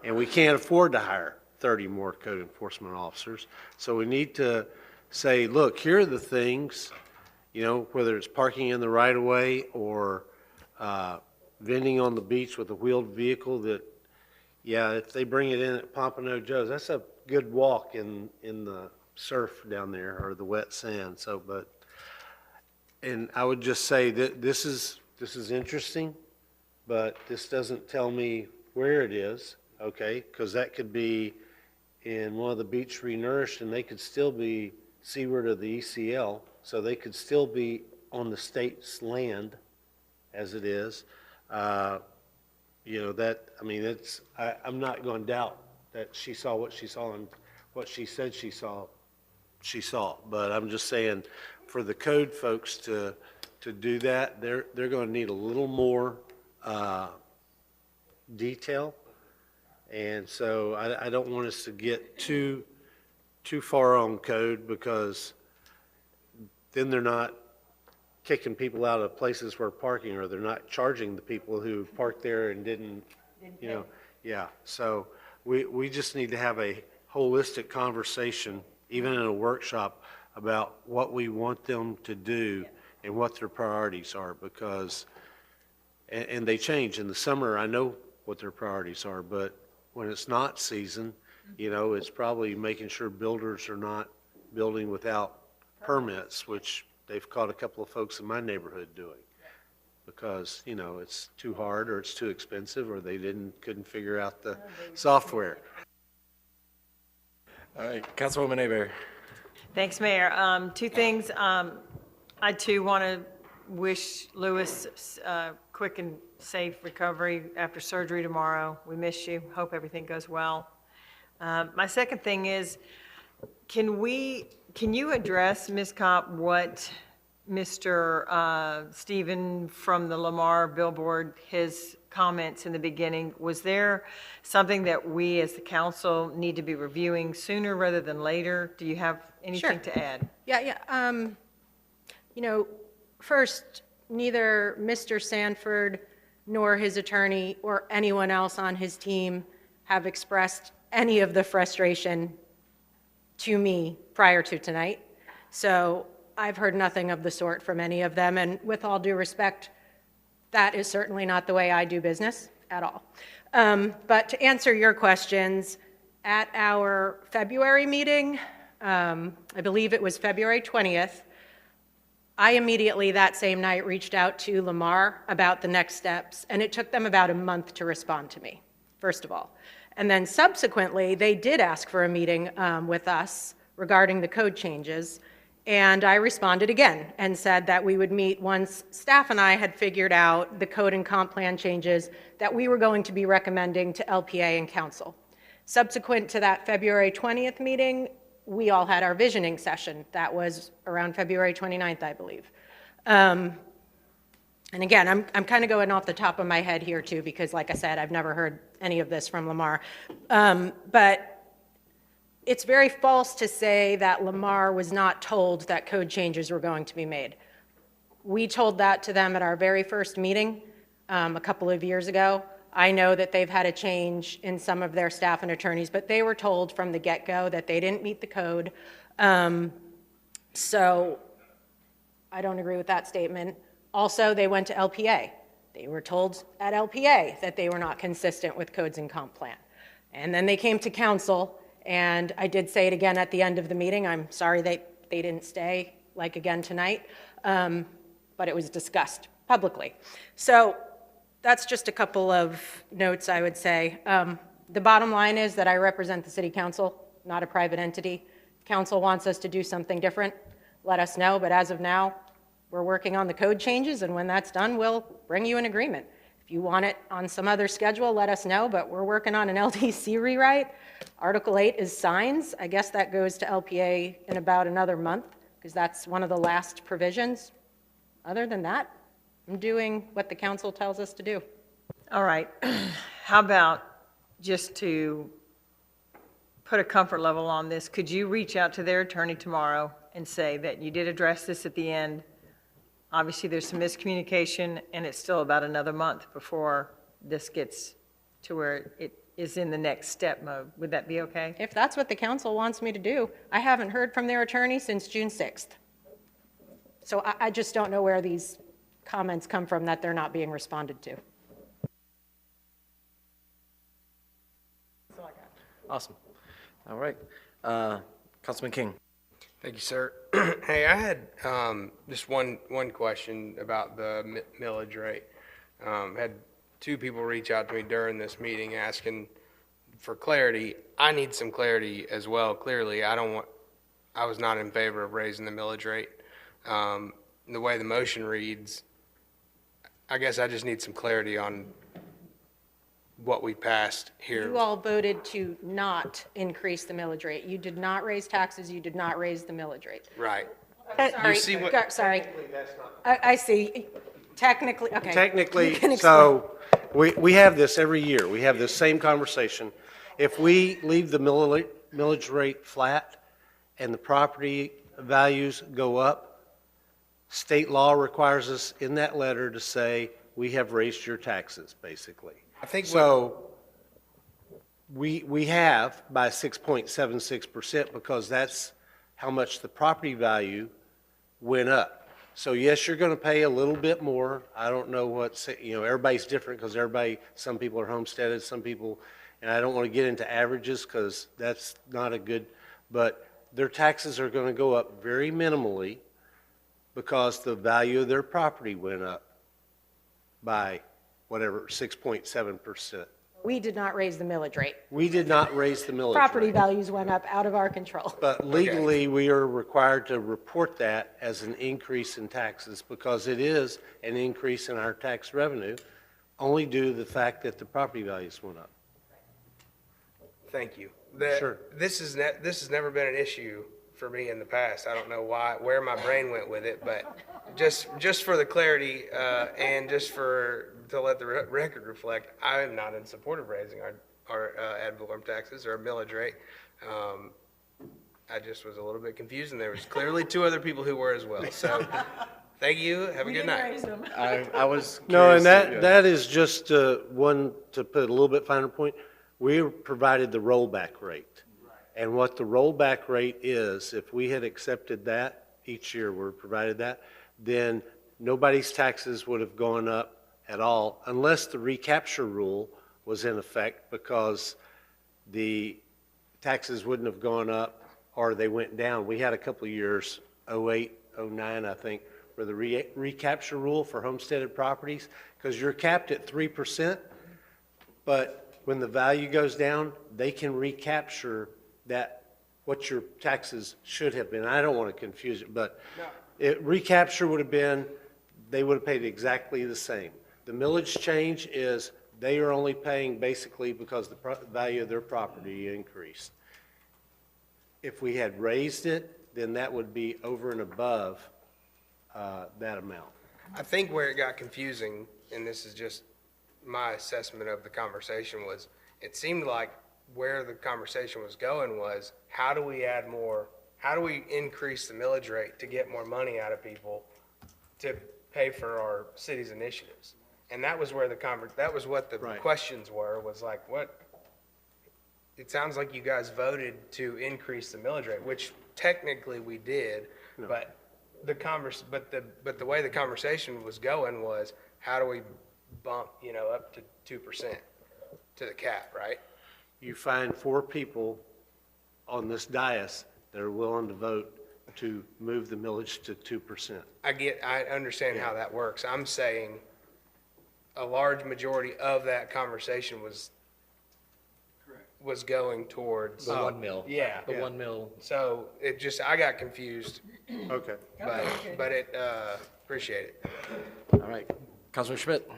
And we can't afford to hire 30 more code enforcement officers. So we need to say, look, here are the things, whether it's parking in the right of way or vending on the beach with a wheeled vehicle that, if they bring it in at Pompano Joe's, that's a good walk in the surf down there or the wet sand. And I would just say that this is interesting, but this doesn't tell me where it is, okay? Because that could be in one of the beach renourished, and they could still be seaward of the ECL, so they could still be on the state's land as it is. I'm not going to doubt that she saw what she saw and what she said she saw. But I'm just saying, for the code folks to do that, they're going to need a little more detail. And so I don't want us to get too far on code, because then they're not kicking people out of places where parking, or they're not charging the people who parked there and didn't. So we just need to have a holistic conversation, even in a workshop, about what we want them to do and what their priorities are, because, and they change. In the summer, I know what their priorities are, but when it's not season, it's probably making sure builders are not building without permits, which they've caught a couple of folks in my neighborhood doing, because, it's too hard, or it's too expensive, or they couldn't figure out the software. All right, Councilwoman Hebert. Thanks, Mayor. Two things. I too want to wish Lewis quick and safe recovery after surgery tomorrow. We miss you. Hope everything goes well. My second thing is, can you address, Ms. Kopp, what Mr. Stephen from the Lamar billboard, his comments in the beginning, was there something that we as the council need to be reviewing sooner rather than later? Do you have anything to add? Yeah. First, neither Mr. Sanford nor his attorney or anyone else on his team have expressed any of the frustration to me prior to tonight. So I've heard nothing of the sort from any of them. And with all due respect, that is certainly not the way I do business at all. But to answer your questions, at our February meeting, I believe it was February 20th, I immediately that same night reached out to Lamar about the next steps, and it took them about a month to respond to me, first of all. And then subsequently, they did ask for a meeting with us regarding the code changes, and I responded again and said that we would meet once staff and I had figured out the code and comp plan changes that we were going to be recommending to LPA and council. Subsequent to that February 20th meeting, we all had our visioning session. That was around February 29th, I believe. And again, I'm kind of going off the top of my head here too, because like I said, I've never heard any of this from Lamar. But it's very false to say that Lamar was not told that code changes were going to be made. We told that to them at our very first meeting a couple of years ago. I know that they've had a change in some of their staff and attorneys, but they were told from the get-go that they didn't meet the code. So I don't agree with that statement. Also, they went to LPA. They were told at LPA that they were not consistent with codes and comp plan. And then they came to council, and I did say it again at the end of the meeting. I'm sorry they didn't stay, like again tonight, but it was discussed publicly. So that's just a couple of notes, I would say. The bottom line is that I represent the city council, not a private entity. If council wants us to do something different, let us know, but as of now, we're working on the code changes, and when that's done, we'll bring you an agreement. If you want it on some other schedule, let us know, but we're working on an LDC rewrite. Article 8 is signs. I guess that goes to LPA in about another month, because that's one of the last provisions. Other than that, I'm doing what the council tells us to do. All right. How about, just to put a comfort level on this, could you reach out to their attorney tomorrow and say that you did address this at the end? Obviously, there's some miscommunication, and it's still about another month before this gets to where it is in the next step mode. Would that be okay? If that's what the council wants me to do. I haven't heard from their attorney since June 6th. So I just don't know where these comments come from that they're not being responded to. Awesome. All right. Councilman King. Thank you, sir. Hey, I had just one question about the millage rate. Had two people reach out to me during this meeting asking for clarity. I need some clarity as well. Clearly, I was not in favor of raising the millage rate. The way the motion reads, I guess I just need some clarity on what we passed here. You all voted to not increase the millage rate. You did not raise taxes. You did not raise the millage rate. Right. Sorry. You see what? Sorry. I see. Technically, okay. You Technically, can explain. so we have this every year. We have this same conversation. If we leave the millage rate flat and the property values go up, state law requires us in that letter to say, we have raised your taxes, basically. I think so. We have by 6.76% because that's how much the property value went up. So yes, you're going to pay a little bit more. I don't know what, everybody's different because some people are homesteaded, some people, and I don't want to get into averages because that's not a good, but their taxes are going to go up very minimally because the value of their property went up by whatever, 6.7%. We did not raise the millage rate. We did not raise the millage rate. Property values went up out of our control. But legally, we are required to report that as an increase in taxes because it is an increase in our tax revenue, only due to the fact that the property values went up. Thank you. Sure. This has never been an issue for me in the past. I don't know where my brain went with it, but just for the clarity and just to let the record reflect, I am not in support of raising our ad valorem taxes or a millage rate. I just was a little bit confused, and there was clearly two other people who were as well. So, thank you. Have a good night. I was No, and curious that is just one, to put a little bit finer point, we provided the rollback rate. And what the rollback rate is, if we had accepted that, each year we're provided that, then nobody's taxes would have gone up at all unless the recapture rule was in effect, because the taxes wouldn't have gone up or they went down. We had a couple of years, 08, 09, I think, or the recapture rule for homesteaded properties, because you're capped at 3%, but when the value goes down, they can recapture that, what your taxes should have been. I don't want to confuse it, but recapture would have been, they would have paid exactly the same. The millage change is they are only paying basically because the value of their property increased. If we had raised it, then that would be over and above that amount. I think where it got confusing, and this is just my assessment of the conversation, was it seemed like where the conversation was going was, how do we add more, how do we increase the millage rate to get more money out of people to pay for our city's initiatives? And that was where that was what the questions were, was like, what? It sounds like you guys voted to increase the millage rate, which technically we did, but but the way the conversation was going was, how do we bump, up to 2% to the cap, right? You find 4 people on this dais that are willing to vote to move the millage to 2%. I understand how that works. I'm saying a large majority of that conversation was going towards. The 1 mil. Yeah. The 1 mil. So I got confused. Okay. But appreciate it. All right. Councilman Schmidt.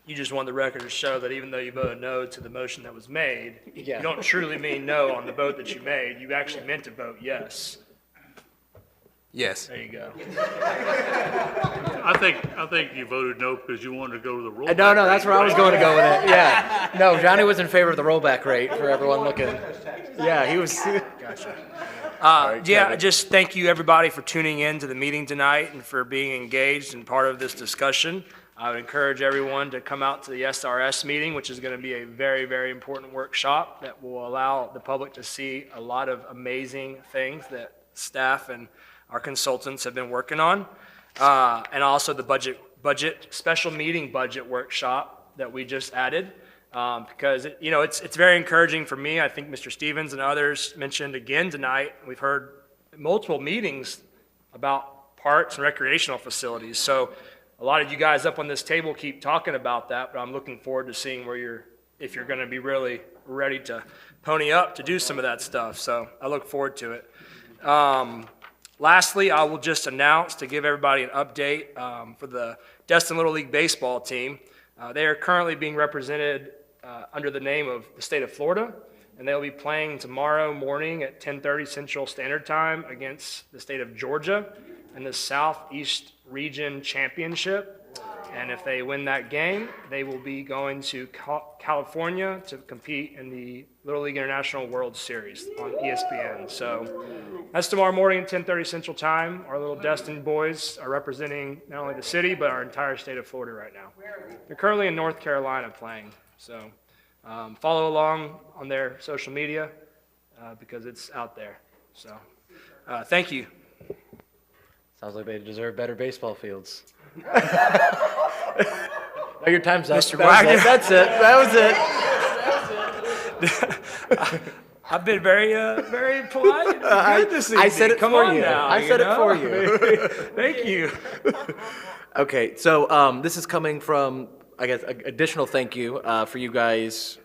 You just want the record to show that even though you voted no to the motion that was made, Yeah. you don't truly mean no on the vote that you made. You actually meant to vote yes. Yes. There you go. I think you voted no because you wanted to go to the rollback. No, that's rate, where I was right? going to go with it. Yeah. No, Johnny was in favor of the rollback rate for everyone looking. Yeah, he was. Just thank you, everybody, for tuning in to the meeting tonight and for being engaged and part of this discussion. I would encourage everyone to come out to the SRS meeting, which is going to be a very, very important workshop that will allow the public to see a lot of amazing things that staff and our consultants have been working on. And also the special meeting budget workshop that we just added. Because it's very encouraging for me. I think Mr. Stevens and others mentioned again tonight, we've heard multiple meetings about parks and recreational facilities. So a lot of you guys up on this table keep talking about that, but I'm looking forward to seeing if you're going to be really ready to pony up to do some of that stuff. So I look forward to it. Lastly, I will just announce to give everybody an update for the Destin Little League baseball team. They are currently being represented under the name of the state of Florida, and they'll be playing tomorrow morning at 10:30 Central Standard Time against the state of Georgia in the Southeast Region Championship. And if they win that game, they will be going to California to compete in the Little League International World Series on ESPN. So that's tomorrow morning at 10:30 Central Time. Our little Destin boys are representing not only the city, but our entire state of Florida right now. They're currently in North Carolina playing. So follow along on their social media because it's out there. So thank you. Sounds like they deserve better baseball fields. No, your time's up. Mr. Wagner. That's it. That was it. I've been very polite. I said it Come for on you. now, I said it for you. Thank you. Okay, so this is coming from, I guess, an additional thank you for you guys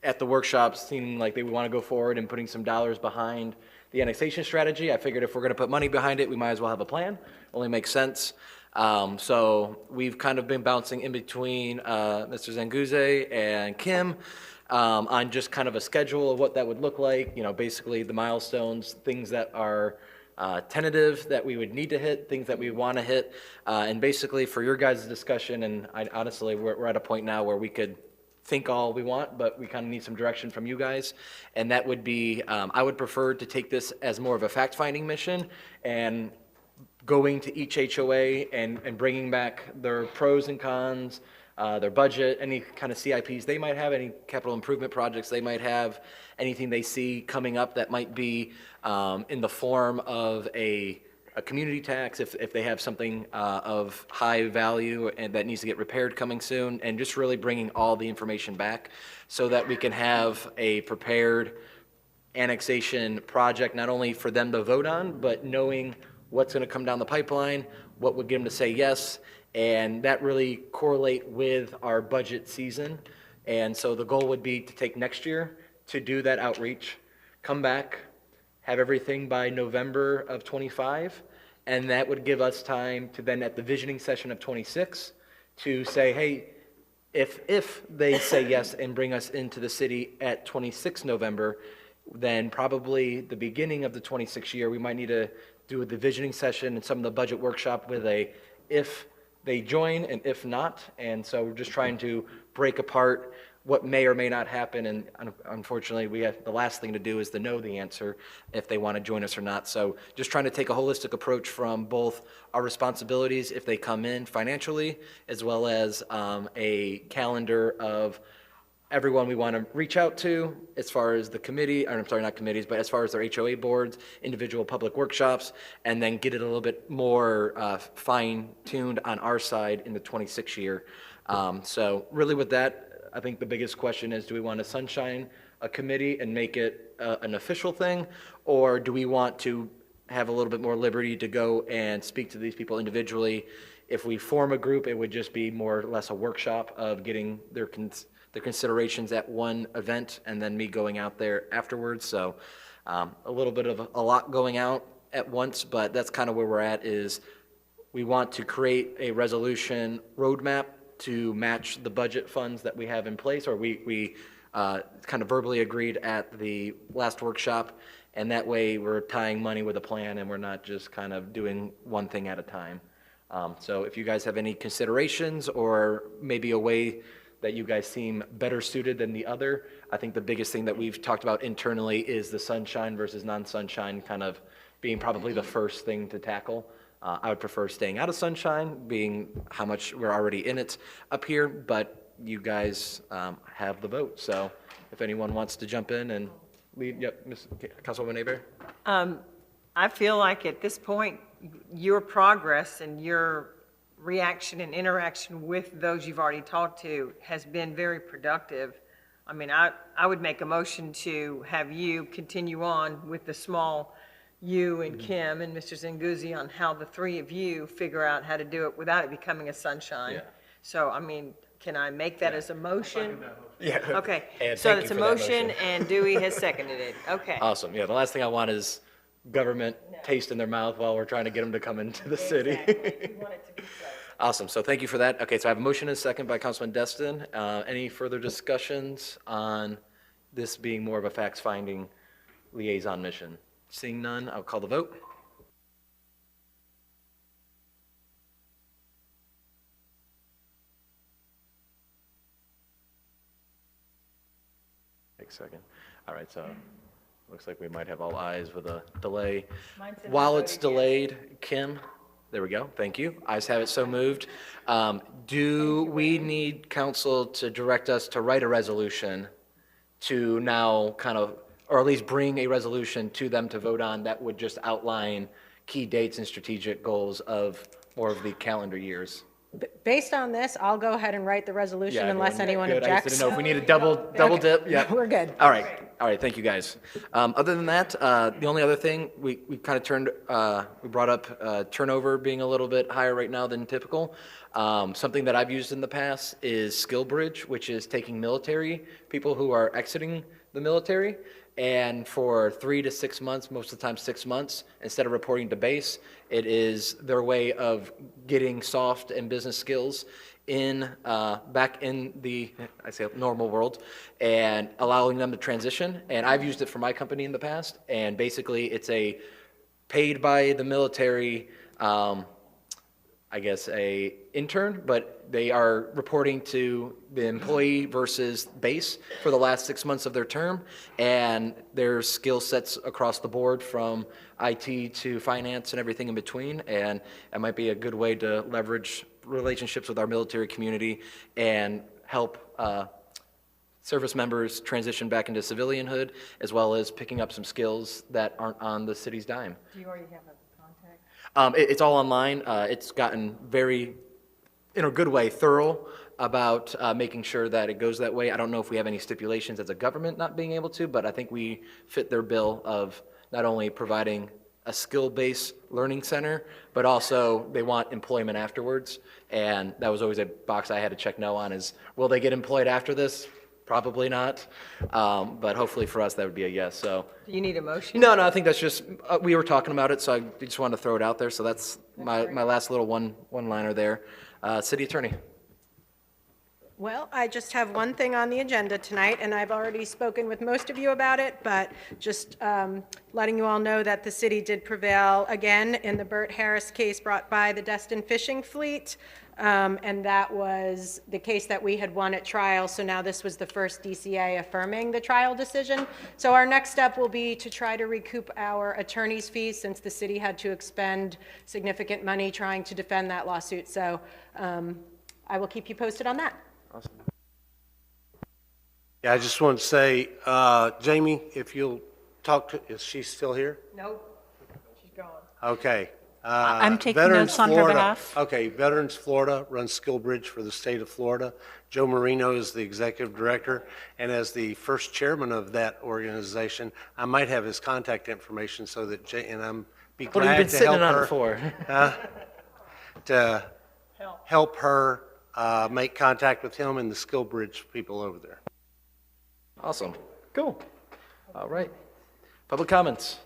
at the workshops seeming like they want to go forward and putting some dollars behind the annexation strategy. I figured if we're going to put money behind it, we might as well have a plan. Only makes sense. So we've kind of been bouncing in between Mr. Zanguze and Kim on just kind of a schedule of what that would look like, basically the milestones, things that are tentative that we would need to hit, things that we want to hit, and basically for your guys' discussion, and honestly, we're at a point now where we could think all we want, but we kind of need some direction from you guys, and that would be, I would prefer to take this as more of a fact-finding mission, and going to each HOA and bringing back their pros and cons, their budget, any kind of CIPs they might have, any capital improvement projects they might have, anything they see coming up that might be in the form of a community tax, if they have something of high value and that needs to get repaired coming soon, and just really bringing all the information back so that we can have a prepared annexation project, not only for them to vote on, but knowing what's going to come down the pipeline, what would get them to say yes, and that really correlate with our budget season. And so the goal would be to take next year to do that outreach, come back, have everything by November of '25, and that would give us time to then at the visioning session of '26 to say, hey, if they say yes and bring us into the city at 26 November, then probably the beginning of the 26 year, we might need to do a divisioning session and some of the budget workshop with a if they join and if not. And so we're just trying to break apart what may or may not happen. And unfortunately, we have the last thing to do is to know the answer if they want to join us or not. So just trying to take a holistic approach from both our responsibilities if they come in financially, as well as a calendar of everyone we want to reach out to as far as the committee, or I'm sorry, not committees, but as far as their HOA boards, individual public workshops, and then get it a little bit more fine-tuned on our side in the 26 year. So really with that, I think the biggest question is, do we want to sunshine a committee and make it an official thing, or do we want to have a little bit more liberty to go and speak to these people individually? If we form a group, it would just be more or less a workshop of getting their considerations at one event and then me going out there afterwards. So a little bit of a lot going out at once, but that's kind of where we're at is we want to create a resolution roadmap to match the budget funds that we have in place, or we kind of verbally agreed at the last workshop. And that way we're tying money with a plan and we're not just kind of doing one thing at a time. So if you guys have any considerations or maybe a way that you guys seem better suited than the other. I think the biggest thing that we've talked about internally is the sunshine versus non-sunshine kind of being probably the first thing to tackle. I would prefer staying out of sunshine, being how much we're already in it up here, but you guys have the vote. So if anyone wants to jump in and lead, yep, Councilwoman Aber. I feel like at this point, your progress and your reaction and interaction with those you've already talked to has been very productive. I mean, I would make a motion to have you continue on with the small you and Kim and Mr. Zinguzzi on how the three of you figure out how to do it without it becoming a sunshine. Yeah. So, I mean, can I make that as a motion? Yeah. Okay, And so thank it's you a for that motion motion. and Dewey has seconded it. Okay. Awesome. Yeah, the last thing I want is government taste in their mouth while we're trying to get them to come into the city. Awesome. So thank you for that. Okay, so I have a motion and a second by Councilman Destin. Any further discussions on this being more of a facts-finding liaison mission? Seeing none, I'll call the vote. Take a second. All right, so looks like we might have all ayes with a delay. While it's delayed, Kim, there we go, thank you. Ayes have it, so moved. Do we need council to direct us to write a resolution to now kind of, or at least bring a resolution to them to vote on that would just outline key dates and strategic goals of more of the calendar years? Based on this, I'll go ahead and write the resolution Yeah, unless everyone anyone good? I just objects. didn't know if we need a double dip, yeah. We're good. All right, thank you, guys. Other than that, the only other thing, we kind of we brought up turnover being a little bit higher right now than typical. Something that I've used in the past is Skill Bridge, which is taking military people who are exiting the military, and for 3 to 6 months, most of the time 6 months, instead of reporting to base, it is their way of getting soft and business skills back in the, I say, normal world, and allowing them to transition. And I've used it for my company in the past, and basically it's a paid by the military, I guess a intern, but they are reporting to the employee versus base for the last 6 months of their term, and their skill sets across the board from IT to finance and everything in between. And it might be a good way to leverage relationships with our military community and help service members transition back into civilianhood, as well as picking up some skills that aren't on the city's dime. Do you already have a contact? It's all online. It's gotten very, in a good way, thorough about making sure that it goes that way. I don't know if we have any stipulations as a government not being able to, but I think we fit their bill of not only providing a skill-based learning center, but also they want employment afterwards. And that was always a box I had to check no on is, will they get employed after this? Probably not. But hopefully for us, that would be a yes, so. Do you need a motion? No, I think that's just, we were talking about it, so I just wanted to throw it out there. So that's my last little one-liner there. City Attorney. Well, I just have one thing on the agenda tonight, and I've already spoken with most of you about it, but just letting you all know that the city did prevail again in the Burt Harris case brought by the Destin Fishing Fleet, and that was the case that we had won at trial, so now this was the first DCA affirming the trial decision. So our next step will be to try to recoup our attorney's fees since the city had to expend significant money trying to defend that lawsuit. So I will keep you posted on that. Awesome. Yeah, I just want to say, Jamie, if you'll talk to, is she still here? Nope, she's gone. Okay. I'm taking Veterans notes on her Florida- behalf. Okay, Veterans Florida runs SkillBridge for the state of Florida. Joe Marino is the executive director, and as the first chairman of that organization, I might have his contact information so that, and I'm be What have you glad been to sitting help on her. it for? To help her make contact with him and the SkillBridge people over there. Awesome. Cool. All right. Public comments.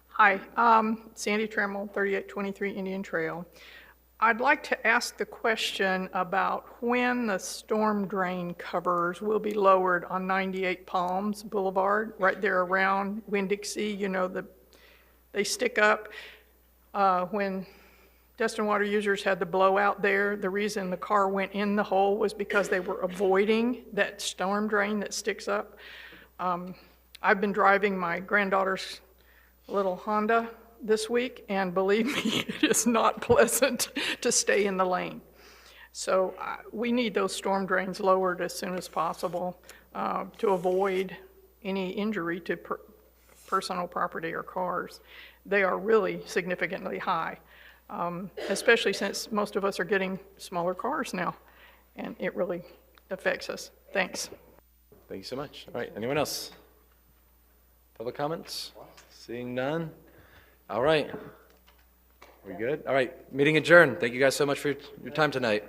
Hi, Sandy Trammell, 3823 Indian Trail. I'd like to ask the question about when the storm drain covers will be lowered on 98 Palms Boulevard, right there around Winn-Dixie. You know, they stick up. When Destin Water users had the blowout there, the reason the car went in the hole was because they were avoiding that storm drain that sticks up. I've been driving my granddaughter's little Honda this week, and believe me, it is not pleasant to stay in the lane. So we need those storm drains lowered as soon as possible to avoid any injury to personal property or cars. They are really significantly high, especially since most of us are getting smaller cars now, and it really affects us. Thanks. Thank you so much. All right, anyone else? Public comments? Seeing none? All right. We good? All right, meeting adjourned. Thank you guys so much for your time tonight.